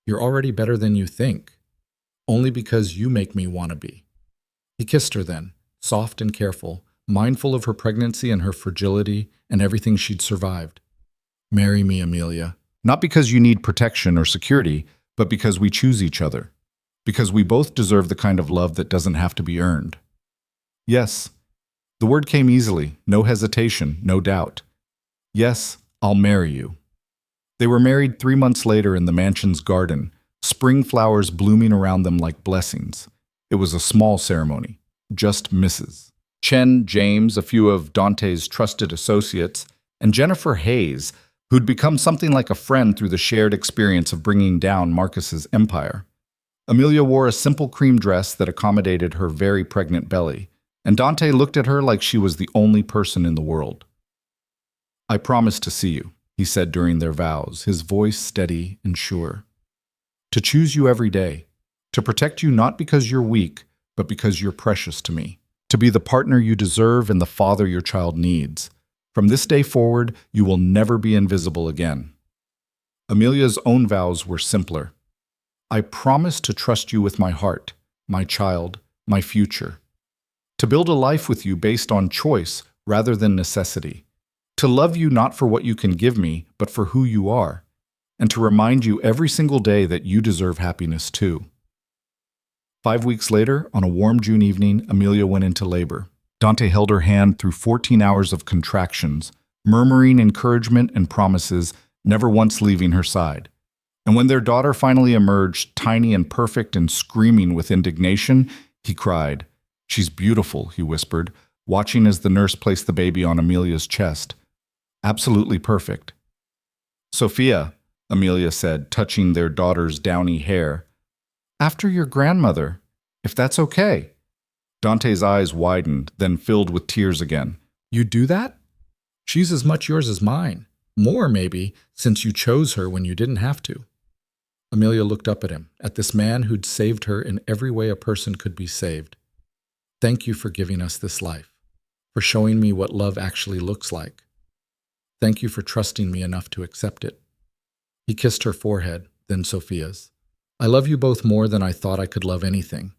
"You're already better than you think. Only because you make me want to be." He kissed her then, soft and careful, mindful of her pregnancy and her fragility and everything she'd survived. "Marry me, Amelia. Not because you need protection or security, but because we choose each other. Because we both deserve the kind of love that doesn't have to be earned." "Yes." The word came easily, no hesitation, no doubt. "Yes, I'll marry you." They were married 3 months later in the mansion's garden, spring flowers blooming around them like blessings. It was a small ceremony, just Mrs. Chen, James, a few of Dante's trusted associates, and Jennifer Hayes, who'd become something like a friend through the shared experience of bringing down Marcus's empire. Amelia wore a simple cream dress that accommodated her very pregnant belly, and Dante looked at her like she was the only person in the world. "I promise to see you," he said during their vows, his voice steady and sure. "To choose you every day, to protect you not because you're weak, but because you're precious to me. To be the partner you deserve and the father your child needs. From this day forward, you will never be invisible again." Amelia's own vows were simpler. "I promise to trust you with my heart, my child, my future. To build a life with you based on choice rather than necessity. To love you not for what you can give me, but for who you are. And to remind you every single day that you deserve happiness too. 5 weeks later, on a warm June evening, Amelia went into labor. Dante held her hand through 14 hours of contractions, murmuring encouragement and promises, never once leaving her side. And when their daughter finally emerged, tiny and perfect and screaming with indignation, he cried. "She's beautiful," he whispered, watching as the nurse placed the baby on Amelia's chest. "Absolutely perfect." "Sophia," Amelia said, touching their daughter's downy hair. "After your grandmother, if that's okay." Dante's eyes widened, then filled with tears again. "You'd do that? She's as much yours as mine. More, maybe, since you chose her when you didn't have to." Amelia looked up at him, at this man who'd saved her in every way a person could be saved. "Thank you for giving us this life, for showing me what love actually looks like. Thank you for trusting me enough to accept it." He kissed her forehead, then Sophia's. "I love you both more than I thought I could love anything."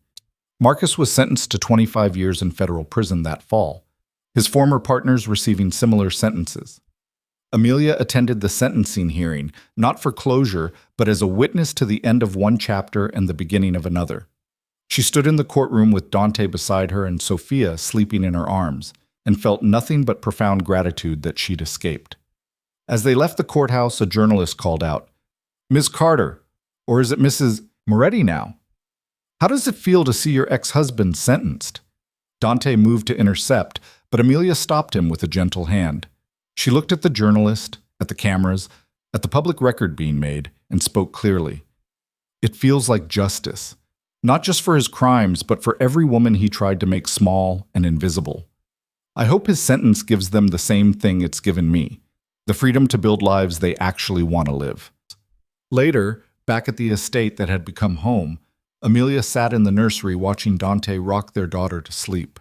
Marcus was sentenced to 25 years in federal prison that fall, his former partners receiving similar sentences. Amelia attended the sentencing hearing, not for closure, but as a witness to the end of one chapter and the beginning of another. She stood in the courtroom with Dante beside her and Sophia sleeping in her arms, and felt nothing but profound gratitude that she'd escaped. As they left the courthouse, a journalist called out, "Ms. Carter, or is it Mrs. Moretti now? How does it feel to see your ex-husband sentenced?" Dante moved to intercept, but Amelia stopped him with a gentle hand. She looked at the journalist, at the cameras, at the public record being made, and spoke clearly. "It feels like justice, not just for his crimes, but for every woman he tried to make small and invisible. I hope his sentence gives them the same thing it's given me, the freedom to build lives they actually want to live." Later, back at the estate that had become home, Amelia sat in the nursery watching Dante rock their daughter to sleep.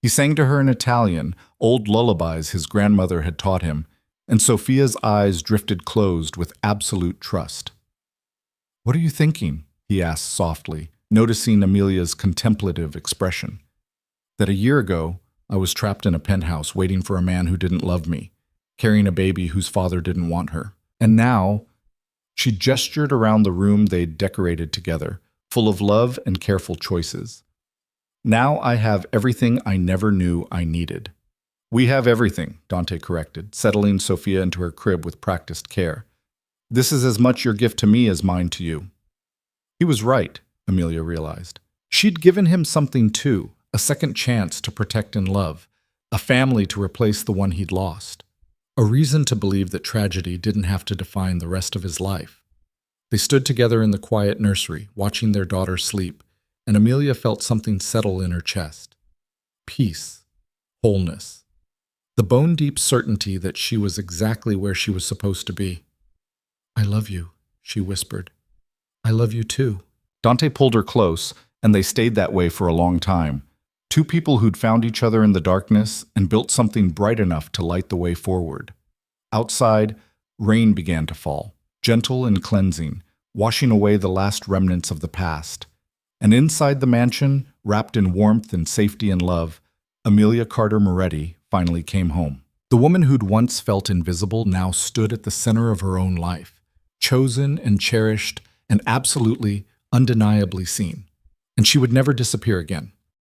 He sang to her in Italian, old lullabies his grandmother had taught him, and Sophia's eyes drifted closed with absolute trust. "What are you thinking?" he asked softly, noticing Amelia's contemplative expression. "That a year ago, I was trapped in a penthouse waiting for a man who didn't love me, carrying a baby whose father didn't want her. And now," she gestured around the room they'd decorated together, full of love and careful choices. "Now I have everything I never knew I needed." "We have everything," Dante corrected, settling Sophia into her crib with practiced care. "This is as much your gift to me as mine to you." He was right, Amelia realized. She'd given him something too, a second chance to protect and love, a family to replace the one he'd lost, a reason to believe that tragedy didn't have to define the rest of his life. They stood together in the quiet nursery, watching their daughter sleep, and Amelia felt something settle in her chest. Peace, wholeness, the bone-deep certainty that she was exactly where she was supposed to be. "I love you," she whispered. "I love you too." Dante pulled her close, and they stayed that way for a long time. Two people who'd found each other in the darkness and built something bright enough to light the way forward. Outside, rain began to fall, gentle and cleansing, washing away the last remnants of the past. And inside the mansion, wrapped in warmth and safety and love, Amelia Carter Moretti finally came home. The woman who'd once felt invisible now stood at the center of her own life, chosen and cherished and absolutely, undeniably seen. And she would never disappear again.